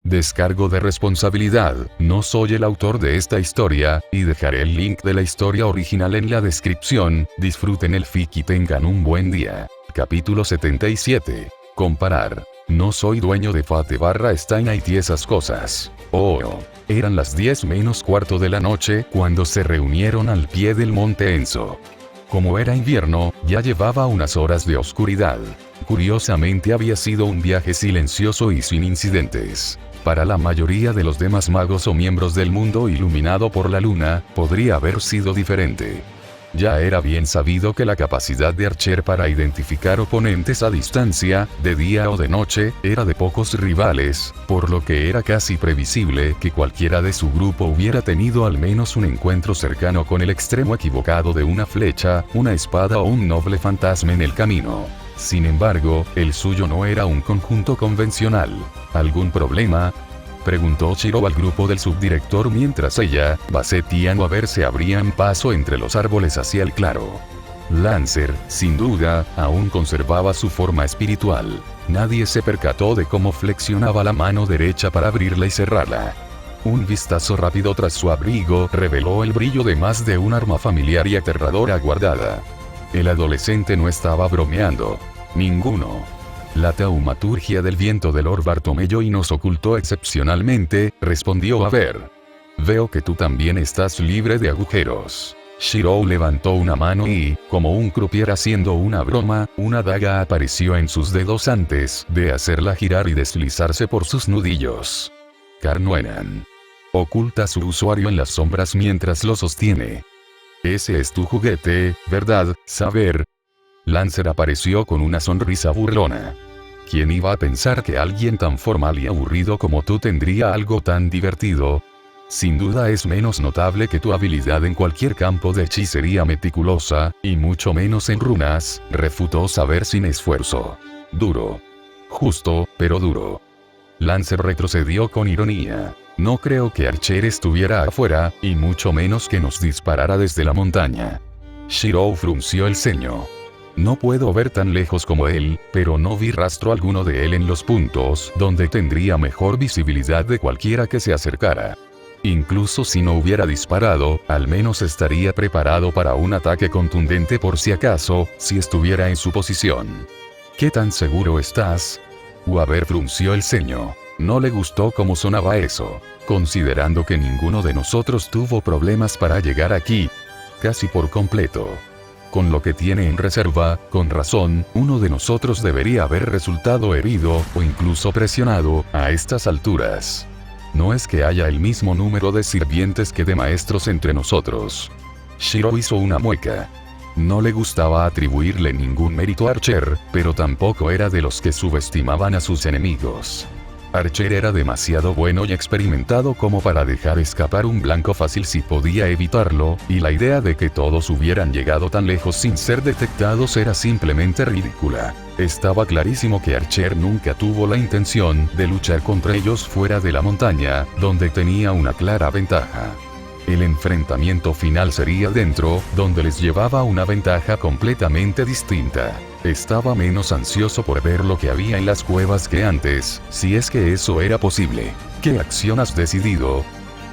Descargo de responsabilidad, no soy el autor de esta historia, y dejaré el link de la historia original en la descripción. Disfruten el fic y tengan un buen día. Capítulo 77. Comparar. No soy dueño de Fate/Stein y esas cosas. Oh. Eran las 10 menos cuarto de la noche cuando se reunieron al pie del monte Enso. Como era invierno, ya llevaba unas horas de oscuridad. Curiosamente había sido un viaje silencioso y sin incidentes. Para la mayoría de los demás magos o miembros del mundo iluminado por la luna, podría haber sido diferente. Ya era bien sabido que la capacidad de Archer para identificar oponentes a distancia, de día o de noche, era de pocos rivales, por lo que era casi previsible que cualquiera de su grupo hubiera tenido al menos un encuentro cercano con el extremo equivocado de una flecha, una espada o un noble fantasma en el camino. Sin embargo, el suyo no era un conjunto convencional. ¿Algún problema?, preguntó Shiro al grupo del subdirector mientras ella, Basset y Anwaber se abrían paso entre los árboles hacia el claro. Lancer, sin duda, aún conservaba su forma espiritual. Nadie se percató de cómo flexionaba la mano derecha para abrirla y cerrarla. Un vistazo rápido tras su abrigo reveló el brillo de más de un arma familiar y aterradora guardada. El adolescente no estaba bromeando. Ninguno. La taumaturgia del viento de Lord Bartomeu nos ocultó excepcionalmente, respondió Aver. Veo que tú también estás libre de agujeros. Shiro levantó una mano y, como un croupier haciendo una broma, una daga apareció en sus dedos antes de hacerla girar y deslizarse por sus nudillos. Carnuenan. Oculta a su usuario en las sombras mientras lo sostiene. Ese es tu juguete, ¿verdad, Saber? Lancer apareció con una sonrisa burlona. ¿Quién iba a pensar que alguien tan formal y aburrido como tú tendría algo tan divertido? Sin duda es menos notable que tu habilidad en cualquier campo de hechicería meticulosa, y mucho menos en runas, refutó Saber sin esfuerzo. Duro. Justo, pero duro. Lancer retrocedió con ironía. No creo que Archer estuviera afuera, y mucho menos que nos disparara desde la montaña. Shiro frunció el ceño. No puedo ver tan lejos como él, pero no vi rastro alguno de él en los puntos donde tendría mejor visibilidad de cualquiera que se acercara. Incluso si no hubiera disparado, al menos estaría preparado para un ataque contundente por si acaso, si estuviera en su posición. ¿Qué tan seguro estás? Waver frunció el ceño. No le gustó cómo sonaba eso, considerando que ninguno de nosotros tuvo problemas para llegar aquí. Casi por completo. Con lo que tiene en reserva, con razón, uno de nosotros debería haber resultado herido, o incluso presionado, a estas alturas. No es que haya el mismo número de sirvientes que de maestros entre nosotros. Shiro hizo una mueca. No le gustaba atribuirle ningún mérito a Archer, pero tampoco era de los que subestimaban a sus enemigos. Archer era demasiado bueno y experimentado como para dejar escapar un blanco fácil si podía evitarlo, y la idea de que todos hubieran llegado tan lejos sin ser detectados era simplemente ridícula. Estaba clarísimo que Archer nunca tuvo la intención de luchar contra ellos fuera de la montaña, donde tenía una clara ventaja. El enfrentamiento final sería dentro, donde les llevaba una ventaja completamente distinta. Estaba menos ansioso por ver lo que había en las cuevas que antes, si es que eso era posible. ¿Qué acción has decidido?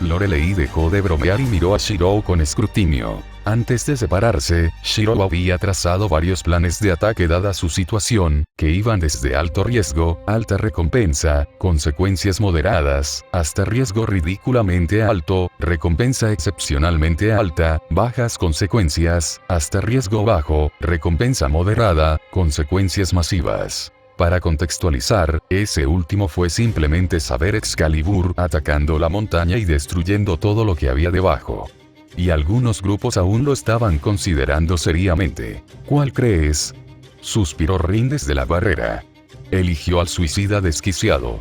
Lorelei dejó de bromear y miró a Shiro con escrutinio. Antes de separarse, Shiro había trazado varios planes de ataque dada su situación, que iban desde alto riesgo, alta recompensa, consecuencias moderadas, hasta riesgo ridículamente alto, recompensa excepcionalmente alta, bajas consecuencias, hasta riesgo bajo, recompensa moderada, consecuencias masivas. Para contextualizar, ese último fue simplemente Saber Excalibur atacando la montaña y destruyendo todo lo que había debajo. Y algunos grupos aún lo estaban considerando seriamente. ¿Cuál crees? Suspiró Rin desde la barrera. Eligió al suicida desquiciado.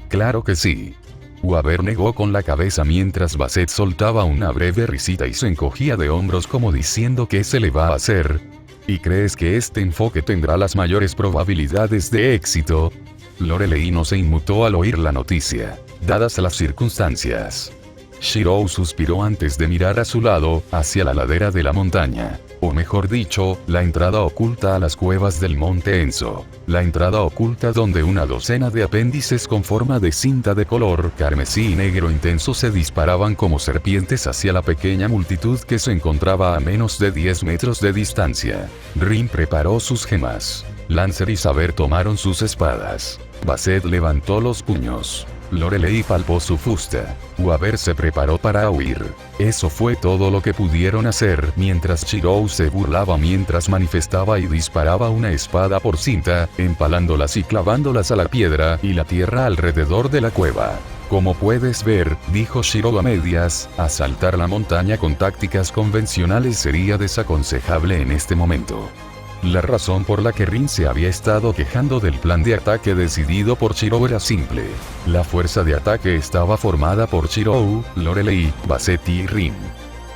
Claro que sí. Waver negó con la cabeza mientras Basset soltaba una breve risita y se encogía de hombros como diciendo ¿qué se le va a hacer? ¿Y crees que este enfoque tendrá las mayores probabilidades de éxito? Lorelei no se inmutó al oír la noticia, dadas las circunstancias. Shirou suspiró antes de mirar a su lado, hacia la ladera de la montaña. O mejor dicho, la entrada oculta a las cuevas del monte Enso. La entrada oculta donde una docena de apéndices con forma de cinta de color carmesí y negro intenso se disparaban como serpientes hacia la pequeña multitud que se encontraba a menos de 10 metros de distancia. Rin preparó sus gemas. Lancer y Saber tomaron sus espadas. Basset levantó los puños. Lorelei palpó su fusta. Waver se preparó para huir. Eso fue todo lo que pudieron hacer mientras Shirou se burlaba mientras manifestaba y disparaba una espada por cinta, empalándolas y clavándolas a la piedra y la tierra alrededor de la cueva. Como puedes ver, dijo Shirou a medias, asaltar la montaña con tácticas convencionales sería desaconsejable en este momento. La razón por la que Rin se había estado quejando del plan de ataque decidido por Shirou era simple. La fuerza de ataque estaba formada por Shirou, Lorelei, Basset y Rin.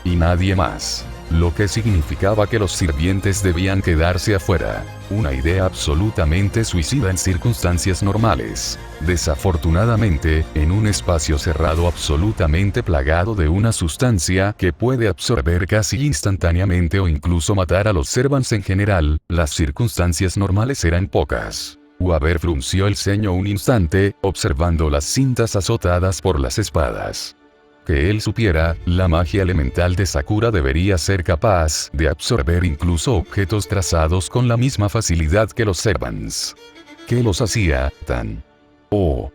Y nadie más. Lo que significaba que los sirvientes debían quedarse afuera. Una idea absolutamente suicida en circunstancias normales. Desafortunadamente, en un espacio cerrado absolutamente plagado de una sustancia que puede absorber casi instantáneamente o incluso matar a los servants en general, las circunstancias normales eran pocas. Waver frunció el ceño un instante, observando las cintas azotadas por las espadas. Que él supiera, la magia elemental de Sakura debería ser capaz de absorber incluso objetos trazados con la misma facilidad que los servants. ¿Qué los hacía tan? Oh,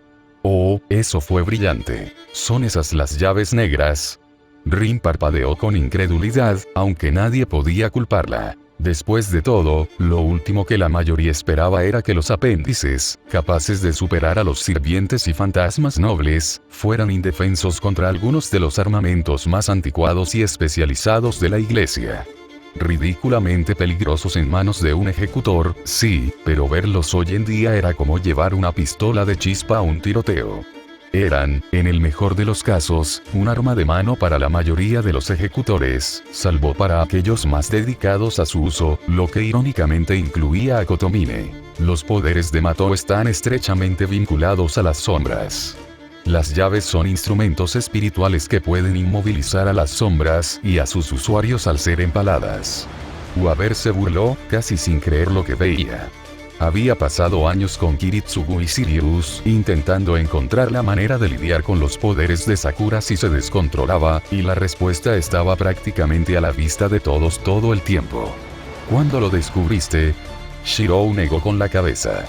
eso fue brillante. ¿Son esas las llaves negras? Rin parpadeó con incredulidad, aunque nadie podía culparla. Después de todo, lo último que la mayoría esperaba era que los apéndices, capaces de superar a los sirvientes y fantasmas nobles, fueran indefensos contra algunos de los armamentos más anticuados y especializados de la iglesia. Ridículamente peligrosos en manos de un ejecutor, sí, pero verlos hoy en día era como llevar una pistola de chispa a un tiroteo. Eran, en el mejor de los casos, un arma de mano para la mayoría de los ejecutores, salvo para aquellos más dedicados a su uso, lo que irónicamente incluía a Kotomine. Los poderes de Mato están estrechamente vinculados a las sombras. Las llaves son instrumentos espirituales que pueden inmovilizar a las sombras y a sus usuarios al ser empaladas. Waver se burló, casi sin creer lo que veía. Había pasado años con Kiritsugu y Sirius, intentando encontrar la manera de lidiar con los poderes de Sakura si se descontrolaba, y la respuesta estaba prácticamente a la vista de todos todo el tiempo. ¿Cuándo lo descubriste? Shirou negó con la cabeza.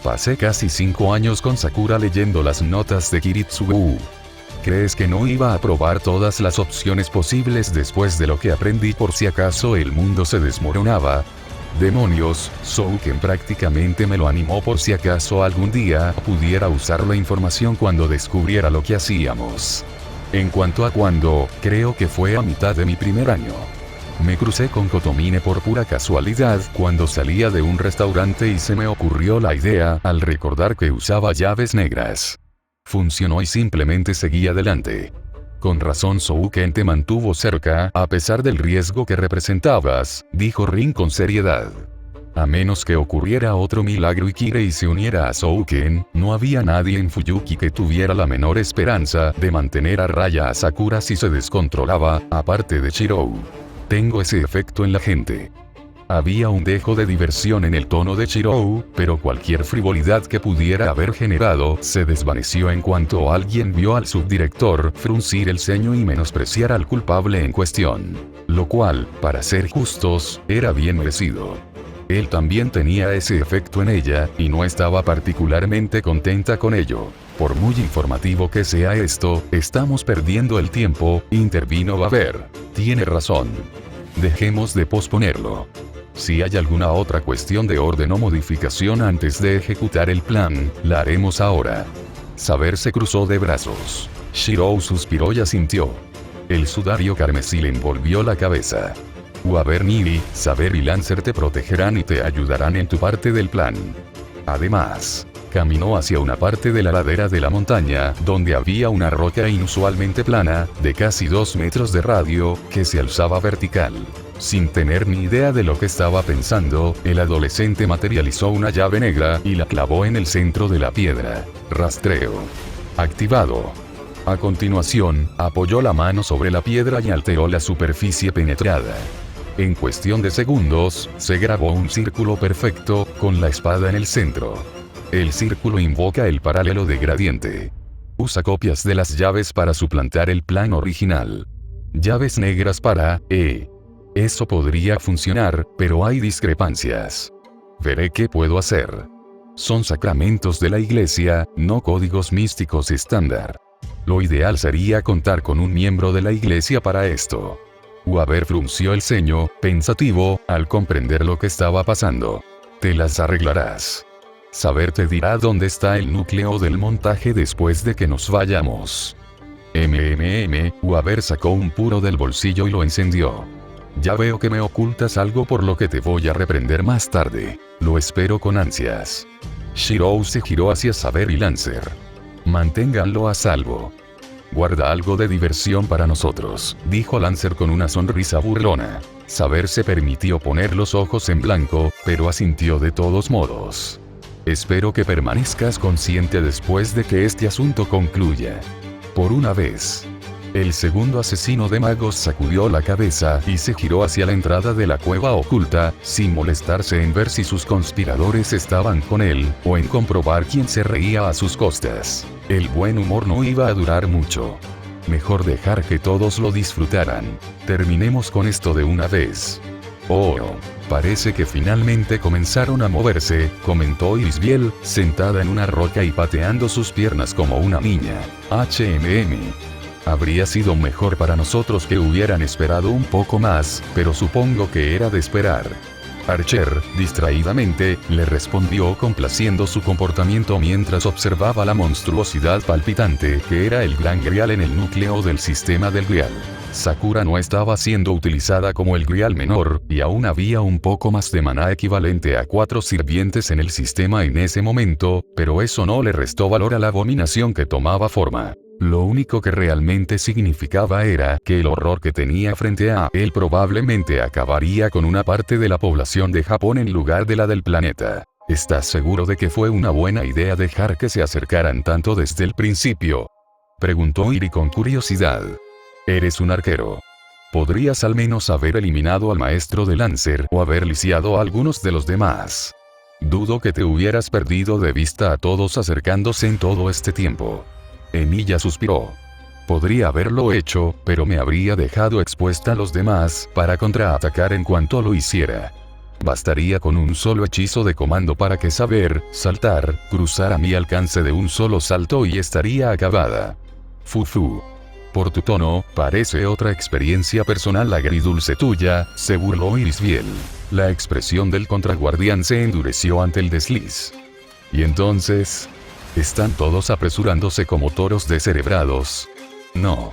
Pasé casi 5 años con Sakura leyendo las notas de Kiritsugu. ¿Crees que no iba a probar todas las opciones posibles después de lo que aprendí por si acaso el mundo se desmoronaba? Demonios, Souken prácticamente me lo animó por si acaso algún día pudiera usar la información cuando descubriera lo que hacíamos. En cuanto a cuándo, creo que fue a mitad de mi primer año. Me crucé con Kotomine por pura casualidad cuando salía de un restaurante y se me ocurrió la idea al recordar que usaba llaves negras. Funcionó y simplemente seguí adelante. Con razón Souken te mantuvo cerca, a pesar del riesgo que representabas, dijo Rin con seriedad. A menos que ocurriera otro milagro y Kirei se uniera a Souken, no había nadie en Fuyuki que tuviera la menor esperanza de mantener a raya a Sakura si se descontrolaba, aparte de Shirou. Tengo ese efecto en la gente. Había un dejo de diversión en el tono de Shirou, pero cualquier frivolidad que pudiera haber generado se desvaneció en cuanto alguien vio al subdirector fruncir el ceño y menospreciar al culpable en cuestión. Lo cual, para ser justos, era bien merecido. Él también tenía ese efecto en ella, y no estaba particularmente contenta con ello. Por muy informativo que sea esto, estamos perdiendo el tiempo, intervino Waver. Tiene razón. Dejemos de posponerlo. Si hay alguna otra cuestión de orden o modificación antes de ejecutar el plan, la haremos ahora. Saber se cruzó de brazos. Shirou suspiró y asintió. El sudario carmesí le envolvió la cabeza. Waver, Niri, Saber y Lancer te protegerán y te ayudarán en tu parte del plan. Además, caminó hacia una parte de la ladera de la montaña, donde había una roca inusualmente plana, de casi 2 metros de radio, que se alzaba vertical. Sin tener ni idea de lo que estaba pensando, el adolescente materializó una llave negra y la clavó en el centro de la piedra. Rastreo. Activado. A continuación, apoyó la mano sobre la piedra y alteró la superficie penetrada. En cuestión de segundos, se grabó un círculo perfecto, con la espada en el centro. El círculo invoca el paralelo de gradiente. Usa copias de las llaves para suplantar el plan original. Llaves negras para E. Eso podría funcionar, pero hay discrepancias. Veré qué puedo hacer. Son sacramentos de la iglesia, no códigos místicos estándar. Lo ideal sería contar con un miembro de la iglesia para esto. Weaver frunció el ceño, pensativo, al comprender lo que estaba pasando. Te las arreglarás. Saber te dirá dónde está el núcleo del montaje después de que nos vayamos. Weaver sacó un puro del bolsillo y lo encendió. Ya veo que me ocultas algo por lo que te voy a reprender más tarde. Lo espero con ansias. Shirou se giró hacia Saber y Lancer. Manténganlo a salvo. Guarda algo de diversión para nosotros, dijo Lancer con una sonrisa burlona. Saber se permitió poner los ojos en blanco, pero asintió de todos modos. Espero que permanezcas consciente después de que este asunto concluya. Por una vez. El segundo asesino de magos sacudió la cabeza y se giró hacia la entrada de la cueva oculta, sin molestarse en ver si sus conspiradores estaban con él, o en comprobar quién se reía a sus costas. El buen humor no iba a durar mucho. Mejor dejar que todos lo disfrutaran. Terminemos con esto de una vez. Oh, parece que finalmente comenzaron a moverse, comentó Isbiel, sentada en una roca y pateando sus piernas como una niña. Habría sido mejor para nosotros que hubieran esperado un poco más, pero supongo que era de esperar. Archer, distraídamente, le respondió complaciendo su comportamiento mientras observaba la monstruosidad palpitante que era el gran grial en el núcleo del sistema del grial. Sakura no estaba siendo utilizada como el grial menor, y aún había un poco más de maná equivalente a 4 sirvientes en el sistema en ese momento, pero eso no le restó valor a la abominación que tomaba forma. Lo único que realmente significaba era que el horror que tenía frente a él probablemente acabaría con una parte de la población de Japón en lugar de la del planeta. ¿Estás seguro de que fue una buena idea dejar que se acercaran tanto desde el principio? Preguntó Iri con curiosidad. Eres un arquero. Podrías al menos haber eliminado al maestro de Lancer o haber lisiado a algunos de los demás. Dudo que te hubieras perdido de vista a todos acercándose en todo este tiempo. Emilia suspiró. Podría haberlo hecho, pero me habría dejado expuesta a los demás para contraatacar en cuanto lo hiciera. Bastaría con un solo hechizo de comando para que saber, saltar, cruzar a mi alcance de un solo salto y estaría acabada. Fufu. Por tu tono, parece otra experiencia personal agridulce tuya, se burló Irisbiel. La expresión del contraguardián se endureció ante el desliz. ¿Y entonces? ¿Están todos apresurándose como toros descerebrados? No.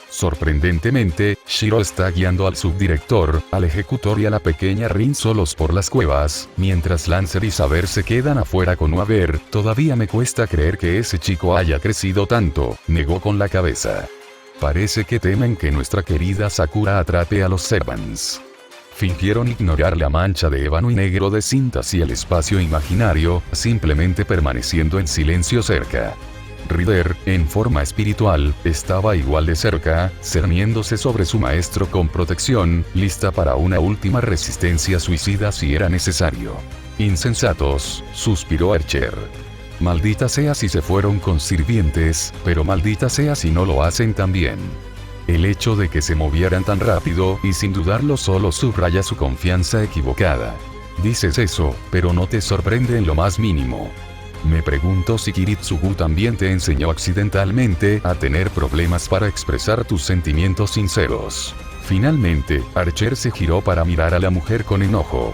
Sorprendentemente, Shiro está guiando al subdirector, al ejecutor y a la pequeña Rin solos por las cuevas, mientras Lancer y Saber se quedan afuera con Weaver. Todavía me cuesta creer que ese chico haya crecido tanto, negó con la cabeza. Parece que temen que nuestra querida Sakura atrape a los Servants. Fingieron ignorar la mancha de ébano y negro de cintas y el espacio imaginario, simplemente permaneciendo en silencio cerca. Rider, en forma espiritual, estaba igual de cerca, cerniéndose sobre su maestro con protección, lista para una última resistencia suicida si era necesario. Insensatos, suspiró Archer. Maldita sea si se fueron con sirvientes, pero maldita sea si no lo hacen también. El hecho de que se movieran tan rápido y sin dudarlo solo subraya su confianza equivocada. Dices eso, pero no te sorprende en lo más mínimo. Me pregunto si Kiritsugu también te enseñó accidentalmente a tener problemas para expresar tus sentimientos sinceros. Finalmente, Archer se giró para mirar a la mujer con enojo.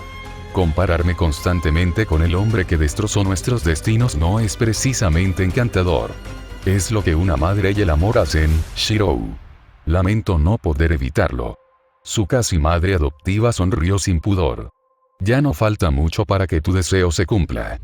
Compararme constantemente con el hombre que destrozó nuestros destinos no es precisamente encantador. Es lo que una madre y el amor hacen, Shirou. Lamento no poder evitarlo. Su casi madre adoptiva sonrió sin pudor. Ya no falta mucho para que tu deseo se cumpla.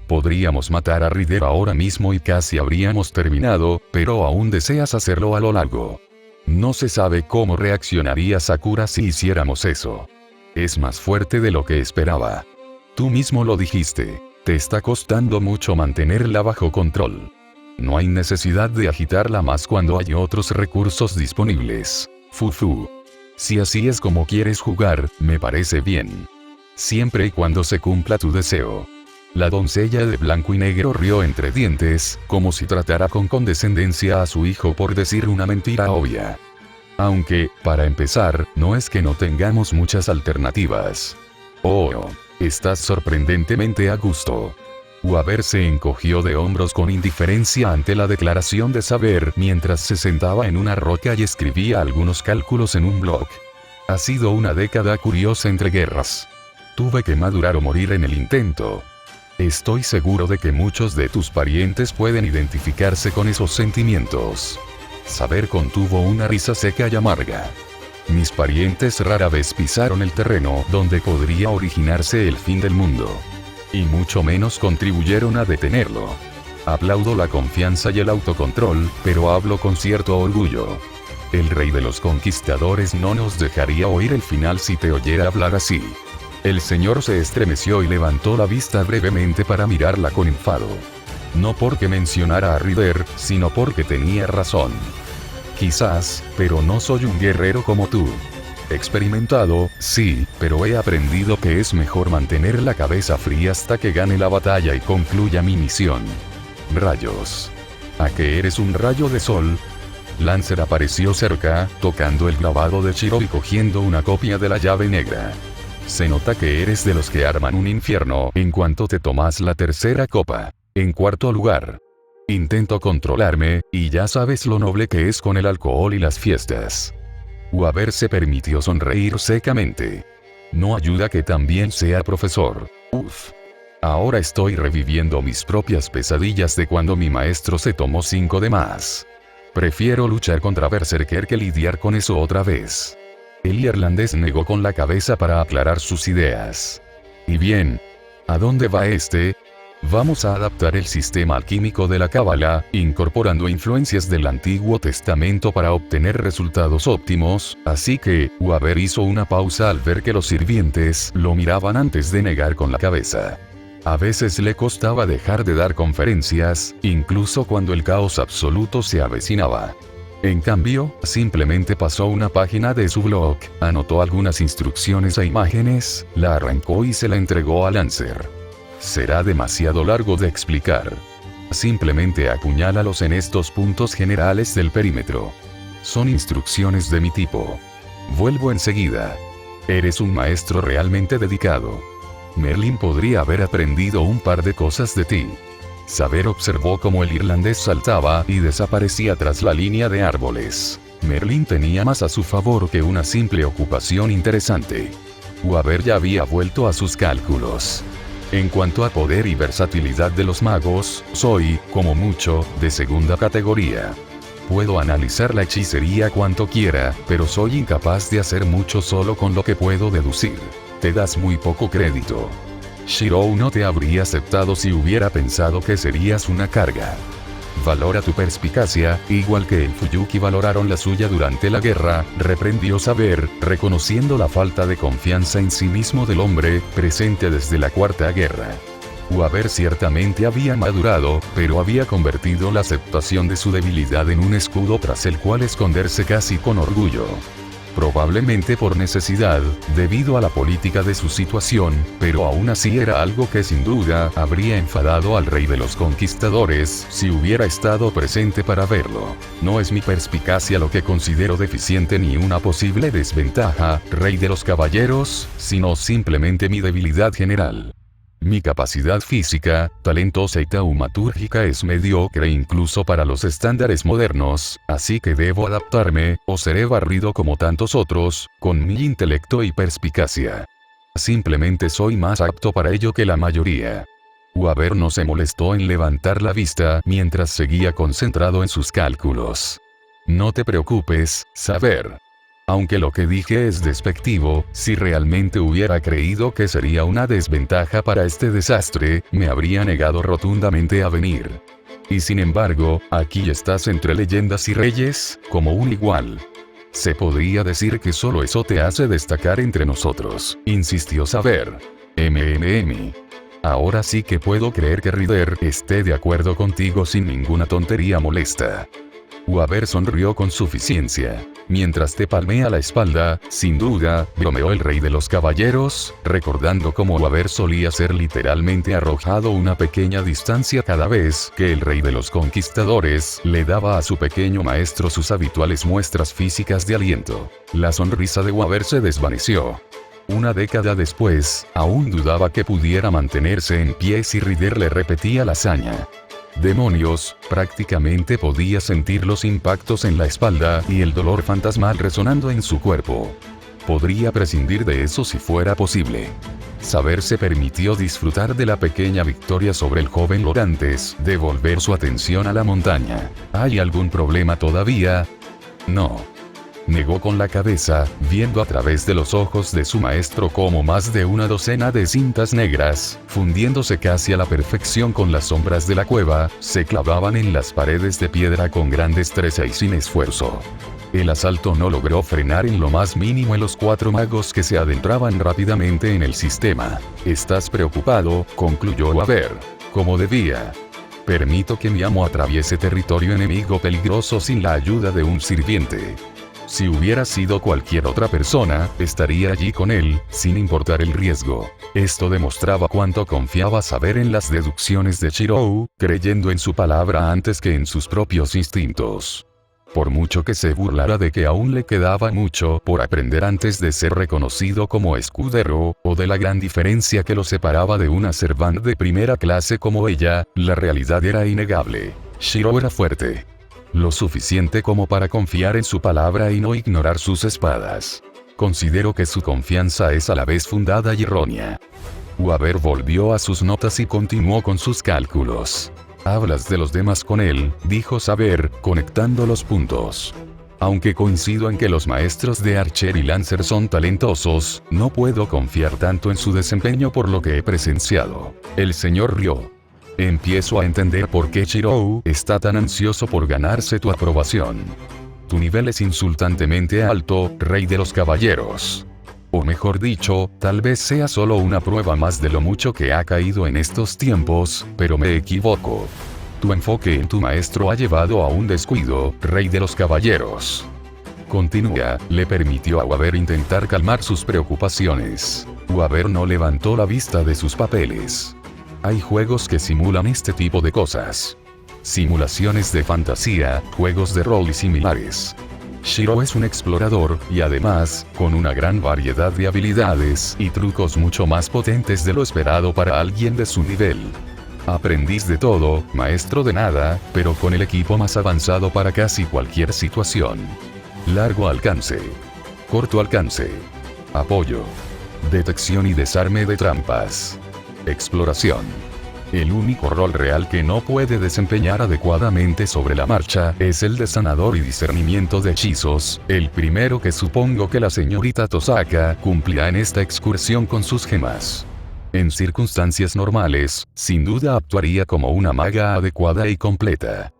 Podríamos matar a Rider ahora mismo y casi habríamos terminado, pero aún deseas hacerlo a lo largo. No se sabe cómo reaccionaría Sakura si hiciéramos eso. Es más fuerte de lo que esperaba. Tú mismo lo dijiste. Te está costando mucho mantenerla bajo control. No hay necesidad de agitarla más cuando hay otros recursos disponibles. Fufu. Si así es como quieres jugar, me parece bien. Siempre y cuando se cumpla tu deseo. La doncella de blanco y negro rió entre dientes, como si tratara con condescendencia a su hijo por decir una mentira obvia. Aunque, para empezar, no es que no tengamos muchas alternativas. Oh, estás sorprendentemente a gusto. Waber se encogió de hombros con indiferencia ante la declaración de saber mientras se sentaba en una roca y escribía algunos cálculos en un blog. Ha sido una década curiosa entre guerras. Tuve que madurar o morir en el intento. Estoy seguro de que muchos de tus parientes pueden identificarse con esos sentimientos. Saber contuvo una risa seca y amarga. Mis parientes rara vez pisaron el terreno donde podría originarse el fin del mundo. Y mucho menos contribuyeron a detenerlo. Aplaudo la confianza y el autocontrol, pero hablo con cierto orgullo. El rey de los conquistadores no nos dejaría oír el final si te oyera hablar así. El señor se estremeció y levantó la vista brevemente para mirarla con enfado. No porque mencionara a River, sino porque tenía razón. Quizás, pero no soy un guerrero como tú. Experimentado, sí, pero he aprendido que es mejor mantener la cabeza fría hasta que gane la batalla y concluya mi misión. Rayos. ¿A que eres un rayo de sol? Lancer apareció cerca, tocando el grabado de Shiro y cogiendo una copia de la llave negra. Se nota que eres de los que arman un infierno en cuanto te tomas la tercera copa. En cuarto lugar. Intento controlarme, y ya sabes lo noble que es con el alcohol y las fiestas. Waber se permitió sonreír secamente. No ayuda que también sea profesor. Uf. Ahora estoy reviviendo mis propias pesadillas de cuando mi maestro se tomó 5 de más. Prefiero luchar contra Berserker que lidiar con eso otra vez. El irlandés negó con la cabeza para aclarar sus ideas. ¿Y bien? ¿A dónde va este? Vamos a adaptar el sistema alquímico de la cábala, incorporando influencias del Antiguo Testamento para obtener resultados óptimos, así que, Waber hizo una pausa al ver que los sirvientes lo miraban antes de negar con la cabeza. A veces le costaba dejar de dar conferencias, incluso cuando el caos absoluto se avecinaba. En cambio, simplemente pasó una página de su blog, anotó algunas instrucciones e imágenes, la arrancó y se la entregó a Lancer. Será demasiado largo de explicar. Simplemente apuñálalos en estos puntos generales del perímetro. Son instrucciones de mi tipo. Vuelvo enseguida. Eres un maestro realmente dedicado. Merlin podría haber aprendido un par de cosas de ti. Saber observó cómo el irlandés saltaba y desaparecía tras la línea de árboles. Merlin tenía más a su favor que una simple ocupación interesante. Waber ya había vuelto a sus cálculos. En cuanto a poder y versatilidad de los magos, soy, como mucho, de segunda categoría. Puedo analizar la hechicería cuanto quiera, pero soy incapaz de hacer mucho solo con lo que puedo deducir. Te das muy poco crédito. Shirou no te habría aceptado si hubiera pensado que serías una carga. Valora tu perspicacia, igual que el Fuyuki valoraron la suya durante la guerra, reprendió Saber, reconociendo la falta de confianza en sí mismo del hombre, presente desde la Cuarta Guerra. Waber ciertamente había madurado, pero había convertido la aceptación de su debilidad en un escudo tras el cual esconderse casi con orgullo. Probablemente por necesidad, debido a la política de su situación, pero aún así era algo que sin duda habría enfadado al rey de los conquistadores si hubiera estado presente para verlo. No es mi perspicacia lo que considero deficiente ni una posible desventaja, rey de los caballeros, sino simplemente mi debilidad general. Mi capacidad física, talentosa y taumatúrgica es mediocre incluso para los estándares modernos, así que debo adaptarme, o seré barrido como tantos otros, con mi intelecto y perspicacia. Simplemente soy más apto para ello que la mayoría. Waber no se molestó en levantar la vista mientras seguía concentrado en sus cálculos. No te preocupes, Saber. Aunque lo que dije es despectivo, si realmente hubiera creído que sería una desventaja para este desastre, me habría negado rotundamente a venir. Y sin embargo, aquí estás entre leyendas y reyes, como un igual. Se podría decir que solo eso te hace destacar entre nosotros, insistió Saber. Ahora sí que puedo creer que Ryder esté de acuerdo contigo sin ninguna tontería molesta. Waver sonrió con suficiencia. Mientras te palmea la espalda, sin duda, bromeó el rey de los caballeros, recordando cómo Waver solía ser literalmente arrojado una pequeña distancia cada vez que el rey de los conquistadores le daba a su pequeño maestro sus habituales muestras físicas de aliento. La sonrisa de Waver se desvaneció. Una década después, aún dudaba que pudiera mantenerse en pie si Ryder le repetía la hazaña. Demonios, prácticamente podía sentir los impactos en la espalda y el dolor fantasmal resonando en su cuerpo. Podría prescindir de eso si fuera posible. Saber se permitió disfrutar de la pequeña victoria sobre el joven Lord antes de volver su atención a la montaña. ¿Hay algún problema todavía? No. Negó con la cabeza, viendo a través de los ojos de su maestro como más de una docena de cintas negras, fundiéndose casi a la perfección con las sombras de la cueva, se clavaban en las paredes de piedra con gran destreza y sin esfuerzo. El asalto no logró frenar en lo más mínimo a los 4 magos que se adentraban rápidamente en el sistema. «¿Estás preocupado?», concluyó Waver. «Como debía. Permito que mi amo atraviese territorio enemigo peligroso sin la ayuda de un sirviente. Si hubiera sido cualquier otra persona, estaría allí con él, sin importar el riesgo». Esto demostraba cuánto confiaba Saber en las deducciones de Shirou, creyendo en su palabra antes que en sus propios instintos. Por mucho que se burlara de que aún le quedaba mucho por aprender antes de ser reconocido como escudero, o de la gran diferencia que lo separaba de una servant de primera clase como ella, la realidad era innegable. Shirou era fuerte. Lo suficiente como para confiar en su palabra y no ignorar sus espadas. Considero que su confianza es a la vez fundada y errónea. Waver volvió a sus notas y continuó con sus cálculos. «Hablas de los demás con él», dijo Saber, conectando los puntos. «Aunque coincido en que los maestros de Archer y Lancer son talentosos, no puedo confiar tanto en su desempeño por lo que he presenciado». El señor rió. «Empiezo a entender por qué Shirou está tan ansioso por ganarse tu aprobación. Tu nivel es insultantemente alto, rey de los caballeros. O mejor dicho, tal vez sea solo una prueba más de lo mucho que ha caído en estos tiempos, pero me equivoco. Tu enfoque en tu maestro ha llevado a un descuido, rey de los caballeros». Continúa, le permitió a Waver intentar calmar sus preocupaciones. Waver no levantó la vista de sus papeles. Hay juegos que simulan este tipo de cosas. Simulaciones de fantasía, juegos de rol y similares. Shirou es un explorador, y además, con una gran variedad de habilidades y trucos mucho más potentes de lo esperado para alguien de su nivel. Aprendiz de todo, maestro de nada, pero con el equipo más avanzado para casi cualquier situación. Largo alcance. Corto alcance. Apoyo. Detección y desarme de trampas. Exploración. El único rol real que no puede desempeñar adecuadamente sobre la marcha es el de sanador y discernimiento de hechizos, el primero que supongo que la señorita Tosaka cumplirá en esta excursión con sus gemas. En circunstancias normales, sin duda actuaría como una maga adecuada y completa.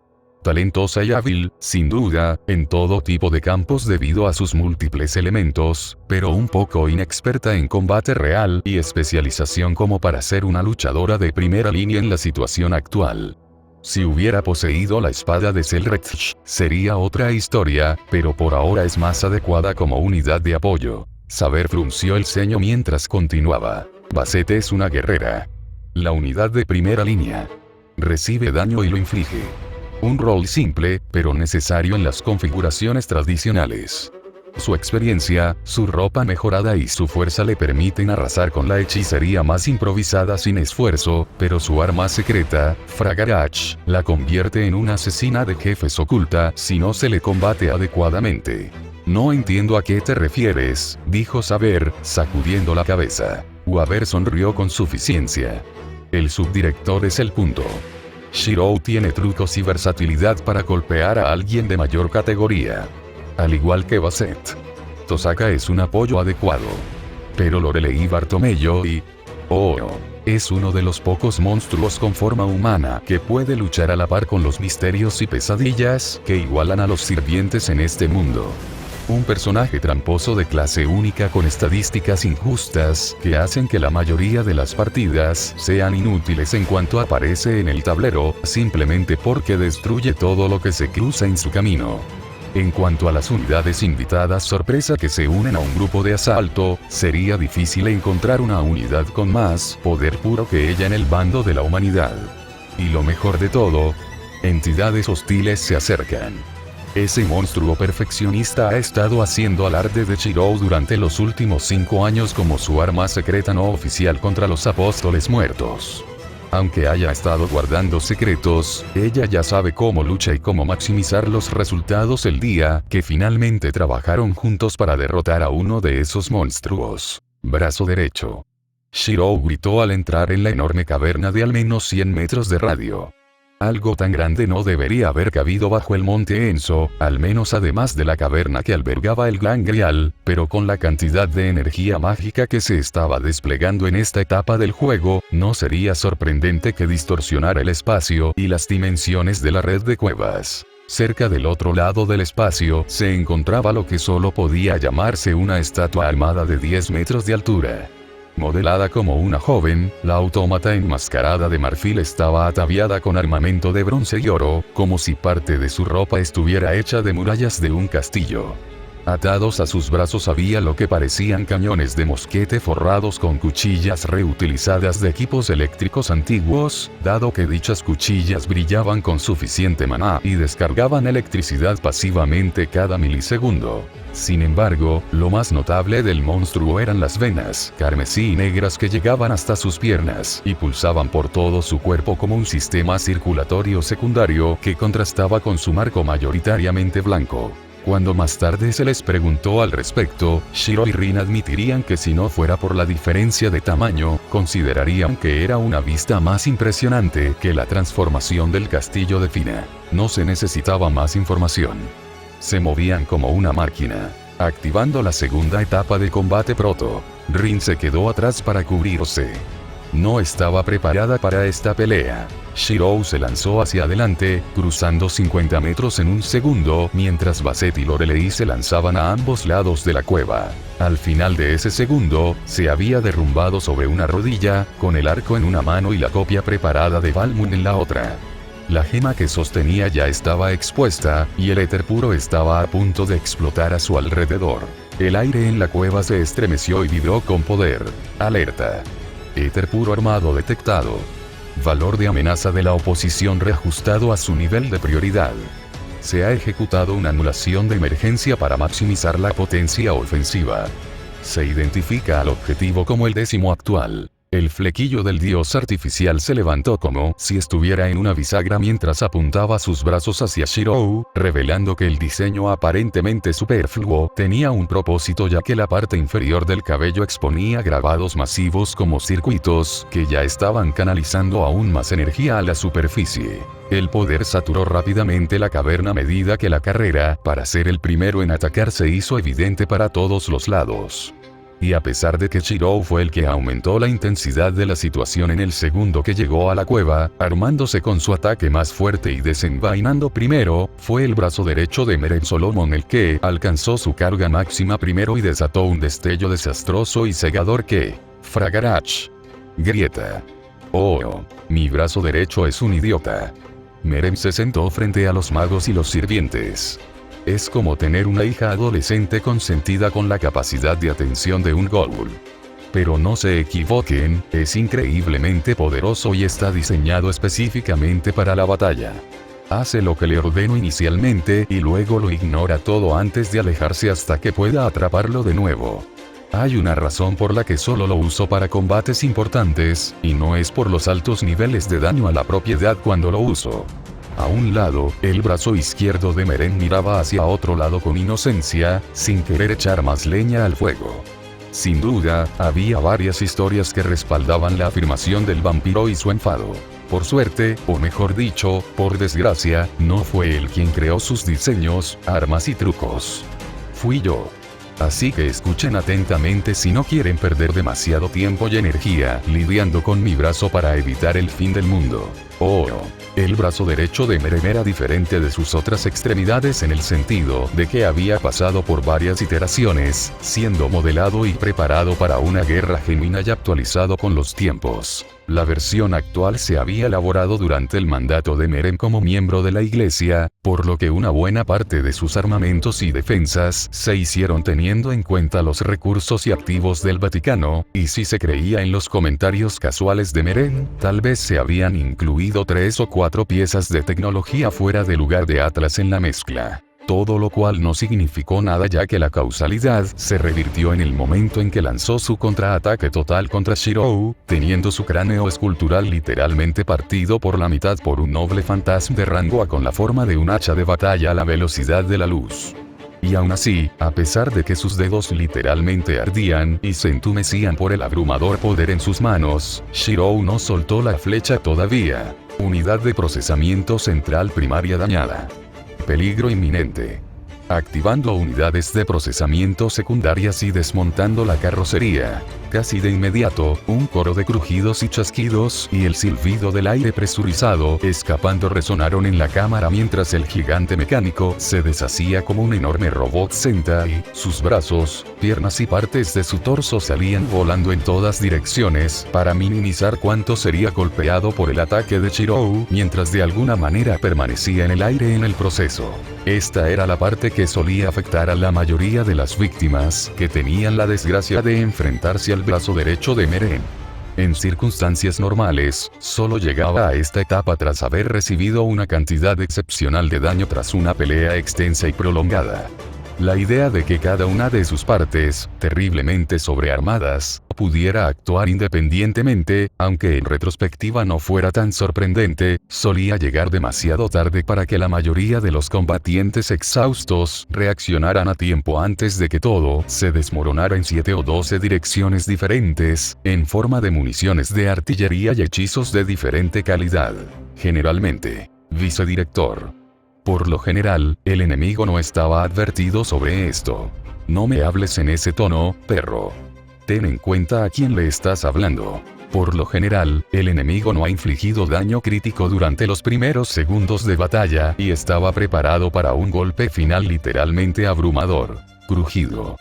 Talentosa y hábil, sin duda, en todo tipo de campos debido a sus múltiples elementos, pero un poco inexperta en combate real y especialización como para ser una luchadora de primera línea en la situación actual. Si hubiera poseído la espada de Selretch, sería otra historia, pero por ahora es más adecuada como unidad de apoyo. Saber frunció el ceño mientras continuaba. Basette es una guerrera. La unidad de primera línea. Recibe daño y lo inflige. Un rol simple, pero necesario en las configuraciones tradicionales. Su experiencia, su ropa mejorada y su fuerza le permiten arrasar con la hechicería más improvisada sin esfuerzo, pero su arma secreta, Fragarach, la convierte en una asesina de jefes oculta si no se le combate adecuadamente. «No entiendo a qué te refieres», dijo Saber, sacudiendo la cabeza. Waver sonrió con suficiencia. «El subdirector es el punto. Shirou tiene trucos y versatilidad para golpear a alguien de mayor categoría. Al igual que Basette. Tosaka es un apoyo adecuado. Pero Lorelei y Bartomeu es uno de los pocos monstruos con forma humana que puede luchar a la par con los misterios y pesadillas que igualan a los sirvientes en este mundo. Un personaje tramposo de clase única con estadísticas injustas, que hacen que la mayoría de las partidas sean inútiles en cuanto aparece en el tablero, simplemente porque destruye todo lo que se cruza en su camino. En cuanto a las unidades invitadas sorpresa que se unen a un grupo de asalto, sería difícil encontrar una unidad con más poder puro que ella en el bando de la humanidad. Y lo mejor de todo, entidades hostiles se acercan. Ese monstruo perfeccionista ha estado haciendo alarde de Shirou durante los últimos 5 años como su arma secreta no oficial contra los apóstoles muertos. Aunque haya estado guardando secretos, ella ya sabe cómo lucha y cómo maximizar los resultados el día que finalmente trabajaron juntos para derrotar a uno de esos monstruos. Brazo derecho. Shirou gritó al entrar en la enorme caverna de al menos 100 metros de radio. Algo tan grande no debería haber cabido bajo el monte Enso, al menos además de la caverna que albergaba el Gran Grial, pero con la cantidad de energía mágica que se estaba desplegando en esta etapa del juego, no sería sorprendente que distorsionara el espacio y las dimensiones de la red de cuevas. Cerca del otro lado del espacio se encontraba lo que solo podía llamarse una estatua armada de 10 metros de altura. Modelada como una joven, la autómata enmascarada de marfil estaba ataviada con armamento de bronce y oro, como si parte de su ropa estuviera hecha de murallas de un castillo. Atados a sus brazos había lo que parecían cañones de mosquete forrados con cuchillas reutilizadas de equipos eléctricos antiguos, dado que dichas cuchillas brillaban con suficiente maná y descargaban electricidad pasivamente cada milisegundo. Sin embargo, lo más notable del monstruo eran las venas carmesí y negras que llegaban hasta sus piernas y pulsaban por todo su cuerpo como un sistema circulatorio secundario que contrastaba con su marco mayoritariamente blanco. Cuando más tarde se les preguntó al respecto, Shiro y Rin admitirían que si no fuera por la diferencia de tamaño, considerarían que era una vista más impresionante que la transformación del castillo de Fina. No se necesitaba más información. Se movían como una máquina. Activando la segunda etapa de combate proto, Rin se quedó atrás para cubrirse. No estaba preparada para esta pelea. Shirou se lanzó hacia adelante, cruzando 50 metros en un segundo, mientras Basset y Lorelei se lanzaban a ambos lados de la cueva. Al final de ese segundo, se había derrumbado sobre una rodilla, con el arco en una mano y la copia preparada de Balmun en la otra. La gema que sostenía ya estaba expuesta, y el éter puro estaba a punto de explotar a su alrededor. El aire en la cueva se estremeció y vibró con poder. Alerta. Éter puro armado detectado. Valor de amenaza de la oposición reajustado a su nivel de prioridad. Se ha ejecutado una anulación de emergencia para maximizar la potencia ofensiva. Se identifica al objetivo como el 10º actual. El flequillo del dios artificial se levantó como si estuviera en una bisagra mientras apuntaba sus brazos hacia Shirou, revelando que el diseño aparentemente superfluo tenía un propósito ya que la parte inferior del cabello exponía grabados masivos como circuitos que ya estaban canalizando aún más energía a la superficie. El poder saturó rápidamente la caverna a medida que la carrera para ser el primero en atacar se hizo evidente para todos los lados. Y a pesar de que Shirou fue el que aumentó la intensidad de la situación en el segundo que llegó a la cueva, armándose con su ataque más fuerte y desenvainando primero, fue el brazo derecho de Meren Solomon el que alcanzó su carga máxima primero y desató un destello desastroso y cegador que... Fragarach. Grieta. Oh, mi brazo derecho es un idiota. Meren se sentó frente a los magos y los sirvientes. Es como tener una hija adolescente consentida con la capacidad de atención de un Goa'uld. Pero no se equivoquen, es increíblemente poderoso y está diseñado específicamente para la batalla. Hace lo que le ordeno inicialmente y luego lo ignora todo antes de alejarse hasta que pueda atraparlo de nuevo. Hay una razón por la que solo lo uso para combates importantes, y no es por los altos niveles de daño a la propiedad cuando lo uso. A un lado, el brazo izquierdo de Meren miraba hacia otro lado con inocencia, sin querer echar más leña al fuego. Sin duda, había varias historias que respaldaban la afirmación del vampiro y su enfado. Por suerte, o mejor dicho, por desgracia, no fue él quien creó sus diseños, armas y trucos. Fui yo. Así que escuchen atentamente si no quieren perder demasiado tiempo y energía lidiando con mi brazo para evitar el fin del mundo. Oh. El brazo derecho de Meren era diferente de sus otras extremidades en el sentido de que había pasado por varias iteraciones, siendo modelado y preparado para una guerra genuina y actualizado con los tiempos. La versión actual se había elaborado durante el mandato de Meren como miembro de la Iglesia, por lo que una buena parte de sus armamentos y defensas se hicieron teniendo en cuenta los recursos y activos del Vaticano, y si se creía en los comentarios casuales de Meren, tal vez se habían incluido 3 o 4 piezas de tecnología fuera de lugar de Atlas en la mezcla. Todo lo cual no significó nada ya que la causalidad se revirtió en el momento en que lanzó su contraataque total contra Shirou, teniendo su cráneo escultural literalmente partido por la mitad por un noble fantasma de rango A con la forma de un hacha de batalla a la velocidad de la luz. Y aún así, a pesar de que sus dedos literalmente ardían y se entumecían por el abrumador poder en sus manos, Shirou no soltó la flecha todavía. Unidad de procesamiento central primaria dañada. Peligro inminente. Activando unidades de procesamiento secundarias y desmontando la carrocería. Casi de inmediato, un coro de crujidos y chasquidos y el silbido del aire presurizado escapando resonaron en la cámara mientras el gigante mecánico se deshacía como un enorme robot Sentai. Sus brazos, piernas y partes de su torso salían volando en todas direcciones para minimizar cuánto sería golpeado por el ataque de Shirou, mientras de alguna manera permanecía en el aire en el proceso. Esta era la parte que solía afectar a la mayoría de las víctimas que tenían la desgracia de enfrentarse al brazo derecho de Meren. En circunstancias normales, solo llegaba a esta etapa tras haber recibido una cantidad excepcional de daño tras una pelea extensa y prolongada. La idea de que cada una de sus partes, terriblemente sobrearmadas, pudiera actuar independientemente, aunque en retrospectiva no fuera tan sorprendente, solía llegar demasiado tarde para que la mayoría de los combatientes exhaustos reaccionaran a tiempo antes de que todo se desmoronara en 7 o 12 direcciones diferentes, en forma de municiones de artillería y hechizos de diferente calidad. Generalmente. Vicedirector. Por lo general, el enemigo no estaba advertido sobre esto. No me hables en ese tono, perro. Ten en cuenta a quién le estás hablando. Por lo general, el enemigo no ha infligido daño crítico durante los primeros segundos de batalla y estaba preparado para un golpe final literalmente abrumador. Crujido.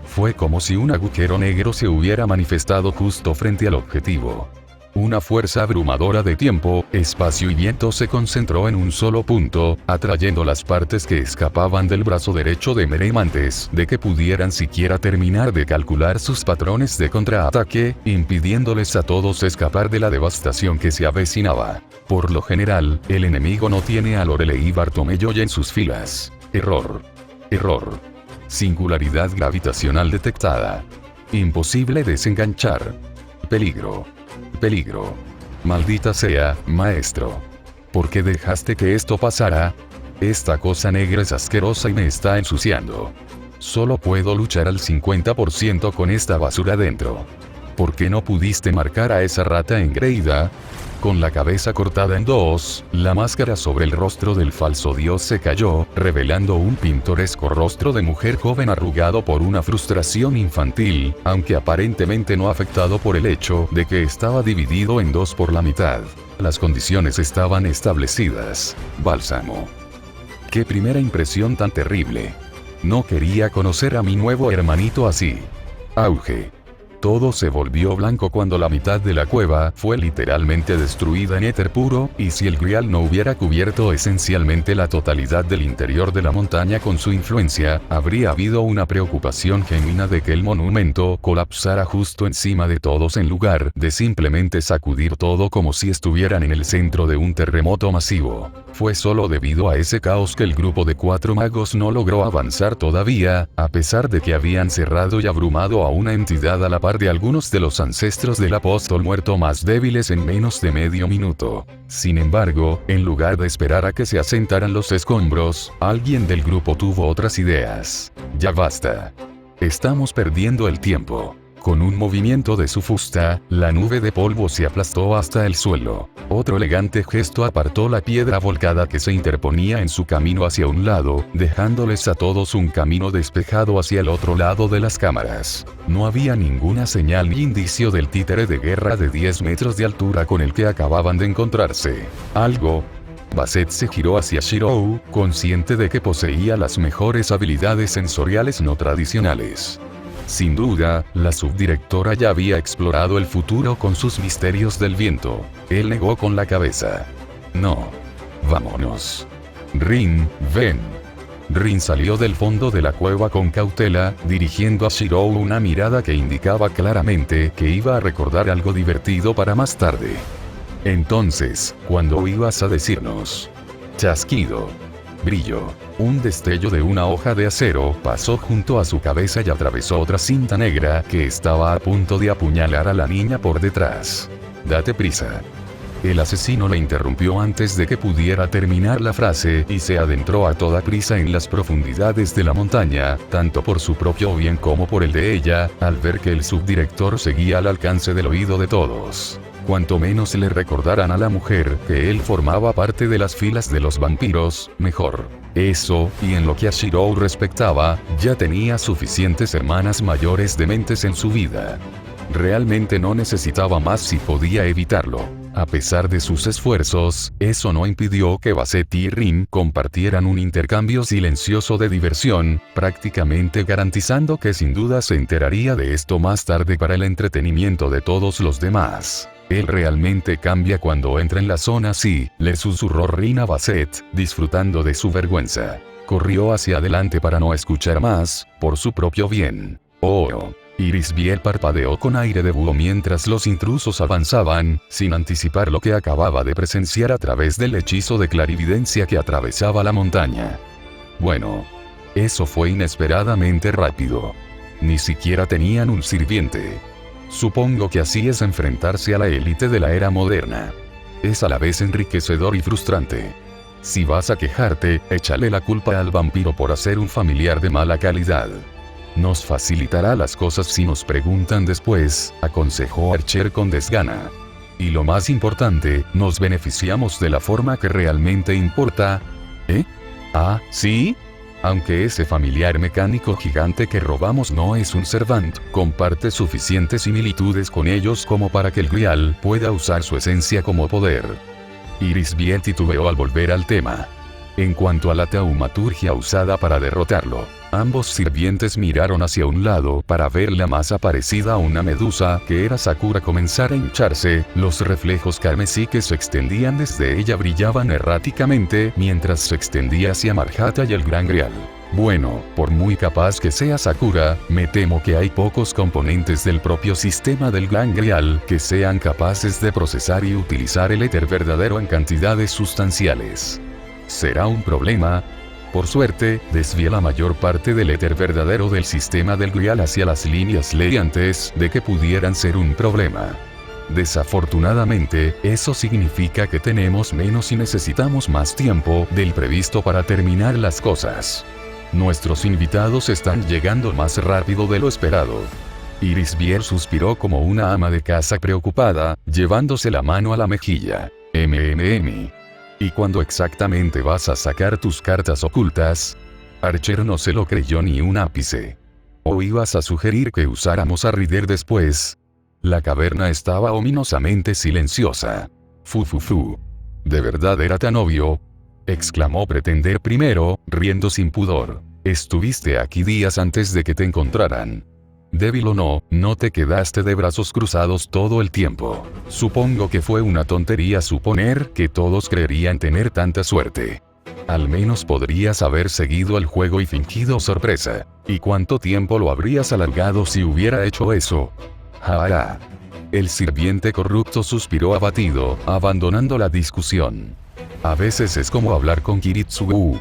Fue como si un agujero negro se hubiera manifestado justo frente al objetivo. Una fuerza abrumadora de tiempo, espacio y viento se concentró en un solo punto, atrayendo las partes que escapaban del brazo derecho de Meren antes de que pudieran siquiera terminar de calcular sus patrones de contraataque, impidiéndoles a todos escapar de la devastación que se avecinaba. Por lo general, el enemigo no tiene a Lorelei Bartomeu en sus filas. Error. Error. Singularidad gravitacional detectada. Imposible desenganchar. Peligro. Peligro. Maldita sea, maestro. ¿Por qué dejaste que esto pasara? Esta cosa negra es asquerosa y me está ensuciando. Solo puedo luchar al 50% con esta basura dentro. ¿Por qué no pudiste marcar a esa rata engreída? Con la cabeza cortada en dos, la máscara sobre el rostro del falso dios se cayó, revelando un pintoresco rostro de mujer joven arrugado por una frustración infantil, aunque aparentemente no afectado por el hecho de que estaba dividido en dos por la mitad. Las condiciones estaban establecidas. Bálsamo. ¡Qué primera impresión tan terrible! No quería conocer a mi nuevo hermanito así. Auge. Todo se volvió blanco cuando la mitad de la cueva fue literalmente destruida en éter puro, y si el Grial no hubiera cubierto esencialmente la totalidad del interior de la montaña con su influencia, habría habido una preocupación genuina de que el monumento colapsara justo encima de todos en lugar de simplemente sacudir todo como si estuvieran en el centro de un terremoto masivo. Fue solo debido a ese caos que el grupo de 4 magos no logró avanzar todavía, a pesar de que habían cerrado y abrumado a una entidad a la par de algunos de los ancestros del apóstol muerto más débiles en menos de medio minuto. Sin embargo, en lugar de esperar a que se asentaran los escombros, alguien del grupo tuvo otras ideas. Ya basta. Estamos perdiendo el tiempo. Con un movimiento de su fusta, la nube de polvo se aplastó hasta el suelo. Otro elegante gesto apartó la piedra volcada que se interponía en su camino hacia un lado, dejándoles a todos un camino despejado hacia el otro lado de las cámaras. No había ninguna señal ni indicio del títere de guerra de 10 metros de altura con el que acababan de encontrarse. Algo Basset se giró hacia Shirou, consciente de que poseía las mejores habilidades sensoriales no tradicionales. Sin duda, la subdirectora ya había explorado el futuro con sus misterios del viento. Él negó con la cabeza. No. Vámonos. Rin, ven. Rin salió del fondo de la cueva con cautela, dirigiendo a Shirou una mirada que indicaba claramente que iba a recordar algo divertido para más tarde. Entonces, ¿cuándo ibas a decirnos? Chasquido. Brillo. Un destello de una hoja de acero pasó junto a su cabeza y atravesó otra cinta negra que estaba a punto de apuñalar a la niña por detrás. Date prisa. El asesino la interrumpió antes de que pudiera terminar la frase y se adentró a toda prisa en las profundidades de la montaña, tanto por su propio bien como por el de ella, al ver que el subdirector seguía al alcance del oído de todos. Cuanto menos le recordaran a la mujer que él formaba parte de las filas de los vampiros, mejor. Eso, y en lo que a Shirou respectaba, ya tenía suficientes hermanas mayores dementes en su vida. Realmente no necesitaba más si podía evitarlo. A pesar de sus esfuerzos, eso no impidió que Basset y Rin compartieran un intercambio silencioso de diversión, prácticamente garantizando que sin duda se enteraría de esto más tarde para el entretenimiento de todos los demás. Él realmente cambia cuando entra en la zona, sí, le susurró Rin a Basset, disfrutando de su vergüenza. Corrió hacia adelante para no escuchar más, por su propio bien. Oh. Irisbiel parpadeó con aire de búho mientras los intrusos avanzaban, sin anticipar lo que acababa de presenciar a través del hechizo de clarividencia que atravesaba la montaña. Bueno. Eso fue inesperadamente rápido. Ni siquiera tenían un sirviente. Supongo que así es enfrentarse a la élite de la era moderna. Es a la vez enriquecedor y frustrante. Si vas a quejarte, échale la culpa al vampiro por hacer un familiar de mala calidad. Nos facilitará las cosas si nos preguntan después, aconsejó Archer con desgana. Y lo más importante, nos beneficiamos de la forma que realmente importa. ¿Eh? Ah, ¿sí? Aunque ese familiar mecánico gigante que robamos no es un Servant, comparte suficientes similitudes con ellos como para que el Grial pueda usar su esencia como poder. Irisbiel titubeó al volver al tema. En cuanto a la taumaturgia usada para derrotarlo, ambos sirvientes miraron hacia un lado para ver la masa parecida a una medusa que era Sakura comenzar a hincharse, los reflejos carmesí que se extendían desde ella brillaban erráticamente mientras se extendía hacia Marjata y el Gran Grial. Bueno, por muy capaz que sea Sakura, me temo que hay pocos componentes del propio sistema del Gran Grial que sean capaces de procesar y utilizar el éter verdadero en cantidades sustanciales. ¿Será un problema? Por suerte, desvié la mayor parte del éter verdadero del sistema del Grial hacia las líneas Ley antes de que pudieran ser un problema. Desafortunadamente, eso significa que tenemos menos y necesitamos más tiempo del previsto para terminar las cosas. Nuestros invitados están llegando más rápido de lo esperado. Irisbiel suspiró como una ama de casa preocupada, llevándose la mano a la mejilla. ¿Y cuándo exactamente vas a sacar tus cartas ocultas? Archer no se lo creyó ni un ápice. ¿O ibas a sugerir que usáramos a Rider después? La caverna estaba ominosamente silenciosa. Fu. ¿De verdad era tan obvio? Exclamó Pretender primero, riendo sin pudor. Estuviste aquí días antes de que te encontraran. Débil o no, no te quedaste de brazos cruzados todo el tiempo. Supongo que fue una tontería suponer que todos creerían tener tanta suerte. Al menos podrías haber seguido el juego y fingido sorpresa. ¿Y cuánto tiempo lo habrías alargado si hubiera hecho eso? ¡Ja! El sirviente corrupto suspiró abatido, abandonando la discusión. A veces es como hablar con Kiritsugu.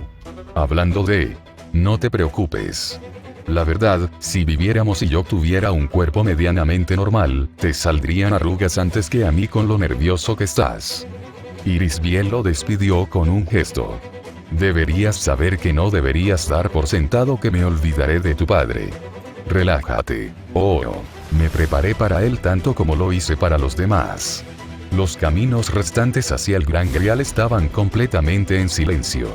Hablando de... No te preocupes. La verdad, si viviéramos y yo tuviera un cuerpo medianamente normal, te saldrían arrugas antes que a mí con lo nervioso que estás. Irisbiel lo despidió con un gesto. Deberías saber que no deberías dar por sentado que me olvidaré de tu padre. Relájate. Oh, me preparé para él tanto como lo hice para los demás. Los caminos restantes hacia el Gran Grial estaban completamente en silencio.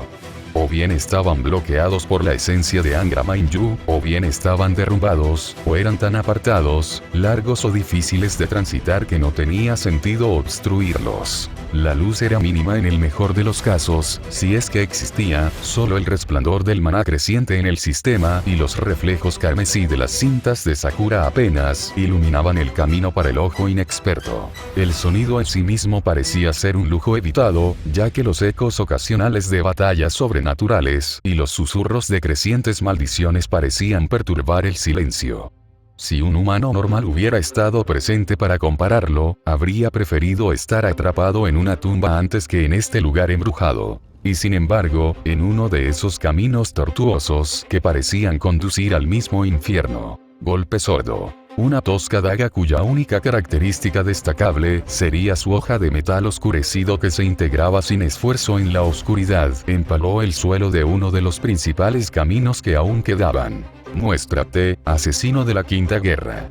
o bien estaban bloqueados por la esencia de Angra Mainyu, o bien estaban derrumbados, o eran tan apartados, largos o difíciles de transitar que no tenía sentido obstruirlos. La luz era mínima en el mejor de los casos, si es que existía, solo el resplandor del maná creciente en el sistema y los reflejos carmesí de las cintas de Sakura apenas iluminaban el camino para el ojo inexperto. El sonido en sí mismo parecía ser un lujo evitado, ya que los ecos ocasionales de batallas sobrenaturales y los susurros de crecientes maldiciones parecían perturbar el silencio. Si un humano normal hubiera estado presente para compararlo, habría preferido estar atrapado en una tumba antes que en este lugar embrujado. Y sin embargo, en uno de esos caminos tortuosos que parecían conducir al mismo infierno. Golpe sordo. Una tosca daga cuya única característica destacable sería su hoja de metal oscurecido que se integraba sin esfuerzo en la oscuridad, empaló el suelo de uno de los principales caminos que aún quedaban. Muéstrate, asesino de la Quinta Guerra.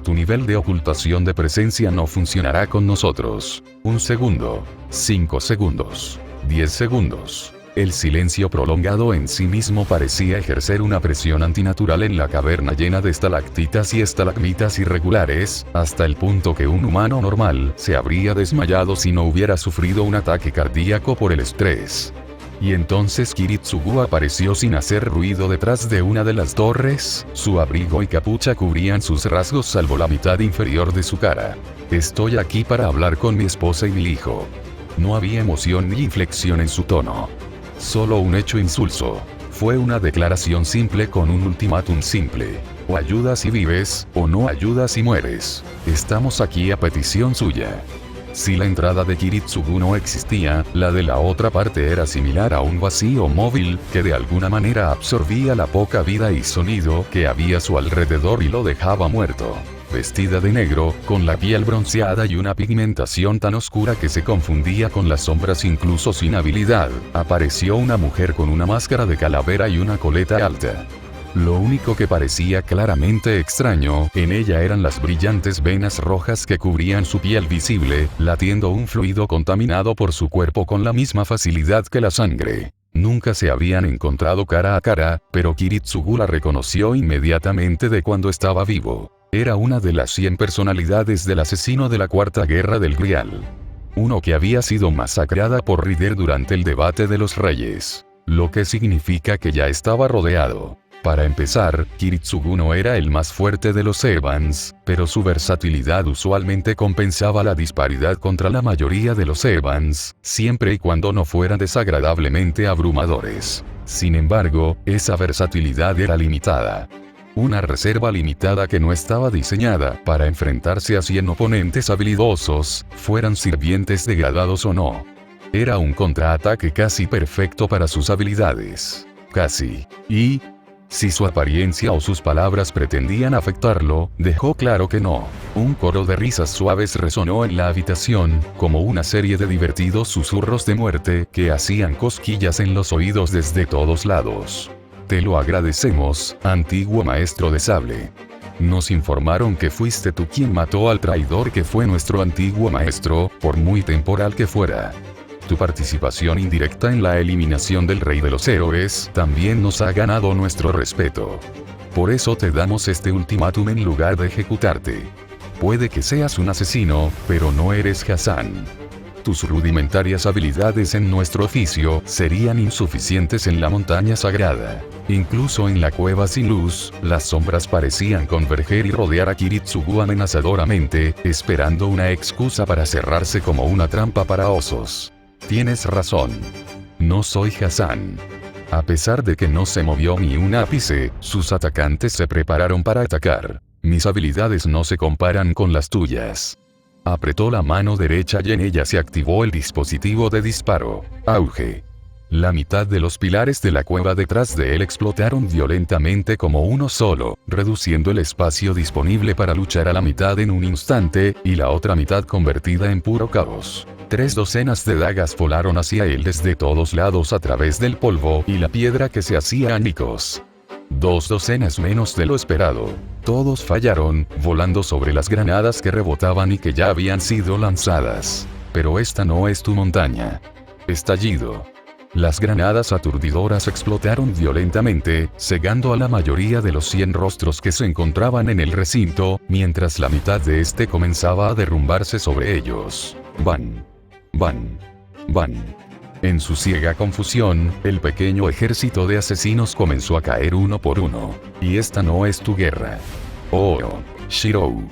Tu nivel de ocultación de presencia no funcionará con nosotros. 1 segundo. 5 segundos. 10 segundos. El silencio prolongado en sí mismo parecía ejercer una presión antinatural en la caverna llena de estalactitas y estalagmitas irregulares, hasta el punto que un humano normal se habría desmayado si no hubiera sufrido un ataque cardíaco por el estrés. Y entonces Kiritsugu apareció sin hacer ruido detrás de una de las torres, su abrigo y capucha cubrían sus rasgos salvo la mitad inferior de su cara. Estoy aquí para hablar con mi esposa y mi hijo. No había emoción ni inflexión en su tono. Solo un hecho insulso. Fue una declaración simple con un ultimátum simple. O ayudas y vives, o no ayudas y mueres. Estamos aquí a petición suya. Si la entrada de Kiritsugu no existía, la de la otra parte era similar a un vacío móvil, que de alguna manera absorbía la poca vida y sonido que había a su alrededor y lo dejaba muerto. Vestida de negro, con la piel bronceada y una pigmentación tan oscura que se confundía con las sombras incluso sin habilidad, apareció una mujer con una máscara de calavera y una coleta alta. Lo único que parecía claramente extraño en ella eran las brillantes venas rojas que cubrían su piel visible, latiendo un fluido contaminado por su cuerpo con la misma facilidad que la sangre. Nunca se habían encontrado cara a cara, pero Kiritsugu la reconoció inmediatamente de cuando estaba vivo. Era una de las 100 personalidades del asesino de la Cuarta Guerra del Grial. Uno que había sido masacrada por Rider durante el debate de los reyes. Lo que significa que ya estaba rodeado. Para empezar, Kiritsugu no era el más fuerte de los Evans, pero su versatilidad usualmente compensaba la disparidad contra la mayoría de los Evans, siempre y cuando no fueran desagradablemente abrumadores. Sin embargo, esa versatilidad era limitada. Una reserva limitada que no estaba diseñada para enfrentarse a 100 oponentes habilidosos, fueran sirvientes degradados o no. Era un contraataque casi perfecto para sus habilidades. Casi. Y si su apariencia o sus palabras pretendían afectarlo, dejó claro que no. Un coro de risas suaves resonó en la habitación, como una serie de divertidos susurros de muerte que hacían cosquillas en los oídos desde todos lados. Te lo agradecemos, antiguo maestro de sable. Nos informaron que fuiste tú quien mató al traidor que fue nuestro antiguo maestro, por muy temporal que fuera. Tu participación indirecta en la eliminación del Rey de los Héroes también nos ha ganado nuestro respeto. Por eso te damos este ultimátum en lugar de ejecutarte. Puede que seas un asesino, pero no eres Hassan. Tus rudimentarias habilidades en nuestro oficio serían insuficientes en la montaña sagrada. Incluso en la cueva sin luz, las sombras parecían converger y rodear a Kiritsugu amenazadoramente, esperando una excusa para cerrarse como una trampa para osos. Tienes razón. No soy Hassan. A pesar de que no se movió ni un ápice, sus atacantes se prepararon para atacar. Mis habilidades no se comparan con las tuyas. Apretó la mano derecha y en ella se activó el dispositivo de disparo. Auge. La mitad de los pilares de la cueva detrás de él explotaron violentamente como uno solo, reduciendo el espacio disponible para luchar a la mitad en un instante, y la otra mitad convertida en puro caos. 3 docenas de dagas volaron hacia él desde todos lados a través del polvo y la piedra que se hacía añicos. 2 docenas menos de lo esperado. Todos fallaron, volando sobre las granadas que rebotaban y que ya habían sido lanzadas. Pero esta no es tu montaña. Estallido. Las granadas aturdidoras explotaron violentamente, cegando a la mayoría de los 100 rostros que se encontraban en el recinto, mientras la mitad de este comenzaba a derrumbarse sobre ellos. Van. Van. Van. En su ciega confusión, el pequeño ejército de asesinos comenzó a caer uno por uno. Y esta no es tu guerra. Oh, Shirou.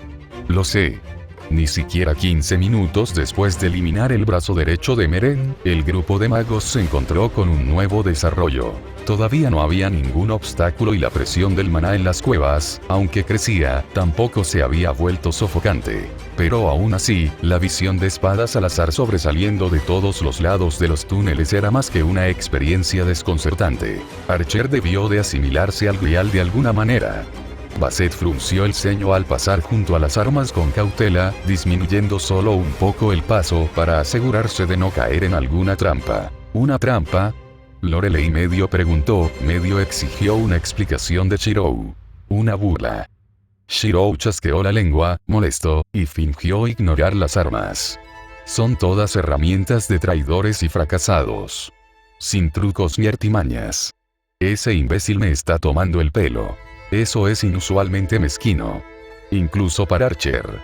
Lo sé. Ni siquiera 15 minutos después de eliminar el brazo derecho de Meren, el grupo de magos se encontró con un nuevo desarrollo. Todavía no había ningún obstáculo y la presión del maná en las cuevas, aunque crecía, tampoco se había vuelto sofocante. Pero aún así, la visión de espadas al azar sobresaliendo de todos los lados de los túneles era más que una experiencia desconcertante. Archer debió de asimilarse al grial de alguna manera. Basset frunció el ceño al pasar junto a las armas con cautela, disminuyendo solo un poco el paso para asegurarse de no caer en alguna trampa. ¿Una trampa? Lorelei medio preguntó, medio exigió una explicación de Shirou. Una burla. Shirou chasqueó la lengua, molesto, y fingió ignorar las armas. Son todas herramientas de traidores y fracasados. Sin trucos ni artimañas. Ese imbécil me está tomando el pelo. Eso es inusualmente mezquino. Incluso para Archer.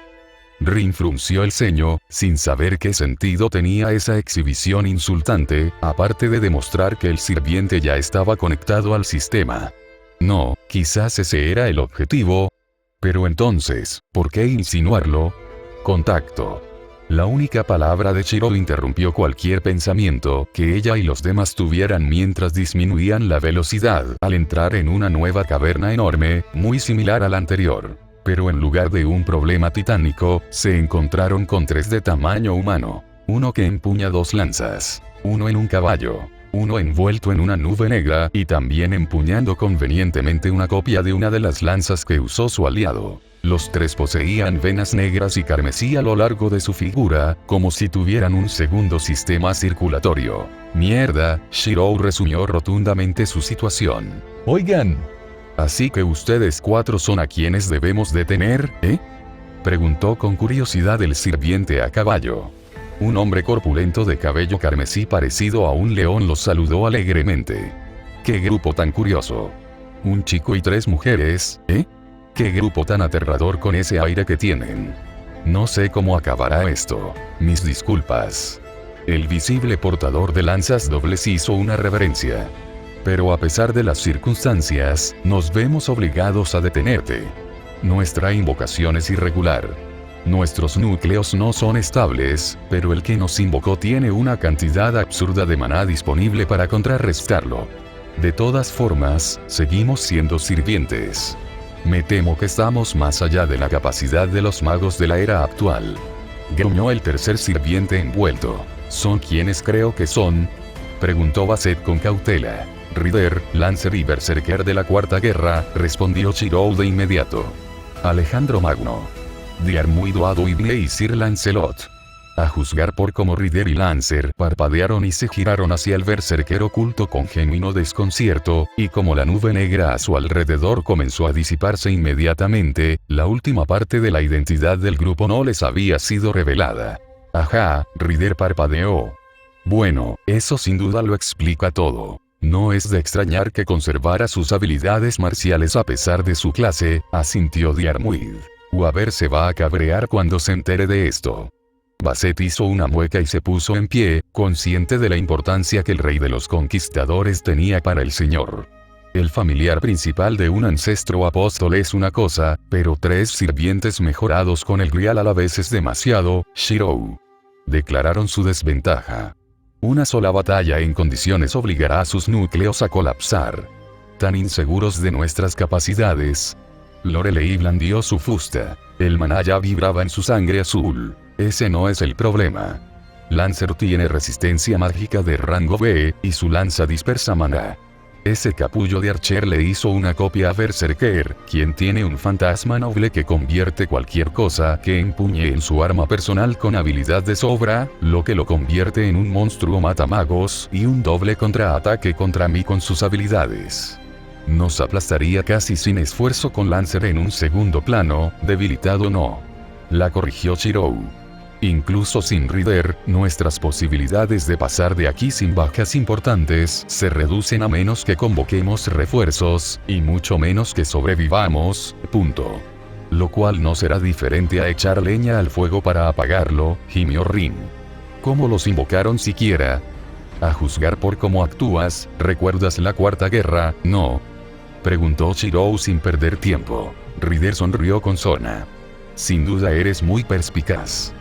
Rin frunció el ceño, sin saber qué sentido tenía esa exhibición insultante, aparte de demostrar que el sirviente ya estaba conectado al sistema. No, quizás ese era el objetivo. Pero entonces, ¿por qué insinuarlo? Contacto. La única palabra de Shirou interrumpió cualquier pensamiento que ella y los demás tuvieran mientras disminuían la velocidad al entrar en una nueva caverna enorme, muy similar a la anterior. Pero en lugar de un problema titánico, se encontraron con 3 de tamaño humano. Uno que empuña 2 lanzas. Uno en un caballo. Uno envuelto en una nube negra y también empuñando convenientemente una copia de una de las lanzas que usó su aliado. Los 3 poseían venas negras y carmesí a lo largo de su figura, como si tuvieran un segundo sistema circulatorio. Mierda, Shirou resumió rotundamente su situación. Oigan. ¿Así que ustedes 4 son a quienes debemos detener, eh? Preguntó con curiosidad el sirviente a caballo. Un hombre corpulento de cabello carmesí parecido a un león los saludó alegremente. ¡Qué grupo tan curioso! Un chico y 3 mujeres, ¿eh? ¡Qué grupo tan aterrador con ese aire que tienen! No sé cómo acabará esto. Mis disculpas. El visible portador de lanzas dobles hizo una reverencia. Pero a pesar de las circunstancias, nos vemos obligados a detenerte. Nuestra invocación es irregular. Nuestros núcleos no son estables, pero el que nos invocó tiene una cantidad absurda de maná disponible para contrarrestarlo. De todas formas, seguimos siendo sirvientes. Me temo que estamos más allá de la capacidad de los magos de la era actual. Gruñó el tercer sirviente envuelto. ¿Son quienes creo que son? Preguntó Basset con cautela. Rider, Lancer y Berserker de la Cuarta Guerra, respondió Shirou de inmediato. Alejandro Magno. Diarmuido Aduible y Sir Lancelot. A juzgar por cómo Rider y Lancer parpadearon y se giraron hacia el berserker oculto con genuino desconcierto, y como la nube negra a su alrededor comenzó a disiparse inmediatamente, la última parte de la identidad del grupo no les había sido revelada. Ajá, Rider parpadeó. Bueno, eso sin duda lo explica todo. No es de extrañar que conservara sus habilidades marciales a pesar de su clase, asintió Diarmuid. Waver se va a cabrear cuando se entere de esto. Basset hizo una mueca y se puso en pie, consciente de la importancia que el rey de los conquistadores tenía para el señor. El familiar principal de un ancestro apóstol es una cosa, pero 3 sirvientes mejorados con el grial a la vez es demasiado, Shirou. Declararon su desventaja. Una sola batalla en condiciones obligará a sus núcleos a colapsar. Tan inseguros de nuestras capacidades. Lorelei blandió su fusta. El maná ya vibraba en su sangre azul. Ese no es el problema. Lancer tiene resistencia mágica de rango B, y su lanza dispersa maná. Ese capullo de Archer le hizo una copia a Berserker, quien tiene un fantasma noble que convierte cualquier cosa que empuñe en su arma personal con habilidad de sobra, lo que lo convierte en un monstruo matamagos y un doble contraataque contra mí con sus habilidades. Nos aplastaría casi sin esfuerzo con Lancer en un segundo plano, debilitado no. La corrigió Shirou. Incluso sin Rider, nuestras posibilidades de pasar de aquí sin bajas importantes se reducen a menos que convoquemos refuerzos, y mucho menos que sobrevivamos, punto. Lo cual no será diferente a echar leña al fuego para apagarlo, gimió Rin. ¿Cómo los invocaron siquiera? A juzgar por cómo actúas, ¿recuerdas la Cuarta Guerra, no? Preguntó Shirou sin perder tiempo. Rider sonrió con sorna. Sin duda eres muy perspicaz.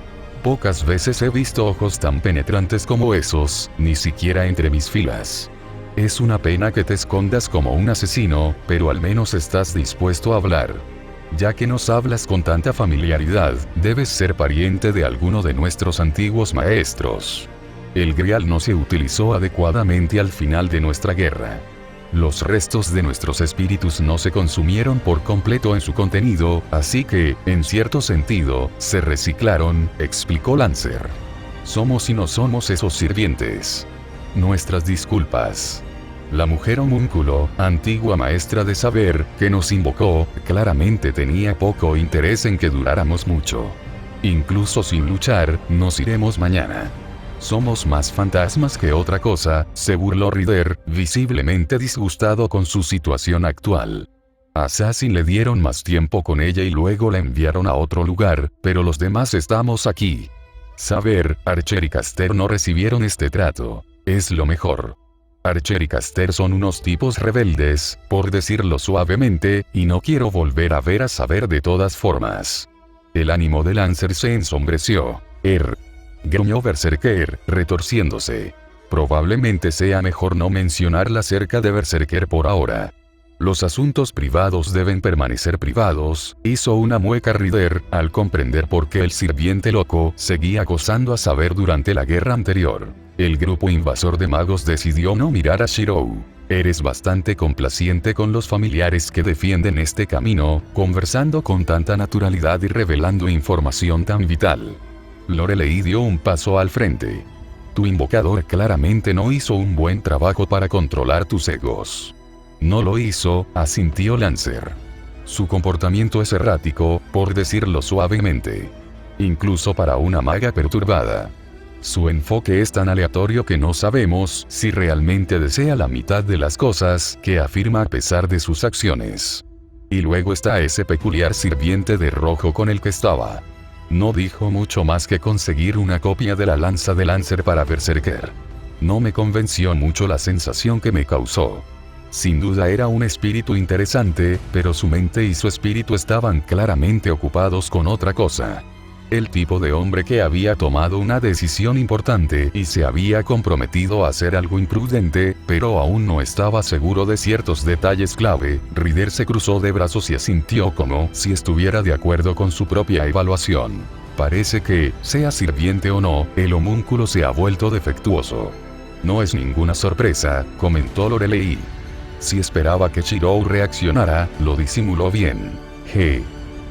Pocas veces he visto ojos tan penetrantes como esos, ni siquiera entre mis filas. Es una pena que te escondas como un asesino, pero al menos estás dispuesto a hablar. Ya que nos hablas con tanta familiaridad, debes ser pariente de alguno de nuestros antiguos maestros. El Grial no se utilizó adecuadamente al final de nuestra guerra. Los restos de nuestros espíritus no se consumieron por completo en su contenido, así que, en cierto sentido, se reciclaron, explicó Lancer. Somos y no somos esos sirvientes. Nuestras disculpas. La mujer homúnculo, antigua maestra de saber, que nos invocó, claramente tenía poco interés en que duráramos mucho. Incluso sin luchar, nos iremos mañana. Somos más fantasmas que otra cosa, se burló Rider, visiblemente disgustado con su situación actual. A Assassin le dieron más tiempo con ella y luego la enviaron a otro lugar, pero los demás estamos aquí. Saber, Archer y Caster no recibieron este trato. Es lo mejor. Archer y Caster son unos tipos rebeldes, por decirlo suavemente, y no quiero volver a ver a Saber de todas formas. El ánimo de Lancer se ensombreció. Gruñó Berserker, retorciéndose. Probablemente sea mejor no mencionarla cerca de Berserker por ahora. Los asuntos privados deben permanecer privados, hizo una mueca Rider, al comprender por qué el sirviente loco seguía acosando a Saber durante la guerra anterior. El grupo invasor de magos decidió no mirar a Shirou. Eres bastante complaciente con los familiares que defienden este camino, conversando con tanta naturalidad y revelando información tan vital. Lorelei dio un paso al frente. Tu invocador claramente no hizo un buen trabajo para controlar tus egos. No lo hizo, asintió Lancer. Su comportamiento es errático, por decirlo suavemente. Incluso para una maga perturbada. Su enfoque es tan aleatorio que no sabemos si realmente desea la mitad de las cosas que afirma a pesar de sus acciones. Y luego está ese peculiar sirviente de rojo con el que estaba. No dijo mucho más que conseguir una copia de la lanza de Lancer para Berserker. No me convenció mucho la sensación que me causó. Sin duda era un espíritu interesante, pero su mente y su espíritu estaban claramente ocupados con otra cosa. El tipo de hombre que había tomado una decisión importante y se había comprometido a hacer algo imprudente, pero aún no estaba seguro de ciertos detalles clave. Rider se cruzó de brazos y asintió como si estuviera de acuerdo con su propia evaluación. Parece que, sea sirviente o no, el homúnculo se ha vuelto defectuoso. No es ninguna sorpresa, comentó Lorelei. Si esperaba que Shirou reaccionara, lo disimuló bien.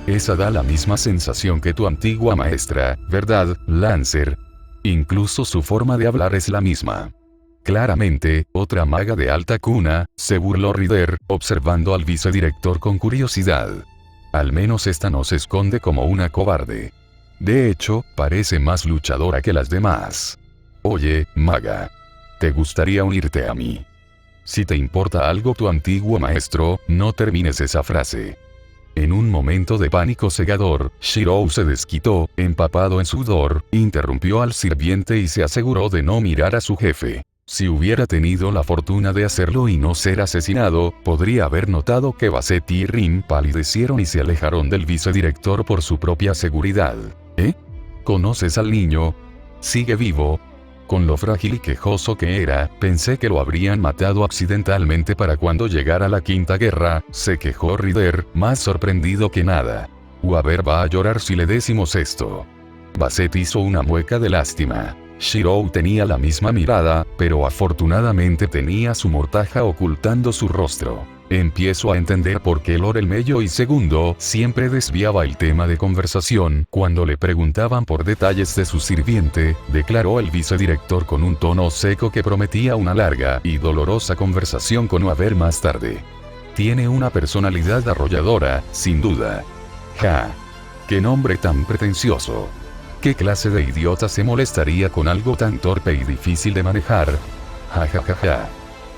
Esa da la misma sensación que tu antigua maestra, ¿verdad, Lancer? Incluso su forma de hablar es la misma. Claramente, otra maga de alta cuna, se burló Rider, observando al vicedirector con curiosidad. Al menos esta no se esconde como una cobarde. De hecho, parece más luchadora que las demás. Oye, maga. ¿Te gustaría unirte a mí? Si te importa algo tu antiguo maestro, no termines esa frase. En un momento de pánico cegador, Shirou se desquitó, empapado en sudor, interrumpió al sirviente y se aseguró de no mirar a su jefe. Si hubiera tenido la fortuna de hacerlo y no ser asesinado, podría haber notado que Bassetti y Rin palidecieron y se alejaron del vicedirector por su propia seguridad. ¿Conoces al niño? ¿Sigue vivo? Con lo frágil y quejoso que era, pensé que lo habrían matado accidentalmente para cuando llegara la Quinta Guerra, se quejó Rider, más sorprendido que nada. Waver va a llorar si le decimos esto. Basset hizo una mueca de lástima. Shirou tenía la misma mirada, pero afortunadamente tenía su mortaja ocultando su rostro. Empiezo a entender por qué Lorel Mello y Segundo siempre desviaba el tema de conversación cuando le preguntaban por detalles de su sirviente, declaró el vicedirector con un tono seco que prometía una larga y dolorosa conversación con Waver más tarde. Tiene una personalidad arrolladora, sin duda. ¡Ja! ¡Qué nombre tan pretencioso! ¿Qué clase de idiota se molestaría con algo tan torpe y difícil de manejar? Ja ja ja ja.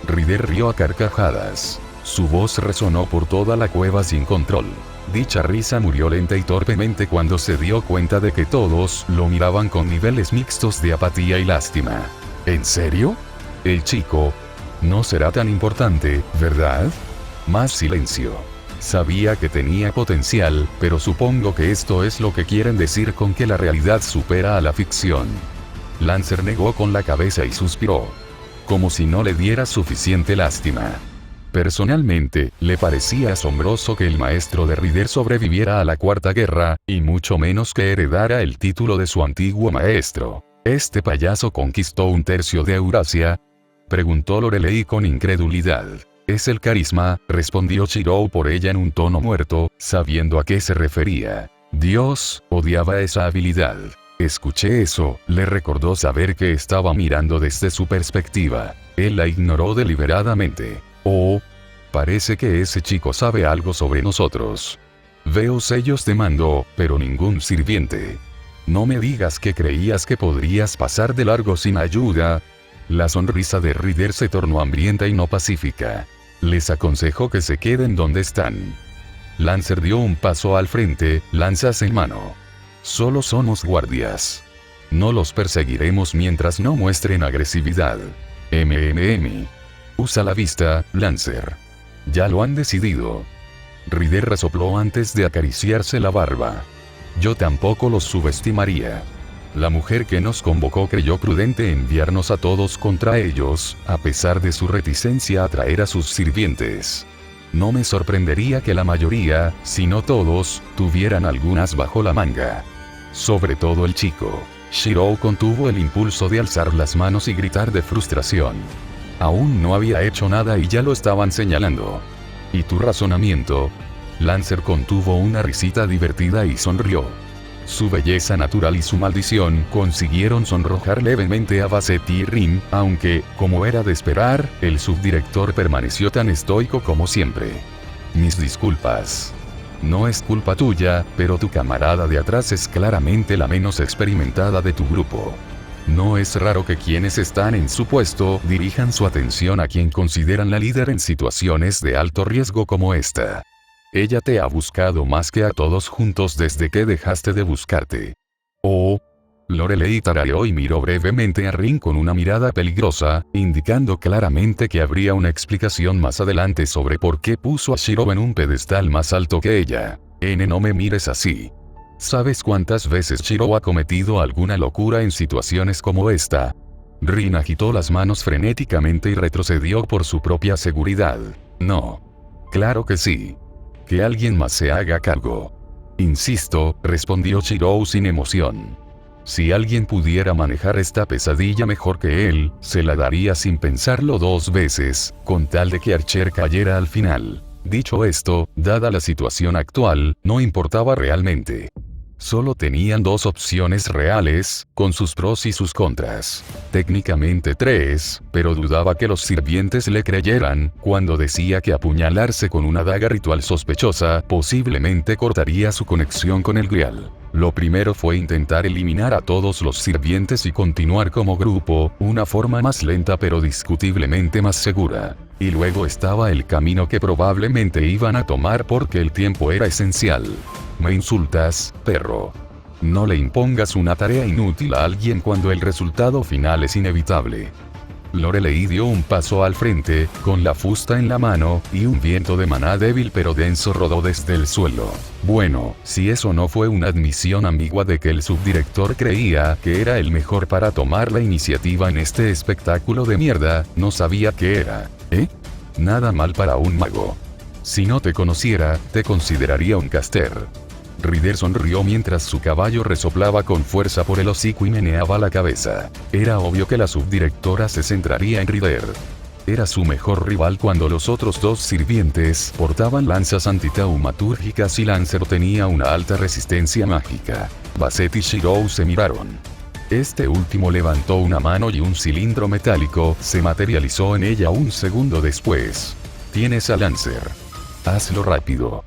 Ryder rió a carcajadas. Su voz resonó por toda la cueva sin control. Dicha risa murió lenta y torpemente cuando se dio cuenta de que todos lo miraban con niveles mixtos de apatía y lástima. ¿En serio? El chico. No será tan importante, ¿verdad? Más silencio. Sabía que tenía potencial, pero supongo que esto es lo que quieren decir con que la realidad supera a la ficción. Lancer negó con la cabeza y suspiró. Como si no le diera suficiente lástima. Personalmente, le parecía asombroso que el maestro de Ryder sobreviviera a la Cuarta Guerra, y mucho menos que heredara el título de su antiguo maestro. ¿Este payaso conquistó un tercio de Eurasia? Preguntó Lorelei con incredulidad. Es el carisma, respondió Shirou por ella en un tono muerto, sabiendo a qué se refería. Dios, odiaba esa habilidad. Escuché eso, le recordó saber que estaba mirando desde su perspectiva. Él la ignoró deliberadamente. Oh, parece que ese chico sabe algo sobre nosotros. Veo sellos de mando, pero ningún sirviente. No me digas que creías que podrías pasar de largo sin ayuda. La sonrisa de Ryder se tornó hambrienta y no pacífica. Les aconsejo que se queden donde están. Lancer dio un paso al frente, lanzas en mano. Solo somos guardias. No los perseguiremos mientras no muestren agresividad. Usa la vista, Lancer. Ya lo han decidido. Ryder resopló antes de acariciarse la barba. Yo tampoco los subestimaría. La mujer que nos convocó creyó prudente enviarnos a todos contra ellos, a pesar de su reticencia a traer a sus sirvientes. No me sorprendería que la mayoría, si no todos, tuvieran algunas bajo la manga. Sobre todo el chico. Shirou contuvo el impulso de alzar las manos y gritar de frustración. Aún no había hecho nada y ya lo estaban señalando. ¿Y tu razonamiento? Lancer contuvo una risita divertida y sonrió. Su belleza natural y su maldición consiguieron sonrojar levemente a Basset y Rin, aunque, como era de esperar, el subdirector permaneció tan estoico como siempre. Mis disculpas. No es culpa tuya, pero tu camarada de atrás es claramente la menos experimentada de tu grupo. No es raro que quienes están en su puesto dirijan su atención a quien consideran la líder en situaciones de alto riesgo como esta. Ella te ha buscado más que a todos juntos desde que dejaste de buscarte. Oh. Lorelei tarareó y miró brevemente a Rin con una mirada peligrosa, indicando claramente que habría una explicación más adelante sobre por qué puso a Shirou en un pedestal más alto que ella. No me mires así. ¿Sabes cuántas veces Shirou ha cometido alguna locura en situaciones como esta? Rin agitó las manos frenéticamente y retrocedió por su propia seguridad. No. Claro que sí. Que alguien más se haga cargo. Insisto, respondió Shirou sin emoción. Si alguien pudiera manejar esta pesadilla mejor que él, se la daría sin pensarlo dos veces, con tal de que Archer cayera al final. Dicho esto, dada la situación actual, no importaba realmente. Solo tenían dos opciones reales, con sus pros y sus contras. Técnicamente tres, pero dudaba que los sirvientes le creyeran, cuando decía que apuñalarse con una daga ritual sospechosa posiblemente cortaría su conexión con el Grial. Lo primero fue intentar eliminar a todos los sirvientes y continuar como grupo, una forma más lenta pero discutiblemente más segura. Y luego estaba el camino que probablemente iban a tomar porque el tiempo era esencial. Me insultas, perro. No le impongas una tarea inútil a alguien cuando el resultado final es inevitable. Lorelei dio un paso al frente, con la fusta en la mano, y un viento de maná débil pero denso rodó desde el suelo. Bueno, si eso no fue una admisión ambigua de que el subdirector creía que era el mejor para tomar la iniciativa en este espectáculo de mierda, no sabía qué era. Nada mal para un mago. Si no te conociera, te consideraría un caster. Ryder sonrió mientras su caballo resoplaba con fuerza por el hocico y meneaba la cabeza. Era obvio que la subdirectora se centraría en Ryder. Era su mejor rival cuando los otros dos sirvientes portaban lanzas antitaumatúrgicas y Lancer tenía una alta resistencia mágica. Basset y Shirou se miraron. Este último levantó una mano y un cilindro metálico se materializó en ella un segundo después. Tienes a Lancer. Hazlo rápido.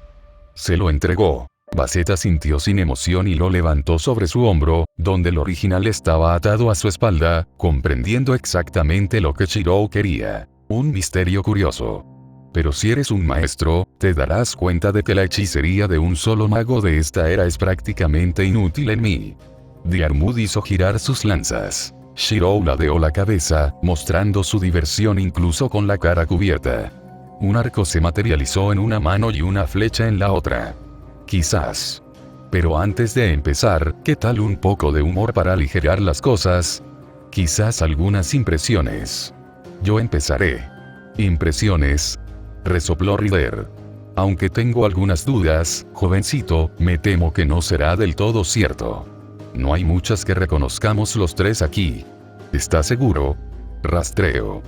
Se lo entregó. Vegeta sintió sin emoción y lo levantó sobre su hombro, donde el original estaba atado a su espalda, comprendiendo exactamente lo que Shirou quería. Un misterio curioso. Pero si eres un maestro, te darás cuenta de que la hechicería de un solo mago de esta era es prácticamente inútil en mí. Diarmid hizo girar sus lanzas. Shirou ladeó la cabeza, mostrando su diversión incluso con la cara cubierta. Un arco se materializó en una mano y una flecha en la otra. Quizás. Pero antes de empezar, ¿qué tal un poco de humor para aligerar las cosas? Quizás algunas impresiones. Yo empezaré. Impresiones. Resopló Rider. Aunque tengo algunas dudas, jovencito, me temo que no será del todo cierto. No hay muchas que reconozcamos los tres aquí. ¿Estás seguro? Rastreo.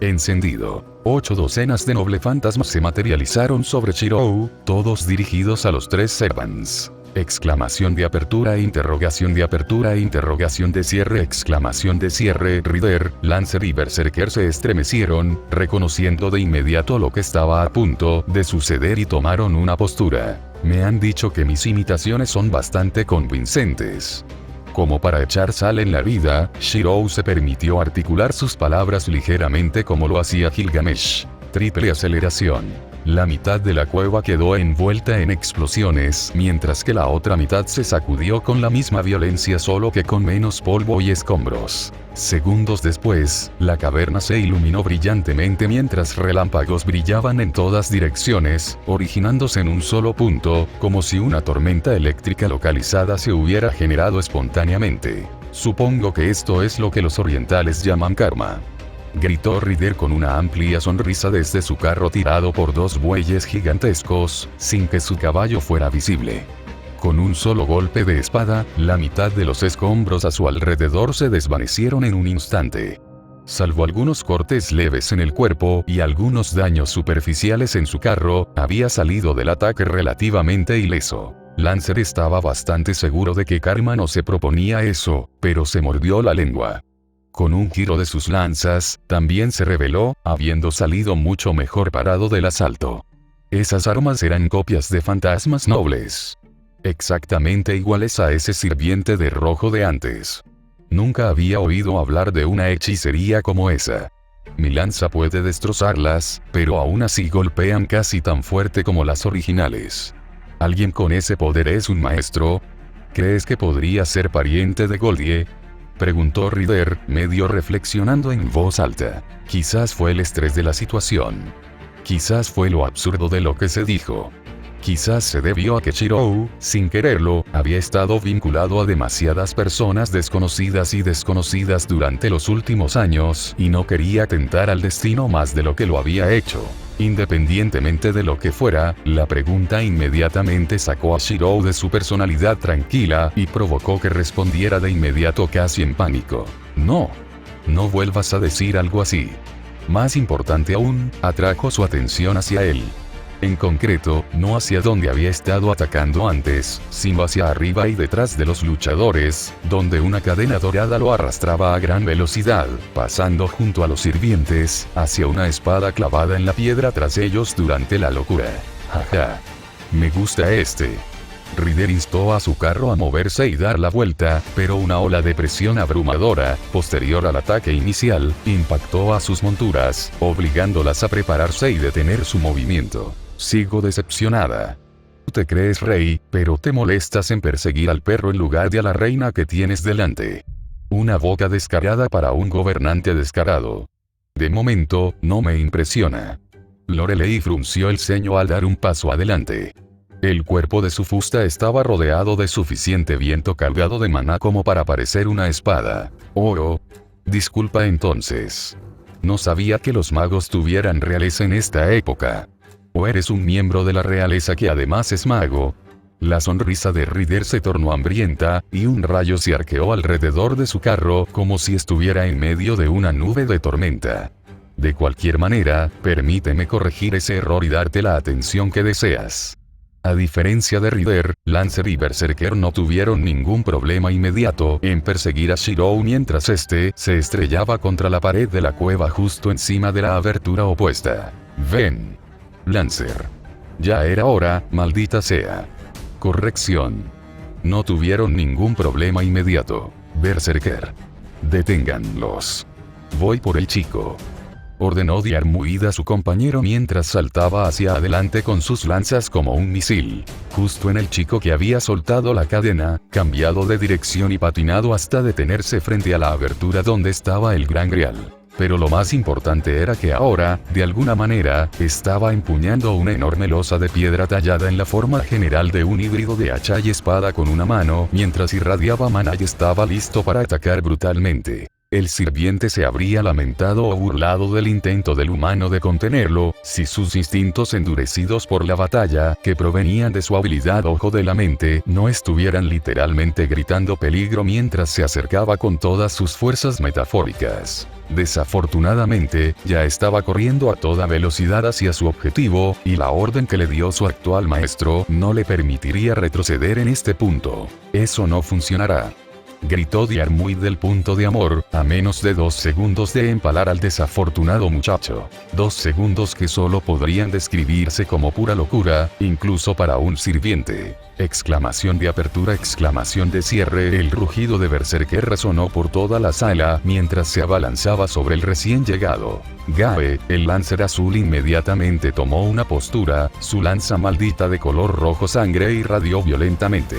Encendido. 8 docenas de noble fantasmas se materializaron sobre Shirou, todos dirigidos a los 3 Servants. Exclamación de apertura e interrogación de cierre, exclamación de cierre. Rider, Lancer y Berserker se estremecieron, reconociendo de inmediato lo que estaba a punto de suceder y tomaron una postura. Me han dicho que mis imitaciones son bastante convincentes. Como para echar sal en la vida, Shirou se permitió articular sus palabras ligeramente como lo hacía Gilgamesh. Triple aceleración. La mitad de la cueva quedó envuelta en explosiones, mientras que la otra mitad se sacudió con la misma violencia solo que con menos polvo y escombros. Segundos después, la caverna se iluminó brillantemente mientras relámpagos brillaban en todas direcciones, originándose en un solo punto, como si una tormenta eléctrica localizada se hubiera generado espontáneamente. Supongo que esto es lo que los orientales llaman karma. Gritó Rider con una amplia sonrisa desde su carro tirado por 2 bueyes gigantescos, sin que su caballo fuera visible. Con un solo golpe de espada, la mitad de los escombros a su alrededor se desvanecieron en un instante. Salvo algunos cortes leves en el cuerpo y algunos daños superficiales en su carro, había salido del ataque relativamente ileso. Lancer estaba bastante seguro de que Karma no se proponía eso, pero se mordió la lengua. Con un giro de sus lanzas, también se reveló, habiendo salido mucho mejor parado del asalto. Esas armas eran copias de fantasmas nobles. Exactamente iguales a ese sirviente de rojo de antes. Nunca había oído hablar de una hechicería como esa. Mi lanza puede destrozarlas, pero aún así golpean casi tan fuerte como las originales. ¿Alguien con ese poder es un maestro? ¿Crees que podría ser pariente de Goldie? Preguntó Rider, medio reflexionando en voz alta. Quizás fue el estrés de la situación. Quizás fue lo absurdo de lo que se dijo. Quizás se debió a que Shirou, sin quererlo, había estado vinculado a demasiadas personas desconocidas durante los últimos años y no quería tentar al destino más de lo que lo había hecho. Independientemente de lo que fuera, la pregunta inmediatamente sacó a Shirou de su personalidad tranquila y provocó que respondiera de inmediato casi en pánico. No. No vuelvas a decir algo así. Más importante aún, atrajo su atención hacia él. En concreto, no hacia donde había estado atacando antes, sino hacia arriba y detrás de los luchadores, donde una cadena dorada lo arrastraba a gran velocidad, pasando junto a los sirvientes, hacia una espada clavada en la piedra tras ellos durante la locura. Jaja. Me gusta este. Rider instó a su carro a moverse y dar la vuelta, pero una ola de presión abrumadora, posterior al ataque inicial, impactó a sus monturas, obligándolas a prepararse y detener su movimiento. Sigo decepcionada. Te crees rey, pero te molestas en perseguir al perro en lugar de a la reina que tienes delante. Una boca descarada para un gobernante descarado. De momento, no me impresiona. Lorelei frunció el ceño al dar un paso adelante. El cuerpo de su fusta estaba rodeado de suficiente viento cargado de maná como para parecer una espada. Oh. Disculpa entonces. No sabía que los magos tuvieran realeza en esta época. ¿O eres un miembro de la realeza que además es mago? La sonrisa de Rider se tornó hambrienta, y un rayo se arqueó alrededor de su carro como si estuviera en medio de una nube de tormenta. De cualquier manera, permíteme corregir ese error y darte la atención que deseas. A diferencia de Rider, Lancer y Berserker no tuvieron ningún problema inmediato en perseguir a Shirou mientras este se estrellaba contra la pared de la cueva justo encima de la abertura opuesta. Ven. Lancer. Ya era hora, maldita sea. Corrección. No tuvieron ningún problema inmediato. Berserker. Deténganlos. Voy por el chico. Ordenó Diarmuid a su compañero mientras saltaba hacia adelante con sus lanzas como un misil. Justo en el chico que había soltado la cadena, cambiado de dirección y patinado hasta detenerse frente a la abertura donde estaba el gran grial. Pero lo más importante era que ahora, de alguna manera, estaba empuñando una enorme losa de piedra tallada en la forma general de un híbrido de hacha y espada con una mano, mientras irradiaba maná y estaba listo para atacar brutalmente. El sirviente se habría lamentado o burlado del intento del humano de contenerlo, si sus instintos endurecidos por la batalla, que provenían de su habilidad ojo de la mente, no estuvieran literalmente gritando peligro mientras se acercaba con todas sus fuerzas metafóricas. Desafortunadamente, ya estaba corriendo a toda velocidad hacia su objetivo, y la orden que le dio su actual maestro no le permitiría retroceder en este punto. Eso no funcionará. Gritó Diarmuid del punto de amor, a menos de 2 segundos de empalar al desafortunado muchacho. 2 segundos que solo podrían describirse como pura locura, incluso para un sirviente. Exclamación de apertura, exclamación de cierre. El rugido de Berserker resonó por toda la sala mientras se abalanzaba sobre el recién llegado. Gae, el Lancer azul, inmediatamente tomó una postura, su lanza maldita de color rojo sangre irradió violentamente.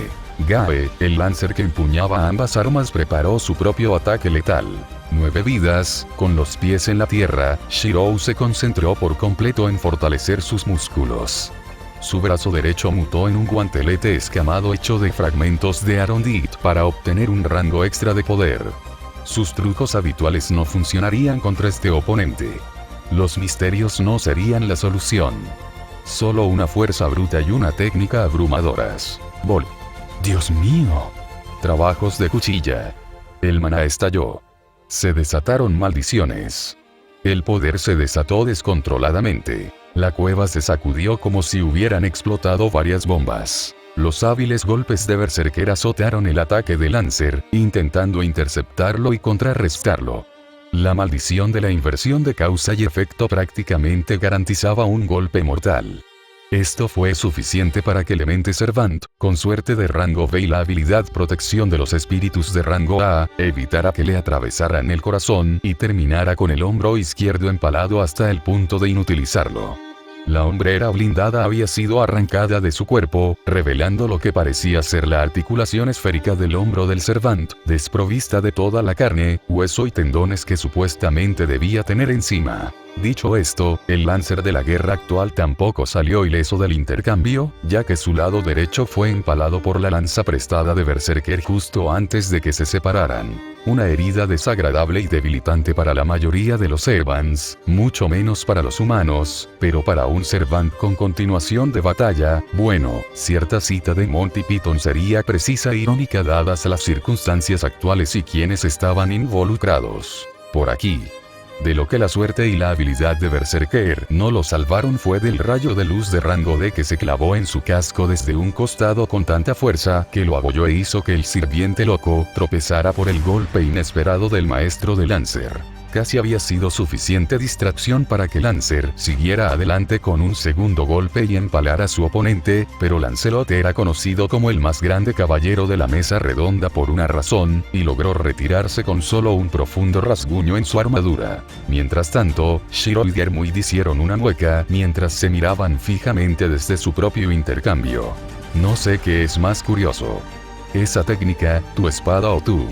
Gae, el Lancer que empuñaba ambas armas, preparó su propio ataque letal. 9 vidas, con los pies en la tierra, Shirou se concentró por completo en fortalecer sus músculos. Su brazo derecho mutó en un guantelete escamado hecho de fragmentos de Arondite para obtener un rango extra de poder. Sus trucos habituales no funcionarían contra este oponente. Los misterios no serían la solución. Solo una fuerza bruta y una técnica abrumadoras. Vol. ¡Dios mío! Trabajos de cuchilla. El maná estalló. Se desataron maldiciones. El poder se desató descontroladamente. La cueva se sacudió como si hubieran explotado varias bombas. Los hábiles golpes de Berserker azotaron el ataque de Lancer, intentando interceptarlo y contrarrestarlo. La maldición de la inversión de causa y efecto prácticamente garantizaba un golpe mortal. Esto fue suficiente para que Lemente Servant, con suerte de rango B y la habilidad protección de los espíritus de rango A, evitara que le atravesaran el corazón y terminara con el hombro izquierdo empalado hasta el punto de inutilizarlo. La hombrera blindada había sido arrancada de su cuerpo, revelando lo que parecía ser la articulación esférica del hombro del Servant, desprovista de toda la carne, hueso y tendones que supuestamente debía tener encima. Dicho esto, el Lancer de la guerra actual tampoco salió ileso del intercambio, ya que su lado derecho fue empalado por la lanza prestada de Berserker justo antes de que se separaran. Una herida desagradable y debilitante para la mayoría de los Evans, mucho menos para los humanos, pero para un Servant con continuación de batalla, bueno, cierta cita de Monty Python sería precisa e irónica dadas las circunstancias actuales y quienes estaban involucrados. Por aquí. De lo que la suerte y la habilidad de Berserker no lo salvaron fue del rayo de luz de rango D que se clavó en su casco desde un costado con tanta fuerza que lo abolló e hizo que el sirviente loco tropezara por el golpe inesperado del maestro de Lancer. Casi había sido suficiente distracción para que Lancer siguiera adelante con un segundo golpe y empalara a su oponente, pero Lancelot era conocido como el más grande caballero de la mesa redonda por una razón, y logró retirarse con solo un profundo rasguño en su armadura. Mientras tanto, Shiro y Diarmuid hicieron una mueca mientras se miraban fijamente desde su propio intercambio. No sé qué es más curioso. Esa técnica, tu espada o tú.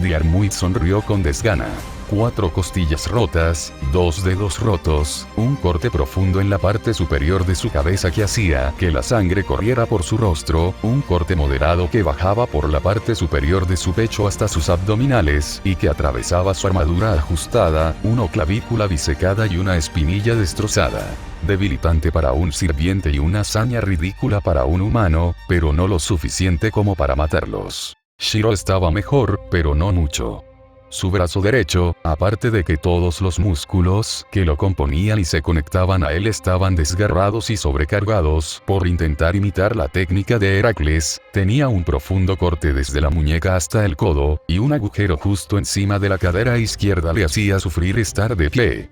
Diarmuid sonrió con desgana. 4 costillas rotas, 2 dedos rotos, un corte profundo en la parte superior de su cabeza que hacía que la sangre corriera por su rostro, un corte moderado que bajaba por la parte superior de su pecho hasta sus abdominales y que atravesaba su armadura ajustada, una clavícula bisecada y una espinilla destrozada. Debilitante para un sirviente y una hazaña ridícula para un humano, pero no lo suficiente como para matarlos. Shiro estaba mejor, pero no mucho. Su brazo derecho, aparte de que todos los músculos que lo componían y se conectaban a él estaban desgarrados y sobrecargados por intentar imitar la técnica de Heracles, tenía un profundo corte desde la muñeca hasta el codo, y un agujero justo encima de la cadera izquierda le hacía sufrir estar de pie.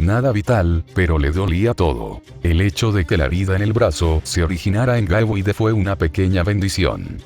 Nada vital, pero le dolía todo. El hecho de que la herida en el brazo se originara en Gawaide fue una pequeña bendición.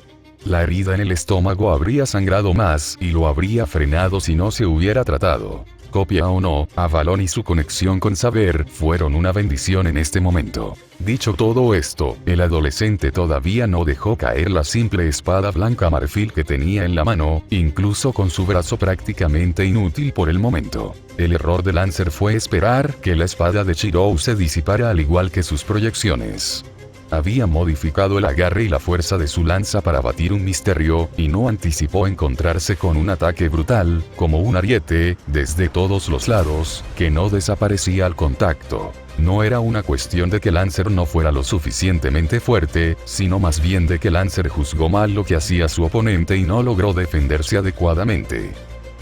La herida en el estómago habría sangrado más y lo habría frenado si no se hubiera tratado. Copia o no, Avalon y su conexión con Saber fueron una bendición en este momento. Dicho todo esto, el adolescente todavía no dejó caer la simple espada blanca marfil que tenía en la mano, incluso con su brazo prácticamente inútil por el momento. El error de Lancer fue esperar que la espada de Shirou se disipara al igual que sus proyecciones. Había modificado el agarre y la fuerza de su lanza para batir un misterio, y no anticipó encontrarse con un ataque brutal, como un ariete, desde todos los lados, que no desaparecía al contacto. No era una cuestión de que Lancer no fuera lo suficientemente fuerte, sino más bien de que Lancer juzgó mal lo que hacía su oponente y no logró defenderse adecuadamente.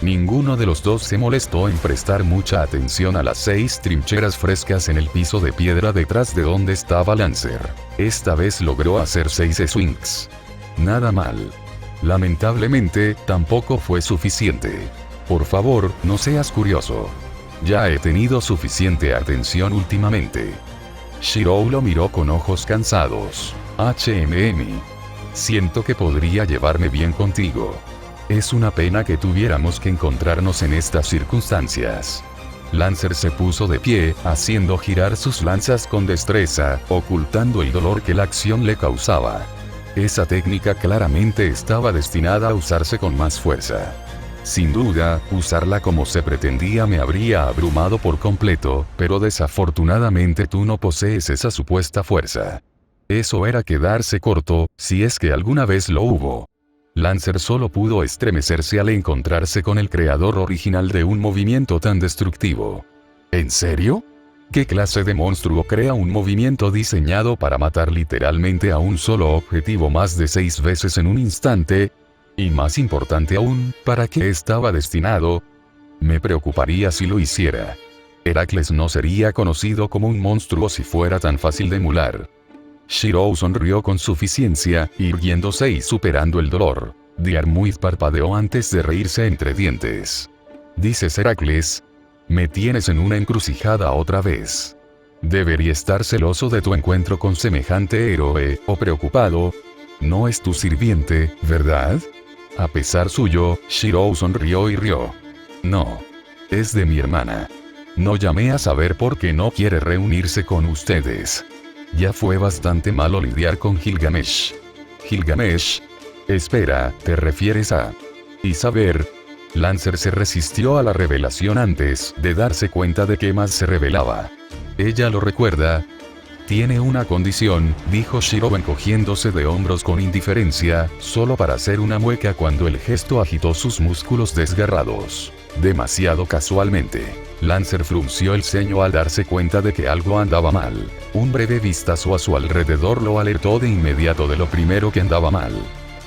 Ninguno de los dos se molestó en prestar mucha atención a las 6 trincheras frescas en el piso de piedra detrás de donde estaba Lancer. Esta vez logró hacer 6 swings. Nada mal. Lamentablemente, tampoco fue suficiente. Por favor, no seas curioso. Ya he tenido suficiente atención últimamente. Shirou lo miró con ojos cansados. Siento que podría llevarme bien contigo. Es una pena que tuviéramos que encontrarnos en estas circunstancias. Lancer se puso de pie, haciendo girar sus lanzas con destreza, ocultando el dolor que la acción le causaba. Esa técnica claramente estaba destinada a usarse con más fuerza. Sin duda, usarla como se pretendía me habría abrumado por completo, pero desafortunadamente tú no posees esa supuesta fuerza. Eso era quedarse corto, si es que alguna vez lo hubo. Lancer solo pudo estremecerse al encontrarse con el creador original de un movimiento tan destructivo. ¿En serio? ¿Qué clase de monstruo crea un movimiento diseñado para matar literalmente a un solo objetivo más de 6 veces en un instante? Y más importante aún, ¿para qué estaba destinado? Me preocuparía si lo hiciera. Heracles no sería conocido como un monstruo si fuera tan fácil de emular. Shirou sonrió con suficiencia, irguiéndose y superando el dolor. Diarmuid parpadeó antes de reírse entre dientes. ¿Dices Heracles? Me tienes en una encrucijada otra vez. Debería estar celoso de tu encuentro con semejante héroe, o preocupado. No es tu sirviente, ¿verdad? A pesar suyo, Shirou sonrió y rió. No. Es de mi hermana. No llamé a saber por qué no quiere reunirse con ustedes. Ya fue bastante malo lidiar con Gilgamesh. ¿Gilgamesh? Espera, ¿te refieres a...? Y saber... Lancer se resistió a la revelación antes de darse cuenta de qué más se revelaba. ¿Ella lo recuerda? Tiene una condición, dijo Shirou encogiéndose de hombros con indiferencia, solo para hacer una mueca cuando el gesto agitó sus músculos desgarrados. Demasiado casualmente. Lancer frunció el ceño al darse cuenta de que algo andaba mal. Un breve vistazo a su alrededor lo alertó de inmediato de lo primero que andaba mal.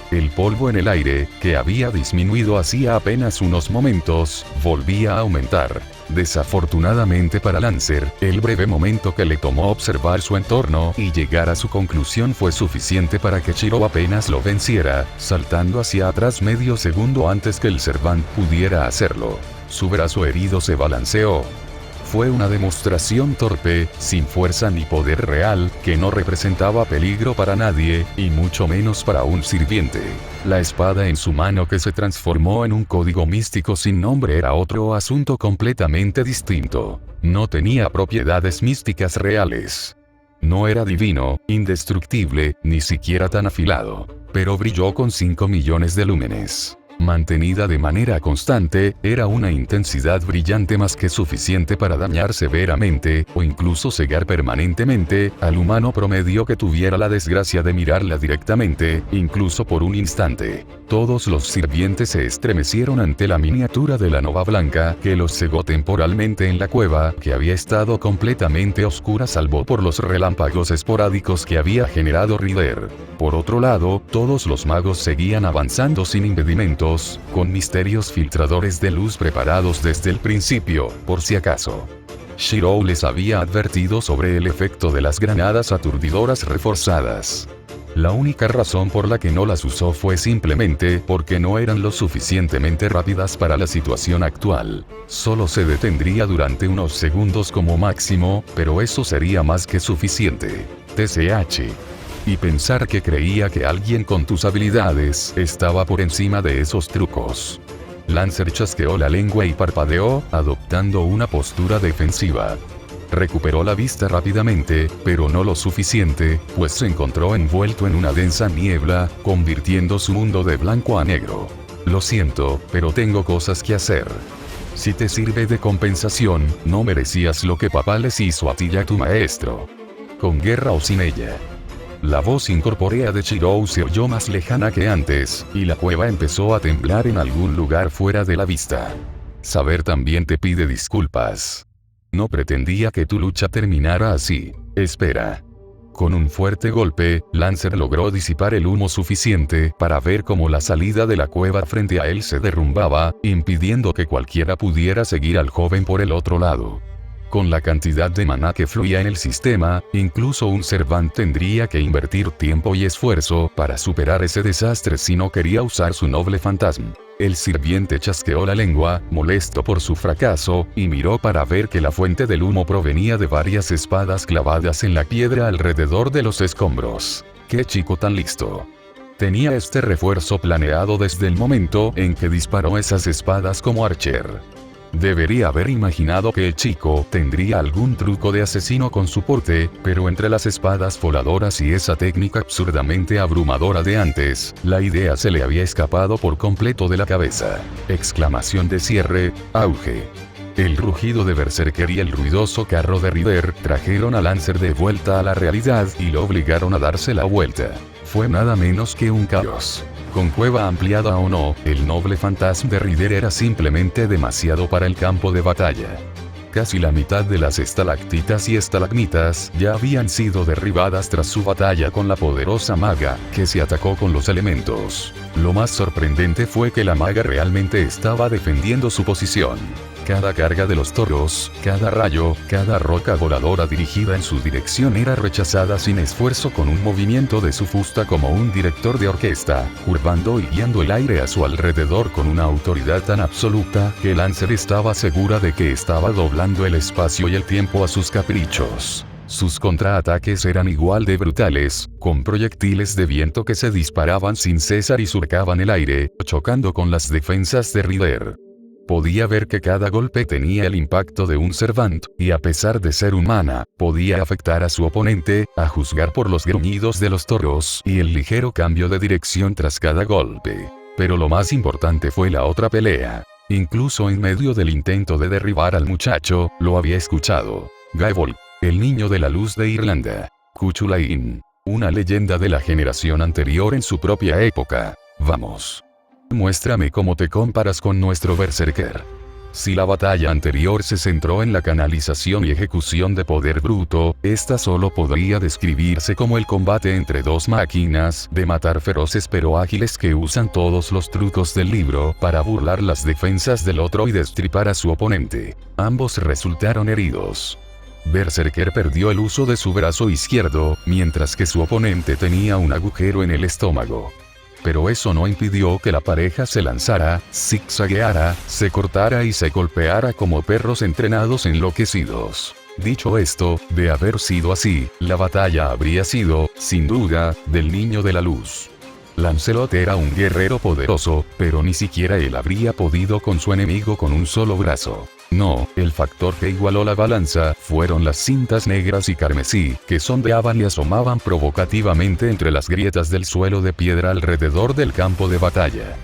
El polvo en el aire, que había disminuido hacía apenas unos momentos, volvía a aumentar. Desafortunadamente para Lancer, el breve momento que le tomó observar su entorno y llegar a su conclusión fue suficiente para que Shirou apenas lo venciera, saltando hacia atrás medio segundo antes que el Servant pudiera hacerlo. Su brazo herido se balanceó. Fue una demostración torpe, sin fuerza ni poder real, que no representaba peligro para nadie, y mucho menos para un sirviente. La espada en su mano que se transformó en un código místico sin nombre era otro asunto completamente distinto. No tenía propiedades místicas reales. No era divino, indestructible, ni siquiera tan afilado. Pero brilló con 5 millones de lúmenes. Mantenida de manera constante, era una intensidad brillante más que suficiente para dañar severamente, o incluso cegar permanentemente, al humano promedio que tuviera la desgracia de mirarla directamente, incluso por un instante. Todos los sirvientes se estremecieron ante la miniatura de la nova blanca, que los cegó temporalmente en la cueva, que había estado completamente oscura salvo por los relámpagos esporádicos que había generado Rider. Por otro lado, todos los magos seguían avanzando sin impedimentos, con misterios filtradores de luz preparados desde el principio, por si acaso. Shirou les había advertido sobre el efecto de las granadas aturdidoras reforzadas. La única razón por la que no las usó fue simplemente porque no eran lo suficientemente rápidas para la situación actual. Solo se detendría durante unos segundos como máximo, pero eso sería más que suficiente. TCH. Y pensar que creía que alguien con tus habilidades estaba por encima de esos trucos. Lancer chasqueó la lengua y parpadeó, adoptando una postura defensiva. Recuperó la vista rápidamente, pero no lo suficiente, pues se encontró envuelto en una densa niebla, convirtiendo su mundo de blanco a negro. Lo siento, pero tengo cosas que hacer. Si te sirve de compensación, no merecías lo que papá les hizo a ti y a tu maestro. Con guerra o sin ella. La voz incorpórea de Chirou se oyó más lejana que antes, y la cueva empezó a temblar en algún lugar fuera de la vista. Saber también te pide disculpas. No pretendía que tu lucha terminara así. Espera. Con un fuerte golpe, Lancer logró disipar el humo suficiente para ver cómo la salida de la cueva frente a él se derrumbaba, impidiendo que cualquiera pudiera seguir al joven por el otro lado. Con la cantidad de maná que fluía en el sistema, incluso un Servant tendría que invertir tiempo y esfuerzo para superar ese desastre si no quería usar su noble fantasma. El sirviente chasqueó la lengua, molesto por su fracaso, y miró para ver que la fuente del humo provenía de varias espadas clavadas en la piedra alrededor de los escombros. ¡Qué chico tan listo! Tenía este refuerzo planeado desde el momento en que disparó esas espadas como Archer. Debería haber imaginado que el chico tendría algún truco de asesino con su porte, pero entre las espadas voladoras y esa técnica absurdamente abrumadora de antes, la idea se le había escapado por completo de la cabeza. Exclamación de cierre, auge. El rugido de Berserker y el ruidoso carro de Ryder trajeron a Lancer de vuelta a la realidad y lo obligaron a darse la vuelta. Fue nada menos que un caos. Con cueva ampliada o no, el noble fantasma de Ryder era simplemente demasiado para el campo de batalla. Casi la mitad de las estalactitas y estalagmitas ya habían sido derribadas tras su batalla con la poderosa maga, que se atacó con los elementos. Lo más sorprendente fue que la maga realmente estaba defendiendo su posición. Cada carga de los toros, cada rayo, cada roca voladora dirigida en su dirección era rechazada sin esfuerzo con un movimiento de su fusta como un director de orquesta, curvando y guiando el aire a su alrededor con una autoridad tan absoluta que Lancer estaba segura de que estaba doblando el espacio y el tiempo a sus caprichos. Sus contraataques eran igual de brutales, con proyectiles de viento que se disparaban sin cesar y surcaban el aire, chocando con las defensas de Ryder. Podía ver que cada golpe tenía el impacto de un Servant, y a pesar de ser humana, podía afectar a su oponente, a juzgar por los gruñidos de los toros y el ligero cambio de dirección tras cada golpe. Pero lo más importante fue la otra pelea. Incluso en medio del intento de derribar al muchacho, lo había escuchado. Gaebol, el niño de la luz de Irlanda. Cuchulain. Una leyenda de la generación anterior en su propia época. Vamos. Muéstrame cómo te comparas con nuestro Berserker. Si la batalla anterior se centró en la canalización y ejecución de poder bruto, esta solo podría describirse como el combate entre dos máquinas de matar feroces pero ágiles que usan todos los trucos del libro para burlar las defensas del otro y destripar a su oponente. Ambos resultaron heridos. Berserker perdió el uso de su brazo izquierdo, mientras que su oponente tenía un agujero en el estómago. Pero eso no impidió que la pareja se lanzara, zigzagueara, se cortara y se golpeara como perros entrenados enloquecidos. Dicho esto, de haber sido así, la batalla habría sido, sin duda, del niño de la luz. Lancelot era un guerrero poderoso, pero ni siquiera él habría podido con su enemigo con un solo brazo. No, el factor que igualó la balanza fueron las cintas negras y carmesí, que sondeaban y asomaban provocativamente entre las grietas del suelo de piedra alrededor del campo de batalla.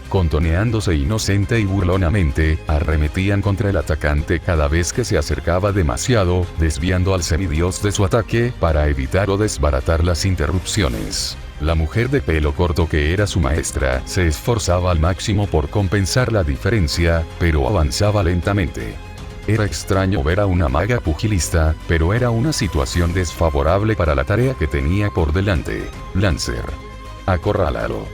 Contoneándose inocente y burlonamente, arremetían contra el atacante cada vez que se acercaba demasiado, desviando al semidios de su ataque para evitar o desbaratar las interrupciones. La mujer de pelo corto que era su maestra se esforzaba al máximo por compensar la diferencia, pero avanzaba lentamente. Era extraño ver a una maga pugilista, pero era una situación desfavorable para la tarea que tenía por delante. Lancer. Acorrálalo.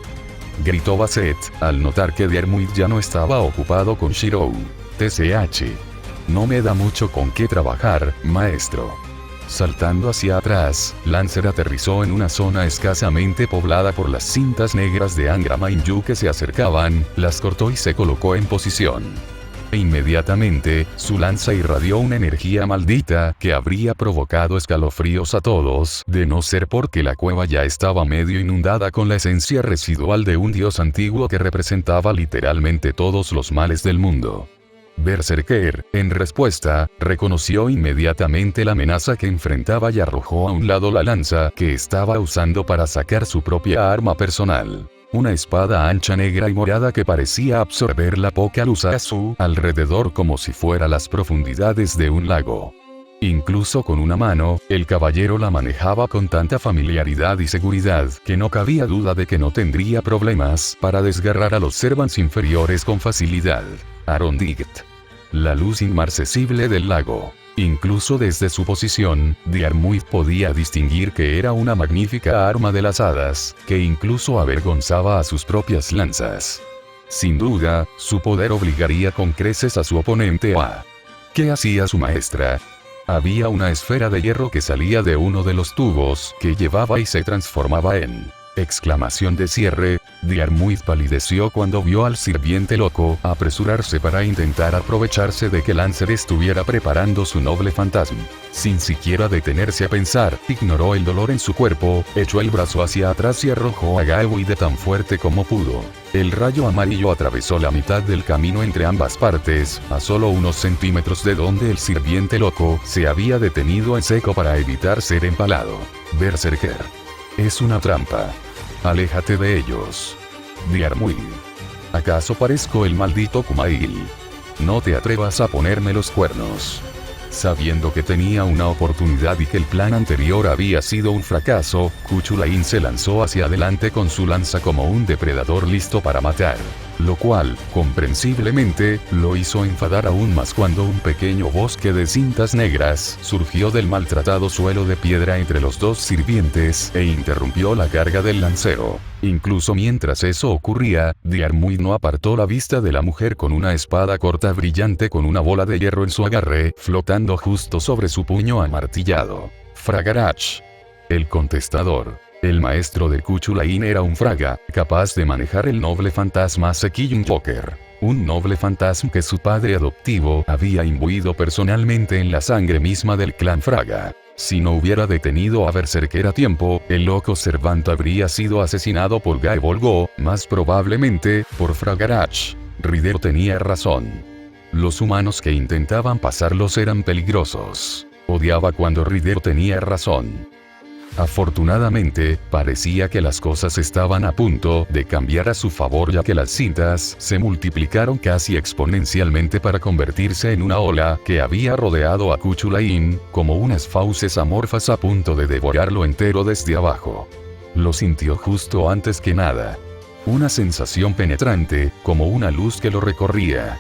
Gritó Basset, al notar que Diarmuid ya no estaba ocupado con Shirou. TCH. No me da mucho con qué trabajar, maestro. Saltando hacia atrás, Lancer aterrizó en una zona escasamente poblada por las cintas negras de Angra Mainyu que se acercaban, las cortó y se colocó en posición. E inmediatamente, su lanza irradió una energía maldita que habría provocado escalofríos a todos, de no ser porque la cueva ya estaba medio inundada con la esencia residual de un dios antiguo que representaba literalmente todos los males del mundo. Berserker, en respuesta, reconoció inmediatamente la amenaza que enfrentaba y arrojó a un lado la lanza que estaba usando para sacar su propia arma personal. Una espada ancha negra y morada que parecía absorber la poca luz a su alrededor como si fuera las profundidades de un lago. Incluso con una mano, el caballero la manejaba con tanta familiaridad y seguridad que no cabía duda de que no tendría problemas para desgarrar a los servants inferiores con facilidad. Arondigt. La luz inmarcesible del lago. Incluso desde su posición, Diarmuid podía distinguir que era una magnífica arma de las hadas, que incluso avergonzaba a sus propias lanzas. Sin duda, su poder obligaría con creces a su oponente a... ¿Qué hacía su maestra? Había una esfera de hierro que salía de uno de los tubos que llevaba y se transformaba en... Exclamación de cierre. Diarmuid palideció cuando vio al sirviente loco apresurarse para intentar aprovecharse de que Lancer estuviera preparando su noble fantasma. Sin siquiera detenerse a pensar, ignoró el dolor en su cuerpo, echó el brazo hacia atrás y arrojó a Gaewood tan fuerte como pudo. El rayo amarillo atravesó la mitad del camino entre ambas partes, a solo unos centímetros de donde el sirviente loco se había detenido en seco para evitar ser empalado. Berserker. Es una trampa. Aléjate de ellos. Diarmuid. ¿Acaso parezco el maldito Kumail? No te atrevas a ponerme los cuernos. Sabiendo que tenía una oportunidad y que el plan anterior había sido un fracaso, Kuchulain se lanzó hacia adelante con su lanza como un depredador listo para matar. Lo cual, comprensiblemente, lo hizo enfadar aún más cuando un pequeño bosque de cintas negras surgió del maltratado suelo de piedra entre los dos sirvientes e interrumpió la carga del lancero. Incluso mientras eso ocurría, Diarmuid no apartó la vista de la mujer con una espada corta brillante con una bola de hierro en su agarre, flotando justo sobre su puño amartillado. Fragarach. El contestador. El maestro de Kuchulain era un fraga, capaz de manejar el noble fantasma Sekiyun Poker. Un noble fantasma que su padre adoptivo había imbuido personalmente en la sangre misma del clan Fraga. Si no hubiera detenido a Berserker a tiempo, el loco Servant habría sido asesinado por Gaewold Go, más probablemente, por Fragarach. Rider tenía razón. Los humanos que intentaban pasarlos eran peligrosos. Odiaba cuando Rider tenía razón. Afortunadamente, parecía que las cosas estaban a punto de cambiar a su favor ya que las cintas se multiplicaron casi exponencialmente para convertirse en una ola que había rodeado a Kuchulain, como unas fauces amorfas a punto de devorarlo entero desde abajo. Lo sintió justo antes que nada. Una sensación penetrante, como una luz que lo recorría.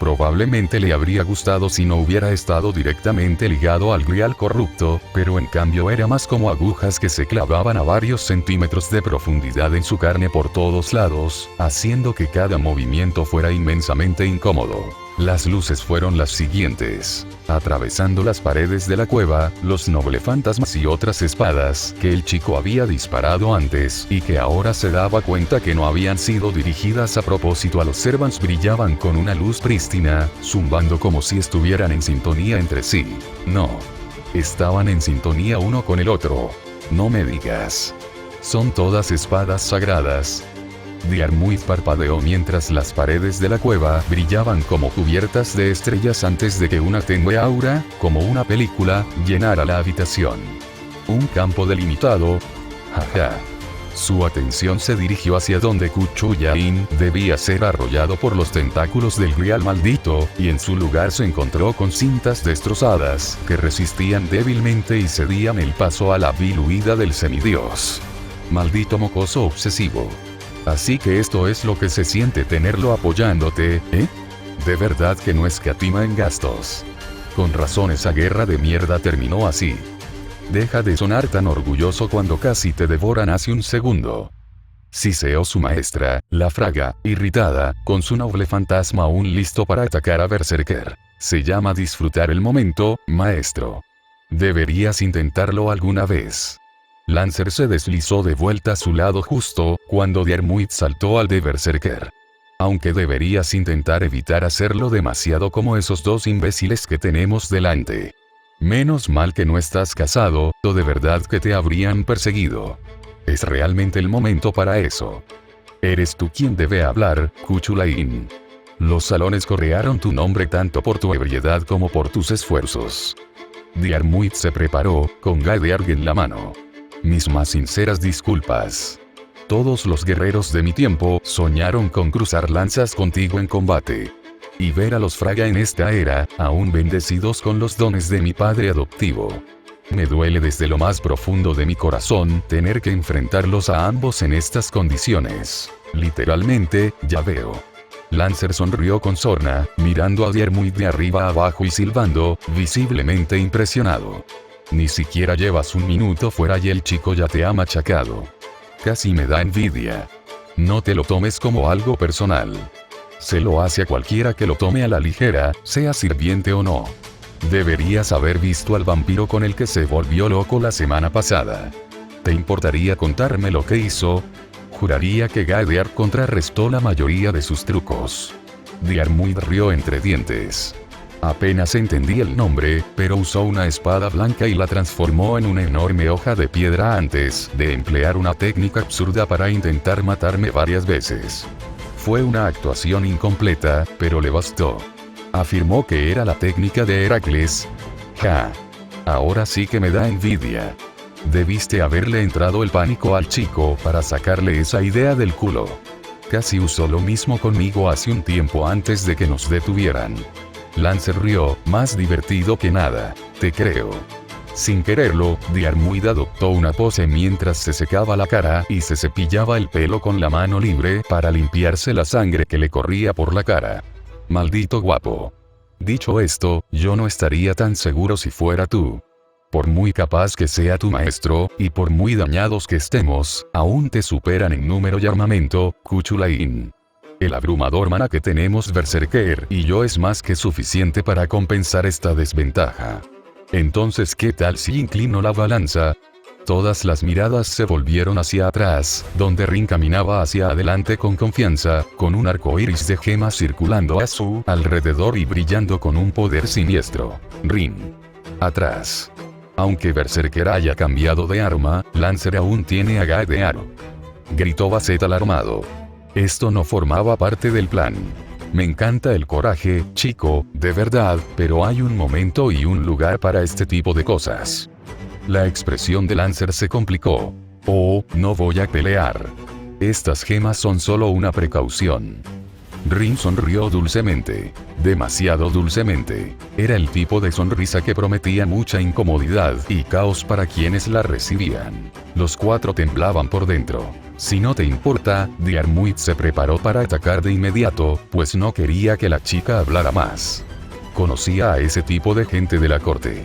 Probablemente le habría gustado si no hubiera estado directamente ligado al grial corrupto, pero en cambio era más como agujas que se clavaban a varios centímetros de profundidad en su carne por todos lados, haciendo que cada movimiento fuera inmensamente incómodo. Las luces fueron las siguientes. Atravesando las paredes de la cueva, los noble fantasmas y otras espadas que el chico había disparado antes y que ahora se daba cuenta que no habían sido dirigidas a propósito a los servants brillaban con una luz prístina, zumbando como si estuvieran en sintonía entre sí. No. Estaban en sintonía uno con el otro. No me digas. Son todas espadas sagradas. Diarmuid parpadeó mientras las paredes de la cueva brillaban como cubiertas de estrellas antes de que una tenue aura, como una película, llenara la habitación. Un campo delimitado. Jaja. Su atención se dirigió hacia donde Kuchulain debía ser arrollado por los tentáculos del grial maldito, y en su lugar se encontró con cintas destrozadas que resistían débilmente y cedían el paso a la vil huida del semidios. Maldito mocoso obsesivo. Así que esto es lo que se siente tenerlo apoyándote, ¿eh? De verdad que no escatima en gastos. Con razón esa guerra de mierda terminó así. Deja de sonar tan orgulloso cuando casi te devoran hace un segundo. Siseó su maestra, la fraga, irritada, con su noble fantasma aún listo para atacar a Berserker. Se llama disfrutar el momento, maestro. Deberías intentarlo alguna vez. Lancer se deslizó de vuelta a su lado justo cuando Diarmuid saltó al de Berserker. Aunque deberías intentar evitar hacerlo demasiado como esos dos imbéciles que tenemos delante. Menos mal que no estás casado, o de verdad que te habrían perseguido. Es realmente el momento para eso. Eres tú quien debe hablar, Kuchulain. Los salones correaron tu nombre tanto por tu ebriedad como por tus esfuerzos. Diarmuid se preparó, con Gaedearg en la mano. Mis más sinceras disculpas. Todos los guerreros de mi tiempo soñaron con cruzar lanzas contigo en combate. Y ver a los Fraga en esta era, aún bendecidos con los dones de mi padre adoptivo. Me duele desde lo más profundo de mi corazón tener que enfrentarlos a ambos en estas condiciones. Literalmente, ya veo. Lancer sonrió con sorna, mirando a Diarmuid de arriba a abajo y silbando, visiblemente impresionado. Ni siquiera llevas un minuto fuera y el chico ya te ha machacado. Casi me da envidia. No te lo tomes como algo personal. Se lo hace a cualquiera que lo tome a la ligera, sea sirviente o no. Deberías haber visto al vampiro con el que se volvió loco la semana pasada. ¿Te importaría contarme lo que hizo? Juraría que Gaedearg contrarrestó la mayoría de sus trucos. Diarmuid rió entre dientes. Apenas entendí el nombre, pero usó una espada blanca y la transformó en una enorme hoja de piedra antes de emplear una técnica absurda para intentar matarme varias veces. Fue una actuación incompleta, pero le bastó. Afirmó que era la técnica de Heracles. Ja. Ahora sí que me da envidia. Debiste haberle entrado el pánico al chico para sacarle esa idea del culo. Casi usó lo mismo conmigo hace un tiempo antes de que nos detuvieran. Lancer rió, más divertido que nada. Te creo. Sin quererlo, Diarmuid adoptó una pose mientras se secaba la cara y se cepillaba el pelo con la mano libre para limpiarse la sangre que le corría por la cara. Maldito guapo. Dicho esto, yo no estaría tan seguro si fuera tú. Por muy capaz que sea tu maestro, y por muy dañados que estemos, aún te superan en número y armamento, Kuchulain. El abrumador mana que tenemos Berserker y yo es más que suficiente para compensar esta desventaja. Entonces, ¿qué tal si inclino la balanza? Todas las miradas se volvieron hacia atrás, donde Rin caminaba hacia adelante con confianza, con un arco iris de gemas circulando a su alrededor y brillando con un poder siniestro. Rin. Atrás. Aunque Berserker haya cambiado de arma, Lancer aún tiene a Gaedearg. Gritó Basset alarmado. Esto no formaba parte del plan. Me encanta el coraje, chico, de verdad, pero hay un momento y un lugar para este tipo de cosas. La expresión de Lancer se complicó. Oh, no voy a pelear. Estas gemas son solo una precaución. Rin sonrió dulcemente. Demasiado dulcemente. Era el tipo de sonrisa que prometía mucha incomodidad y caos para quienes la recibían. Los cuatro temblaban por dentro. Si no te importa, Diarmuid se preparó para atacar de inmediato, pues no quería que la chica hablara más. Conocía a ese tipo de gente de la corte.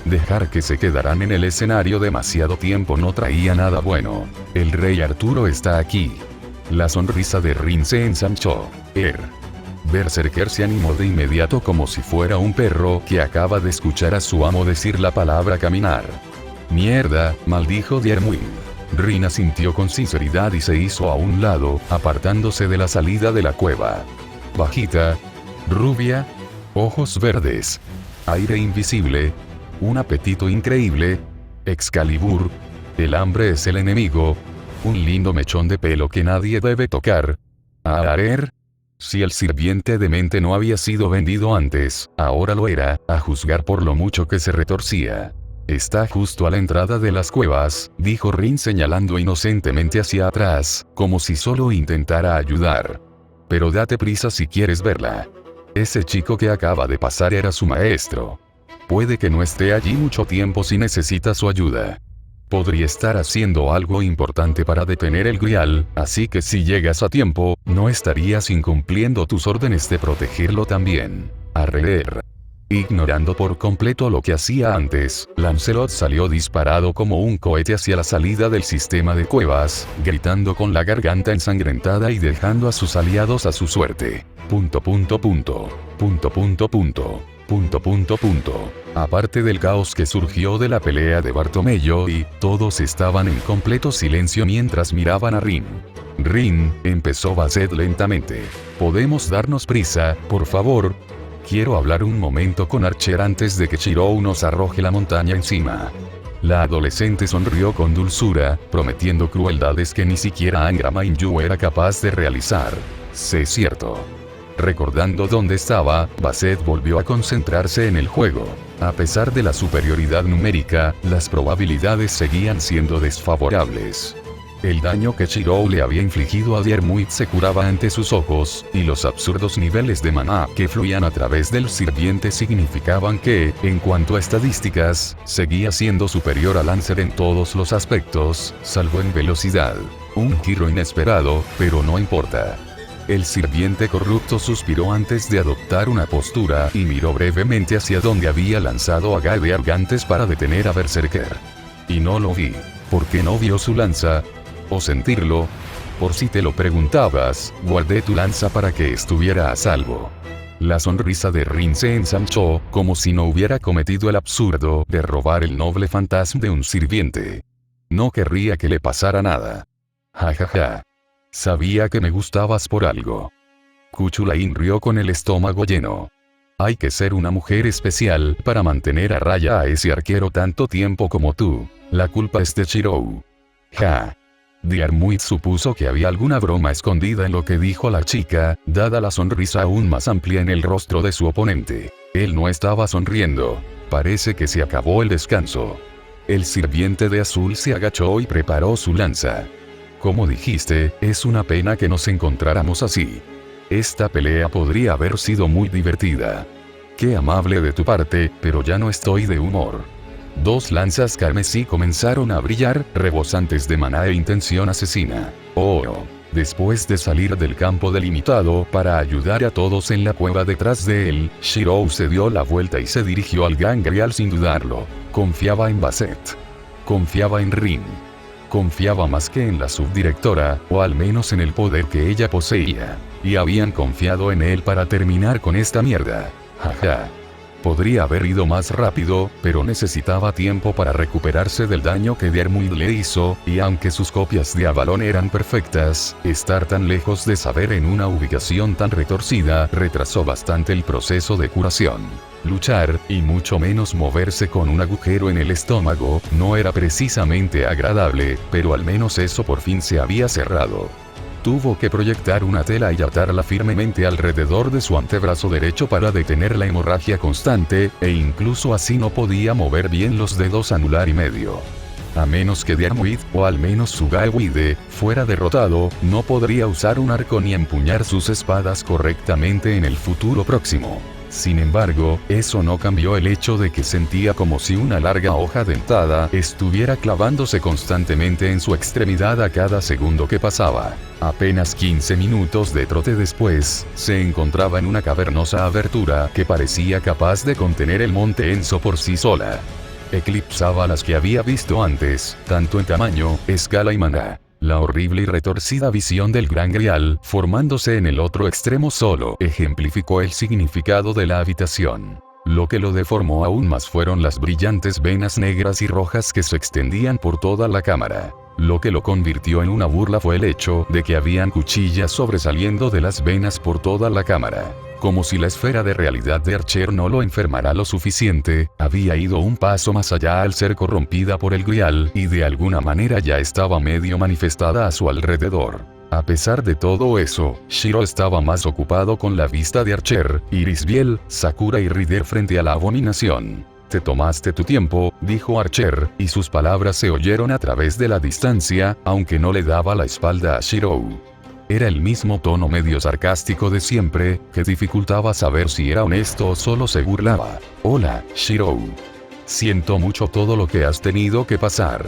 Dejar que se quedaran en el escenario demasiado tiempo no traía nada bueno. El rey Arturo está aquí. La sonrisa de Rin se ensanchó. Berserker se animó de inmediato como si fuera un perro que acaba de escuchar a su amo decir la palabra caminar. Mierda, maldijo Diarmuid. Rin asintió con sinceridad y se hizo a un lado, apartándose de la salida de la cueva. Bajita, rubia, ojos verdes, aire invisible, un apetito increíble, Excalibur, el hambre es el enemigo, un lindo mechón de pelo que nadie debe tocar. Arer. Si el sirviente demente no había sido vendido antes, ahora lo era, a juzgar por lo mucho que se retorcía. Está justo a la entrada de las cuevas, dijo Rin señalando inocentemente hacia atrás, como si solo intentara ayudar. Pero date prisa si quieres verla. Ese chico que acaba de pasar era su maestro. Puede que no esté allí mucho tiempo si necesita su ayuda. Podría estar haciendo algo importante para detener el Grial, así que si llegas a tiempo, no estarías incumpliendo tus órdenes de protegerlo también. Arreer. Ignorando por completo lo que hacía antes, Lancelot salió disparado como un cohete hacia la salida del sistema de cuevas, gritando con la garganta ensangrentada y dejando a sus aliados a su suerte. Aparte del caos que surgió de la pelea de Bartomeu y todos estaban en completo silencio mientras miraban a Rin. Rin, empezó Basset lentamente. ¿Podemos darnos prisa, por favor? Quiero hablar un momento con Archer antes de que Shirou nos arroje la montaña encima. La adolescente sonrió con dulzura, prometiendo crueldades que ni siquiera Angra Mainyu era capaz de realizar. Sé cierto. Recordando dónde estaba, Basset volvió a concentrarse en el juego. A pesar de la superioridad numérica, las probabilidades seguían siendo desfavorables. El daño que Shirou le había infligido a Diarmuid se curaba ante sus ojos, y los absurdos niveles de maná que fluían a través del sirviente significaban que, en cuanto a estadísticas, seguía siendo superior a Lancer en todos los aspectos, salvo en velocidad. Un giro inesperado, pero no importa. El sirviente corrupto suspiró antes de adoptar una postura y miró brevemente hacia donde había lanzado a Gae de Argantes para detener a Berserker. Y no lo vi. ¿Por qué no vio su lanza? ¿O sentirlo? Por si te lo preguntabas, guardé tu lanza para que estuviera a salvo. La sonrisa de Rin se ensanchó, como si no hubiera cometido el absurdo de robar el noble fantasma de un sirviente. No querría que le pasara nada. Jajaja. Sabía que me gustabas por algo. Kuchulain rió con el estómago lleno. Hay que ser una mujer especial para mantener a raya a ese arquero tanto tiempo como tú. La culpa es de Shirou. Ja. Diarmuid supuso que había alguna broma escondida en lo que dijo la chica, dada la sonrisa aún más amplia en el rostro de su oponente. Él no estaba sonriendo. Parece que se acabó el descanso. El sirviente de azul se agachó y preparó su lanza. Como dijiste, es una pena que nos encontráramos así. Esta pelea podría haber sido muy divertida. Qué amable de tu parte, pero ya no estoy de humor. Dos lanzas carmesí comenzaron a brillar, rebosantes de maná e intención asesina. Oh. Después de salir del campo delimitado para ayudar a todos en la cueva detrás de él, Shirou se dio la vuelta y se dirigió al Gangreal sin dudarlo. Confiaba en Basset. Confiaba en Rin. Confiaba más que en la subdirectora, o al menos en el poder que ella poseía. Y habían confiado en él para terminar con esta mierda. Jaja. Podría haber ido más rápido, pero necesitaba tiempo para recuperarse del daño que Diarmuid le hizo, y aunque sus copias de Avalon eran perfectas, estar tan lejos de saber en una ubicación tan retorcida retrasó bastante el proceso de curación. Luchar, y mucho menos moverse con un agujero en el estómago, no era precisamente agradable, pero al menos eso por fin se había cerrado. Tuvo que proyectar una tela y atarla firmemente alrededor de su antebrazo derecho para detener la hemorragia constante, e incluso así no podía mover bien los dedos anular y medio. A menos que Diarmuid, o al menos su Gaewide, fuera derrotado, no podría usar un arco ni empuñar sus espadas correctamente en el futuro próximo. Sin embargo, eso no cambió el hecho de que sentía como si una larga hoja dentada estuviera clavándose constantemente en su extremidad a cada segundo que pasaba. Apenas 15 minutos de trote después, se encontraba en una cavernosa abertura que parecía capaz de contener el monte Enso por sí sola. Eclipsaba las que había visto antes, tanto en tamaño, escala y maná. La horrible y retorcida visión del Gran Grial, formándose en el otro extremo solo, ejemplificó el significado de la habitación. Lo que lo deformó aún más fueron las brillantes venas negras y rojas que se extendían por toda la cámara. Lo que lo convirtió en una burla fue el hecho de que habían cuchillas sobresaliendo de las venas por toda la cámara. Como si la esfera de realidad de Archer no lo enfermara lo suficiente, había ido un paso más allá al ser corrompida por el Grial, y de alguna manera ya estaba medio manifestada a su alrededor. A pesar de todo eso, Shiro estaba más ocupado con la vista de Archer, Irisbiel, Sakura y Rider frente a la abominación. Te tomaste tu tiempo, dijo Archer, y sus palabras se oyeron a través de la distancia, aunque no le daba la espalda a Shirou. Era el mismo tono medio sarcástico de siempre, que dificultaba saber si era honesto o solo se burlaba. Hola, Shirou. Siento mucho todo lo que has tenido que pasar.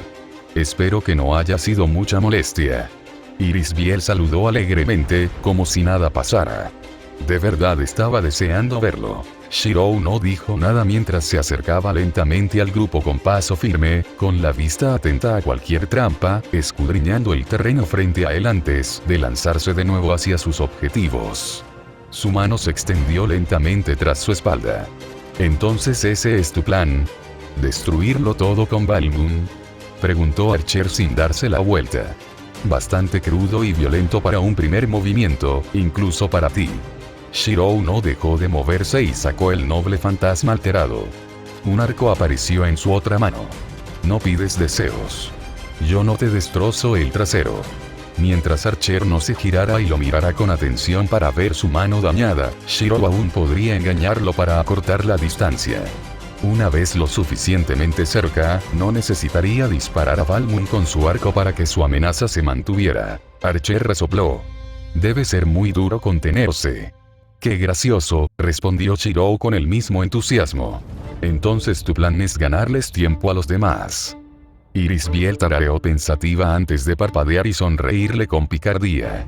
Espero que no haya sido mucha molestia. Irisbiel saludó alegremente, como si nada pasara. De verdad estaba deseando verlo. Shirou no dijo nada mientras se acercaba lentamente al grupo con paso firme, con la vista atenta a cualquier trampa, escudriñando el terreno frente a él antes de lanzarse de nuevo hacia sus objetivos. Su mano se extendió lentamente tras su espalda. Entonces ese es tu plan. ¿Destruirlo todo con Balmung?, preguntó Archer sin darse la vuelta. Bastante crudo y violento para un primer movimiento, incluso para ti. Shirou no dejó de moverse y sacó el noble fantasma alterado. Un arco apareció en su otra mano. No pides deseos. Yo no te destrozo el trasero. Mientras Archer no se girara y lo mirara con atención para ver su mano dañada, Shirou aún podría engañarlo para acortar la distancia. Una vez lo suficientemente cerca, no necesitaría disparar a Balmung con su arco para que su amenaza se mantuviera. Archer resopló. Debe ser muy duro contenerse. Qué gracioso, respondió Shirou con el mismo entusiasmo. Entonces tu plan es ganarles tiempo a los demás. Irisbiel tarareó pensativa antes de parpadear y sonreírle con picardía.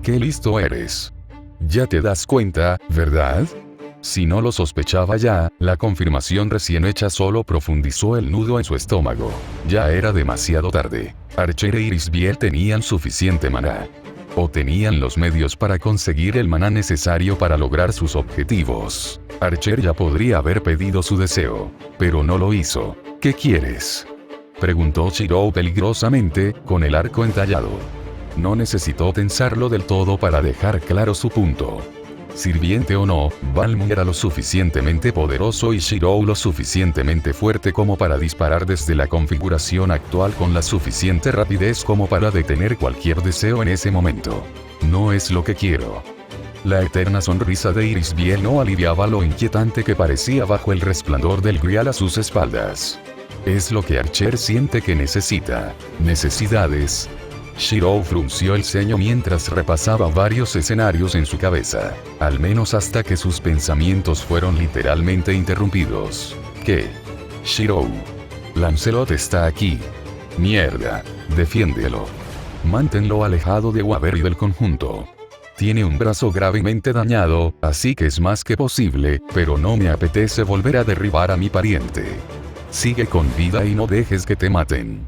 Qué listo eres. Ya te das cuenta, ¿verdad? Si no lo sospechaba ya, la confirmación recién hecha solo profundizó el nudo en su estómago. Ya era demasiado tarde. Archer e Irisbiel tenían suficiente maná. O tenían los medios para conseguir el maná necesario para lograr sus objetivos. Archer ya podría haber pedido su deseo. Pero no lo hizo. ¿Qué quieres?, preguntó Shirou peligrosamente, con el arco entallado. No necesitó tensarlo del todo para dejar claro su punto. Sirviente o no, Balmung era lo suficientemente poderoso y Shirou lo suficientemente fuerte como para disparar desde la configuración actual con la suficiente rapidez como para detener cualquier deseo en ese momento. No es lo que quiero. La eterna sonrisa de Irisbiel no aliviaba lo inquietante que parecía bajo el resplandor del grial a sus espaldas. Es lo que Archer siente que necesita. Necesidades. Shirou frunció el ceño mientras repasaba varios escenarios en su cabeza. Al menos hasta que sus pensamientos fueron literalmente interrumpidos. ¿Qué? Shirou. Lancelot está aquí. Mierda. Defiéndelo. Manténlo alejado de Waver y del conjunto. Tiene un brazo gravemente dañado, así que es más que posible, pero no me apetece volver a derribar a mi pariente. Sigue con vida y no dejes que te maten.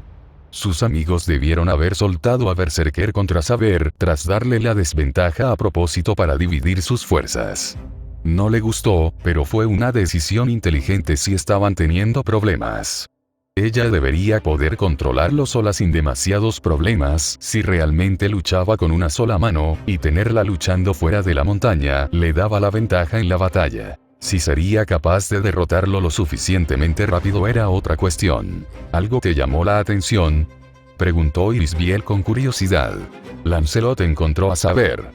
Sus amigos debieron haber soltado a Berserker contra Saber tras darle la desventaja a propósito para dividir sus fuerzas. No le gustó, pero fue una decisión inteligente si estaban teniendo problemas. Ella debería poder controlarlo sola sin demasiados problemas si realmente luchaba con una sola mano, y tenerla luchando fuera de la montaña le daba la ventaja en la batalla. Si sería capaz de derrotarlo lo suficientemente rápido era otra cuestión. ¿Algo te llamó la atención?, preguntó Irisbiel con curiosidad. Lancelot encontró a Saber.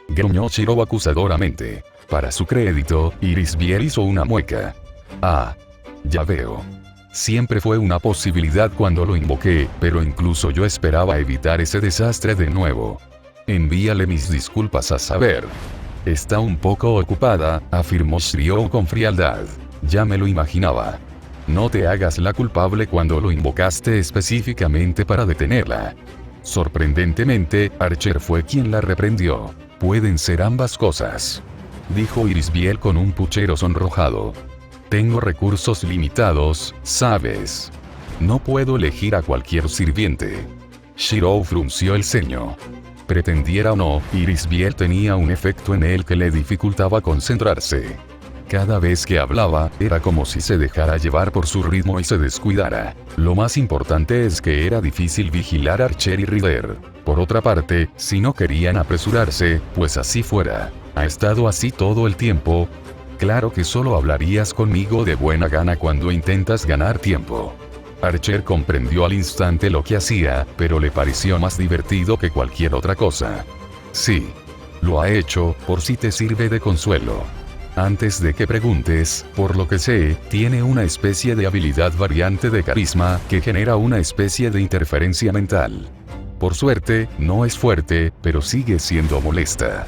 Gruñó Shirou acusadoramente. Para su crédito, Irisbiel hizo una mueca. Ah. Ya veo. Siempre fue una posibilidad cuando lo invoqué, pero incluso yo esperaba evitar ese desastre de nuevo. Envíale mis disculpas a Saber. Está un poco ocupada, afirmó Shirou con frialdad. Ya me lo imaginaba. No te hagas la culpable cuando lo invocaste específicamente para detenerla. Sorprendentemente, Archer fue quien la reprendió. Pueden ser ambas cosas, dijo Irisbiel con un puchero sonrojado. Tengo recursos limitados, ¿sabes? No puedo elegir a cualquier sirviente. Shirou frunció el ceño. Pretendiera o no, Irisbiel tenía un efecto en él que le dificultaba concentrarse. Cada vez que hablaba, era como si se dejara llevar por su ritmo y se descuidara. Lo más importante es que era difícil vigilar a Archer y Ryder. Por otra parte, si no querían apresurarse, pues así fuera. ¿Ha estado así todo el tiempo? Claro que solo hablarías conmigo de buena gana cuando intentas ganar tiempo. Archer comprendió al instante lo que hacía, pero le pareció más divertido que cualquier otra cosa. Sí. Lo ha hecho, por si te sirve de consuelo. Antes de que preguntes, por lo que sé, tiene una especie de habilidad variante de carisma que genera una especie de interferencia mental. Por suerte, no es fuerte, pero sigue siendo molesta.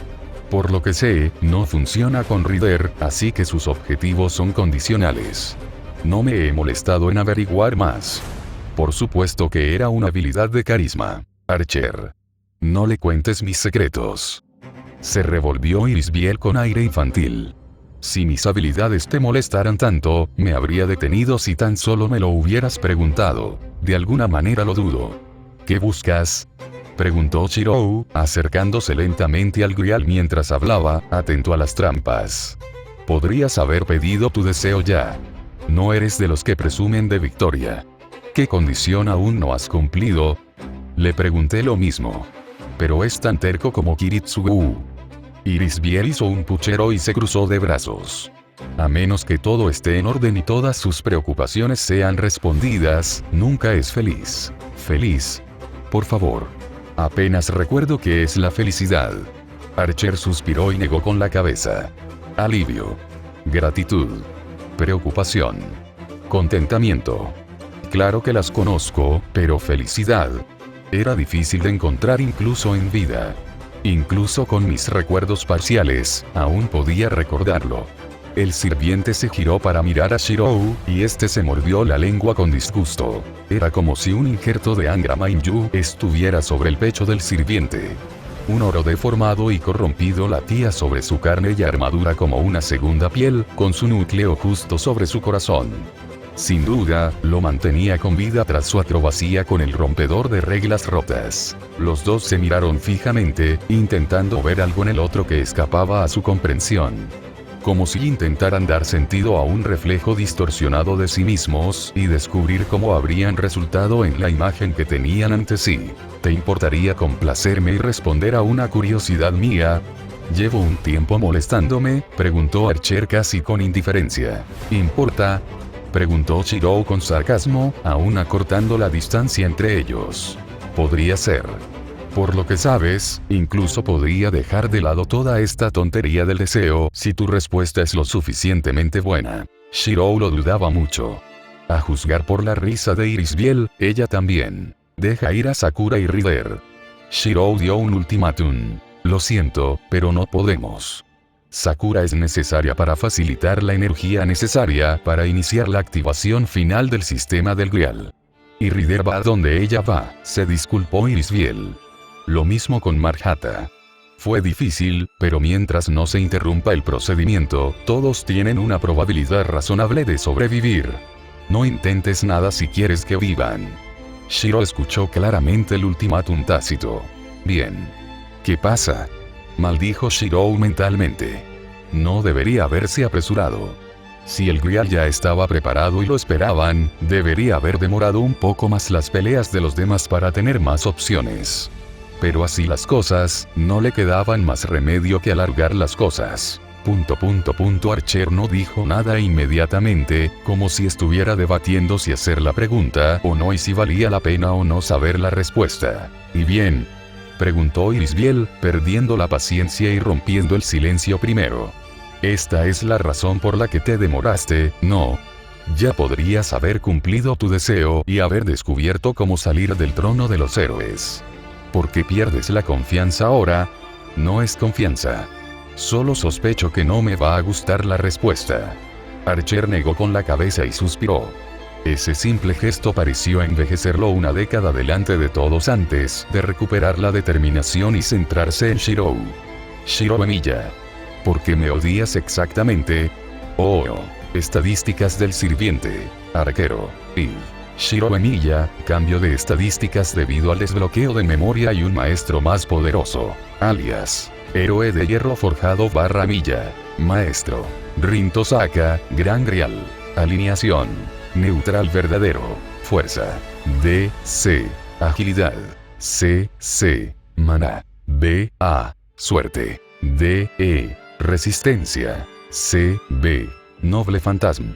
Por lo que sé, no funciona con Ryder, así que sus objetivos son condicionales. No me he molestado en averiguar más. Por supuesto que era una habilidad de carisma. Archer. No le cuentes mis secretos. Se revolvió Irisbiel con aire infantil. Si mis habilidades te molestaran tanto, me habría detenido si tan solo me lo hubieras preguntado. De alguna manera lo dudo. ¿Qué buscas?, preguntó Shirou, acercándose lentamente al grial mientras hablaba, atento a las trampas. Podrías haber pedido tu deseo ya. No eres de los que presumen de victoria. ¿Qué condición aún no has cumplido? Le pregunté lo mismo. Pero es tan terco como Kiritsugu. Irisbiel hizo un puchero y se cruzó de brazos. A menos que todo esté en orden y todas sus preocupaciones sean respondidas, nunca es feliz. Feliz. Por favor. Apenas recuerdo qué es la felicidad. Archer suspiró y negó con la cabeza. Alivio. Gratitud. Preocupación. Contentamiento. Claro que las conozco, pero felicidad. Era difícil de encontrar incluso en vida. Incluso con mis recuerdos parciales, aún podía recordarlo. El sirviente se giró para mirar a Shirou, y este se mordió la lengua con disgusto. Era como si un injerto de Angra Mainyu estuviera sobre el pecho del sirviente. Un oro deformado y corrompido latía sobre su carne y armadura como una segunda piel, con su núcleo justo sobre su corazón. Sin duda, lo mantenía con vida tras su acrobacía con el rompedor de reglas rotas. Los dos se miraron fijamente, intentando ver algo en el otro que escapaba a su comprensión. Como si intentaran dar sentido a un reflejo distorsionado de sí mismos y descubrir cómo habrían resultado en la imagen que tenían ante sí. ¿Te importaría complacerme y responder a una curiosidad mía? ¿Llevo un tiempo molestándome?, preguntó Archer casi con indiferencia. ¿Importa?, preguntó Shirou con sarcasmo, aún acortando la distancia entre ellos. Podría ser. Por lo que sabes, incluso podría dejar de lado toda esta tontería del deseo si tu respuesta es lo suficientemente buena. Shirou lo dudaba mucho. A juzgar por la risa de Irisbiel, ella también. Deja ir a Sakura y Rider. Shirou dio un ultimátum. Lo siento, pero no podemos. Sakura es necesaria para facilitar la energía necesaria para iniciar la activación final del sistema del Grial. Y Rider va a donde ella va, se disculpó Irisbiel. Lo mismo con Marjata. Fue difícil, pero mientras no se interrumpa el procedimiento, todos tienen una probabilidad razonable de sobrevivir. No intentes nada si quieres que vivan. Shiro escuchó claramente el ultimátum tácito. Bien. ¿Qué pasa?, maldijo Shirou mentalmente. No debería haberse apresurado. Si el Grial ya estaba preparado y lo esperaban, debería haber demorado un poco más las peleas de los demás para tener más opciones. Pero así las cosas, no le quedaban más remedio que alargar las cosas. Archer no dijo nada inmediatamente, como si estuviera debatiendo si hacer la pregunta o no y si valía la pena o no saber la respuesta. ¿Y bien?, preguntó Irisbiel, perdiendo la paciencia y rompiendo el silencio primero. Esta es la razón por la que te demoraste, ¿no? Ya podrías haber cumplido tu deseo y haber descubierto cómo salir del trono de los héroes. ¿Por qué pierdes la confianza ahora? No es confianza. Solo sospecho que no me va a gustar la respuesta. Archer negó con la cabeza y suspiró. Ese simple gesto pareció envejecerlo una década delante de todos antes de recuperar la determinación y centrarse en Shirou. Shirou Emiya. ¿Por qué me odias exactamente? Oh, estadísticas del sirviente, arquero, y Shirou Emiya, cambio de estadísticas debido al desbloqueo de memoria y un maestro más poderoso, alias, héroe de hierro forjado / Milla, maestro, Rin Tosaka, Gran Grial, alineación, neutral verdadero, fuerza, DC, agilidad, CC, maná, BA, suerte, DE, resistencia, CB, noble fantasma.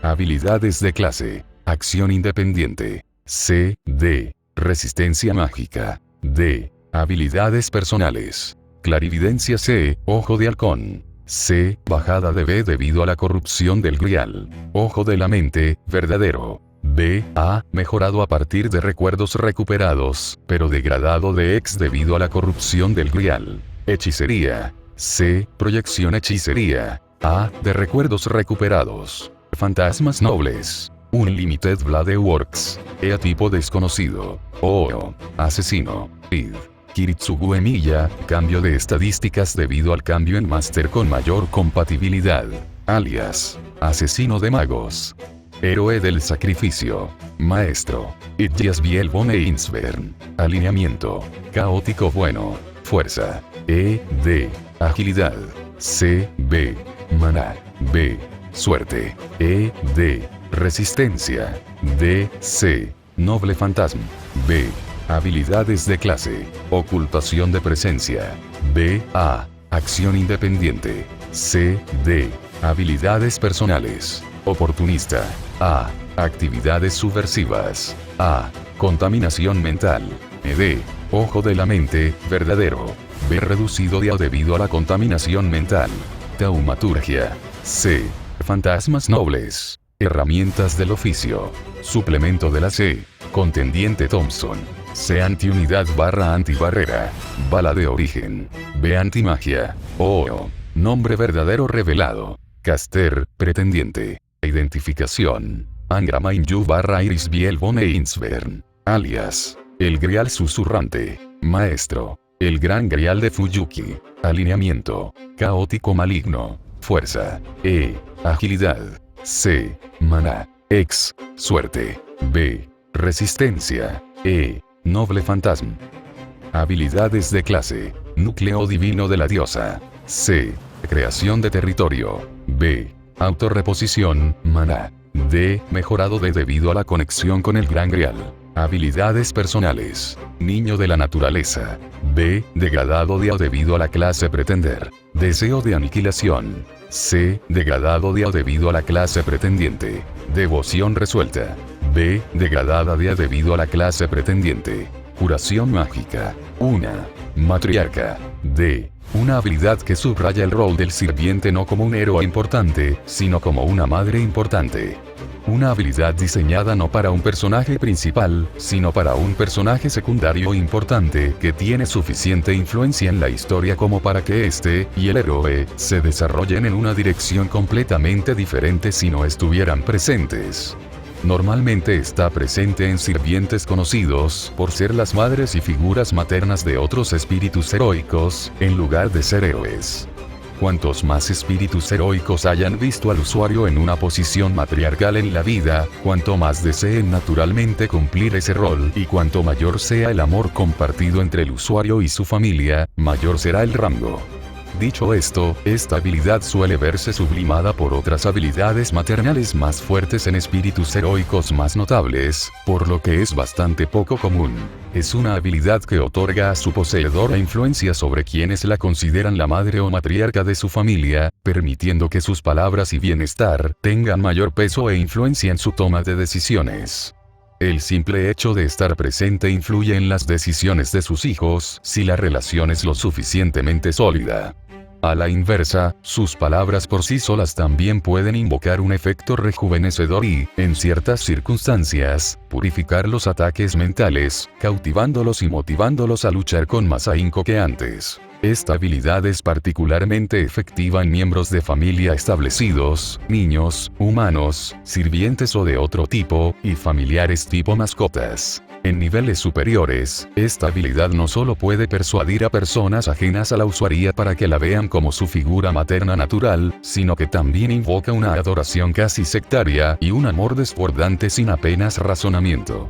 Habilidades de clase. Acción independiente. C. D. Resistencia mágica. D. Habilidades personales. Clarividencia C. Ojo de halcón. C. Bajada de B debido a la corrupción del Grial. Ojo de la mente, verdadero. B. A. Mejorado a partir de recuerdos recuperados, pero degradado de X debido a la corrupción del Grial. Hechicería. C. Proyección hechicería. A. De recuerdos recuperados. Fantasmas nobles. Unlimited Blade Works. E tipo desconocido. O. Asesino. Id. Kiritsugu Emiya, cambio de estadísticas debido al cambio en Master con mayor compatibilidad. Alias. Asesino de magos. Héroe del sacrificio. Maestro. Idiasbiel von Einsvern. Alineamiento. Caótico bueno. Fuerza. D. Agilidad. C. B. Maná. B. Suerte. E. D. Resistencia. D. C. Noble fantasma. B. Habilidades de clase. Ocultación de presencia. B. A. Acción independiente. C. D. Habilidades personales. Oportunista. A. Actividades subversivas. A. Contaminación mental. D. Ojo de la mente, verdadero. B. Reducido debido a la contaminación mental. Taumaturgia. C. Fantasmas nobles. Herramientas del oficio. Suplemento de la C. Contendiente Thompson. C. Antiunidad / antibarrera. Bala de origen. B. Antimagia. O. Nombre verdadero revelado. Caster, pretendiente. Identificación. Angra Mainyu / Iris Biel von Einsvern. Alias. El Grial susurrante. Maestro. El Gran Grial de Fuyuki. Alineamiento. Caótico maligno. Fuerza. E. Agilidad. C. Maná. X. Suerte. B. Resistencia. E. Noble fantasma. Habilidades de clase. Núcleo divino de la diosa. C. Creación de territorio. B. Autorreposición, maná. D. Mejorado debido a la conexión con el Gran Grial. Habilidades personales. Niño de la naturaleza. B. Degradado debido a la clase pretender. Deseo de aniquilación. C. Degradado debido a la clase pretendiente. Devoción resuelta. B. Degradada debido a la clase pretendiente. Curación mágica. Una. Matriarca. D. Una habilidad que subraya el rol del sirviente no como un héroe importante, sino como una madre importante. Una habilidad diseñada no para un personaje principal, sino para un personaje secundario importante que tiene suficiente influencia en la historia como para que éste y el héroe se desarrollen en una dirección completamente diferente si no estuvieran presentes. Normalmente está presente en sirvientes conocidos por ser las madres y figuras maternas de otros espíritus heroicos, en lugar de ser héroes. Cuantos más espíritus heroicos hayan visto al usuario en una posición matriarcal en la vida, cuanto más deseen naturalmente cumplir ese rol y cuanto mayor sea el amor compartido entre el usuario y su familia, mayor será el rango. Dicho esto, esta habilidad suele verse sublimada por otras habilidades maternales más fuertes en espíritus heroicos más notables, por lo que es bastante poco común. Es una habilidad que otorga a su poseedor la influencia sobre quienes la consideran la madre o matriarca de su familia, permitiendo que sus palabras y bienestar tengan mayor peso e influencia en su toma de decisiones. El simple hecho de estar presente influye en las decisiones de sus hijos, si la relación es lo suficientemente sólida. A la inversa, sus palabras por sí solas también pueden invocar un efecto rejuvenecedor y, en ciertas circunstancias, purificar los ataques mentales, cautivándolos y motivándolos a luchar con más ahínco que antes. Esta habilidad es particularmente efectiva en miembros de familia establecidos, niños, humanos, sirvientes o de otro tipo, y familiares tipo mascotas. En niveles superiores, esta habilidad no solo puede persuadir a personas ajenas a la usuaría para que la vean como su figura materna natural, sino que también invoca una adoración casi sectaria y un amor desbordante sin apenas razonamiento.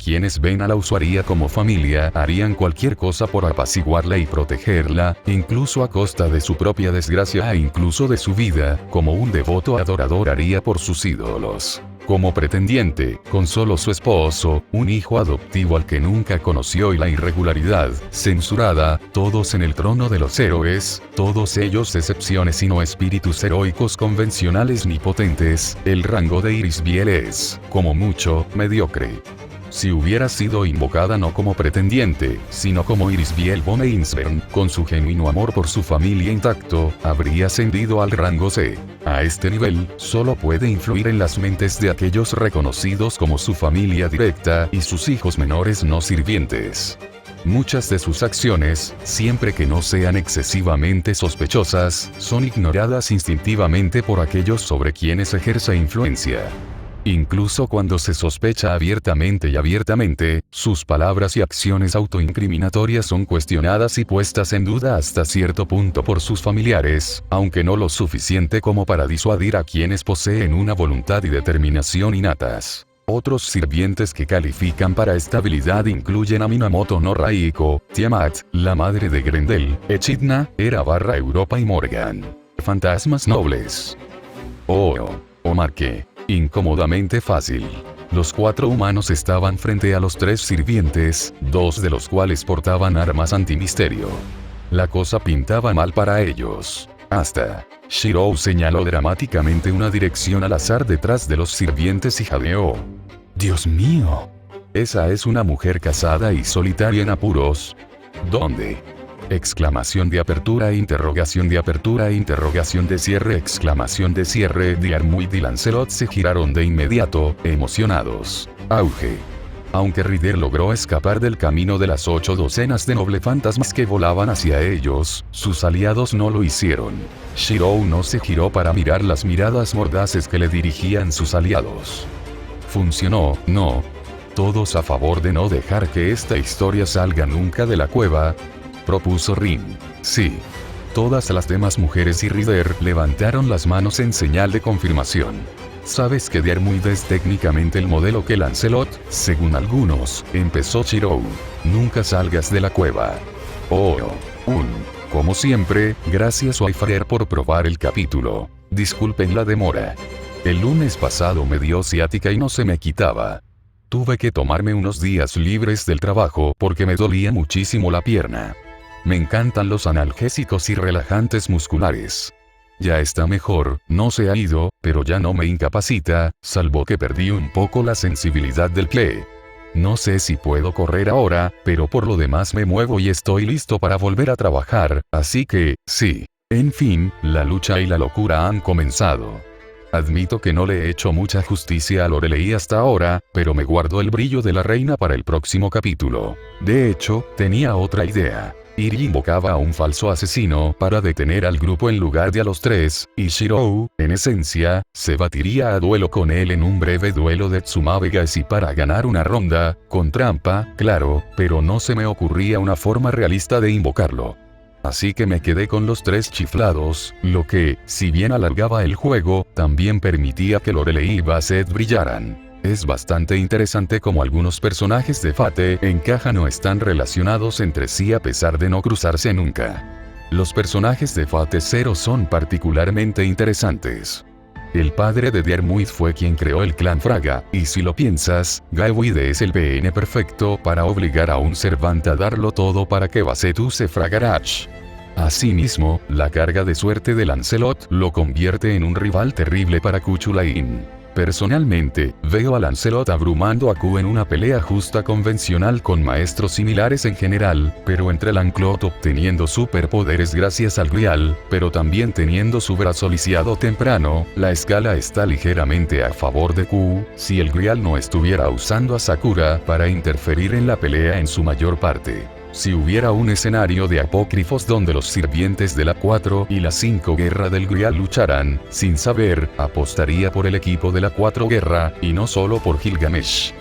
Quienes ven a la usuaría como familia harían cualquier cosa por apaciguarla y protegerla, incluso a costa de su propia desgracia e incluso de su vida, como un devoto adorador haría por sus ídolos. Como pretendiente, con solo su esposo, un hijo adoptivo al que nunca conoció y la irregularidad, censurada, todos en el trono de los héroes, todos ellos excepciones y no espíritus heroicos convencionales ni potentes, el rango de Iris Biel es, como mucho, mediocre. Si hubiera sido invocada no como pretendiente, sino como Iris Biel von Einsvern, con su genuino amor por su familia intacto, habría ascendido al rango C. A este nivel, solo puede influir en las mentes de aquellos reconocidos como su familia directa y sus hijos menores no sirvientes. Muchas de sus acciones, siempre que no sean excesivamente sospechosas, son ignoradas instintivamente por aquellos sobre quienes ejerce influencia. Incluso cuando se sospecha abiertamente, sus palabras y acciones autoincriminatorias son cuestionadas y puestas en duda hasta cierto punto por sus familiares, aunque no lo suficiente como para disuadir a quienes poseen una voluntad y determinación innatas. Otros sirvientes que califican para esta habilidad incluyen a Minamoto no Raiko, Tiamat, la madre de Grendel, Echidna, Hera / Europa y Morgan. Fantasmas nobles. Marque. Incómodamente fácil. Los 4 humanos estaban frente a los 3 sirvientes, 2 de los cuales portaban armas antimisterio. La cosa pintaba mal para ellos. Hasta Shirou señaló dramáticamente una dirección al azar detrás de los sirvientes y jadeó. ¡Dios mío! Esa es una mujer casada y solitaria en apuros. ¿Dónde? Exclamación de apertura e interrogación de cierre, exclamación de cierre. Diarmuid y Lancelot se giraron de inmediato, emocionados. Auge. Aunque Ryder logró escapar del camino de las 8 docenas de noble fantasmas que volaban hacia ellos, sus aliados no lo hicieron. Shirou no se giró para mirar las miradas mordaces que le dirigían sus aliados. ¿Funcionó? No. ¿Todos a favor de no dejar que esta historia salga nunca de la cueva?, propuso Rin. Sí. Todas las demás mujeres y Ryder levantaron las manos en señal de confirmación. ¿Sabes que Diarmuid es técnicamente el modelo que Lancelot? Según algunos, empezó Shirou. Nunca salgas de la cueva. Como siempre, gracias Wayfarer por probar el capítulo. Disculpen la demora. El lunes pasado me dio ciática y no se me quitaba. Tuve que tomarme unos días libres del trabajo porque me dolía muchísimo la pierna. Me encantan los analgésicos y relajantes musculares. Ya está mejor, no se ha ido, pero ya no me incapacita, salvo que perdí un poco la sensibilidad del pie. No sé si puedo correr ahora, pero por lo demás me muevo y estoy listo para volver a trabajar, así que, sí. En fin, la lucha y la locura han comenzado. Admito que no le he hecho mucha justicia a Lorelei hasta ahora, pero me guardo el brillo de la reina para el próximo capítulo. De hecho, tenía otra idea. Iri invocaba a un falso asesino para detener al grupo en lugar de a los 3, y Shirou, en esencia, se batiría a duelo con él en un breve duelo de Tsumabegashi para ganar una ronda, con trampa, claro, pero no se me ocurría una forma realista de invocarlo. Así que me quedé con los 3 chiflados, lo que, si bien alargaba el juego, también permitía que Lorelei y Basset brillaran. Es bastante interesante cómo algunos personajes de Fate encajan o están relacionados entre sí a pesar de no cruzarse nunca. Los personajes de Fate Zero son particularmente interesantes. El padre de Diarmuid fue quien creó el clan Fraga, y si lo piensas, Gawain es el PN perfecto para obligar a un Servant a darlo todo para que Basset use Fragarach. Asimismo, la carga de suerte de Lancelot lo convierte en un rival terrible para Cuchulainn. Personalmente, veo a Lancelot abrumando a Q en una pelea justa convencional con maestros similares en general, pero entre Lancelot obteniendo superpoderes gracias al Grial, pero también teniendo su brazo lisiado temprano, la escala está ligeramente a favor de Q, si el Grial no estuviera usando a Sakura para interferir en la pelea en su mayor parte. Si hubiera un escenario de apócrifos donde los sirvientes de la 4 y la 5 guerra del Grial lucharan, sin saber, apostaría por el equipo de la 4 guerra, y no solo por Gilgamesh.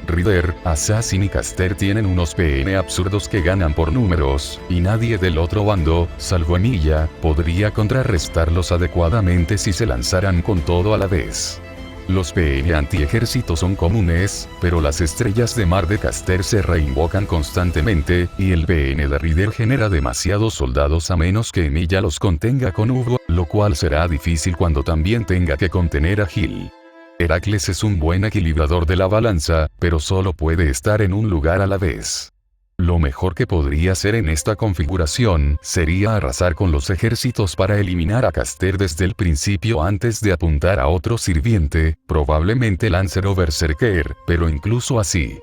Ryder, Assassin y Caster tienen unos PN absurdos que ganan por números, y nadie del otro bando, salvo Emilia, podría contrarrestarlos adecuadamente si se lanzaran con todo a la vez. Los PN anti-ejército son comunes, pero las estrellas de mar de Caster se reinvocan constantemente, y el PN de Ryder genera demasiados soldados a menos que Emilia los contenga con Hugo, lo cual será difícil cuando también tenga que contener a Gil. Heracles es un buen equilibrador de la balanza, pero solo puede estar en un lugar a la vez. Lo mejor que podría hacer en esta configuración sería arrasar con los ejércitos para eliminar a Caster desde el principio antes de apuntar a otro sirviente, probablemente Lancer o Berserker, pero incluso así.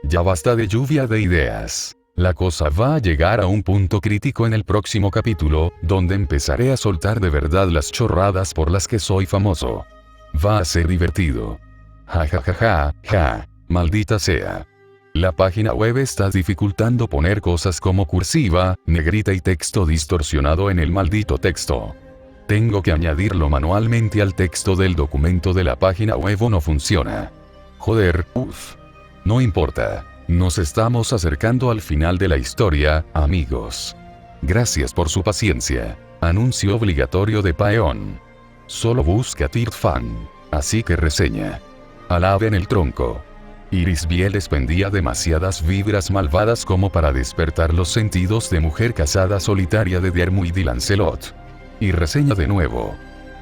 Ya basta de lluvia de ideas. La cosa va a llegar a un punto crítico en el próximo capítulo, donde empezaré a soltar de verdad las chorradas por las que soy famoso. Va a ser divertido. Ja. Maldita sea. La página web está dificultando poner cosas como cursiva, negrita y texto distorsionado en el maldito texto. Tengo que añadirlo manualmente al texto del documento de la página web o no funciona. Joder, No importa. Nos estamos acercando al final de la historia, amigos. Gracias por su paciencia. Anuncio obligatorio de Paeon. Solo busca Tirtfan. Así que reseña. Al ave en el tronco. Irisbiel expendía demasiadas vibras malvadas como para despertar los sentidos de mujer casada solitaria de Diarmuid y Lancelot. Y reseña de nuevo.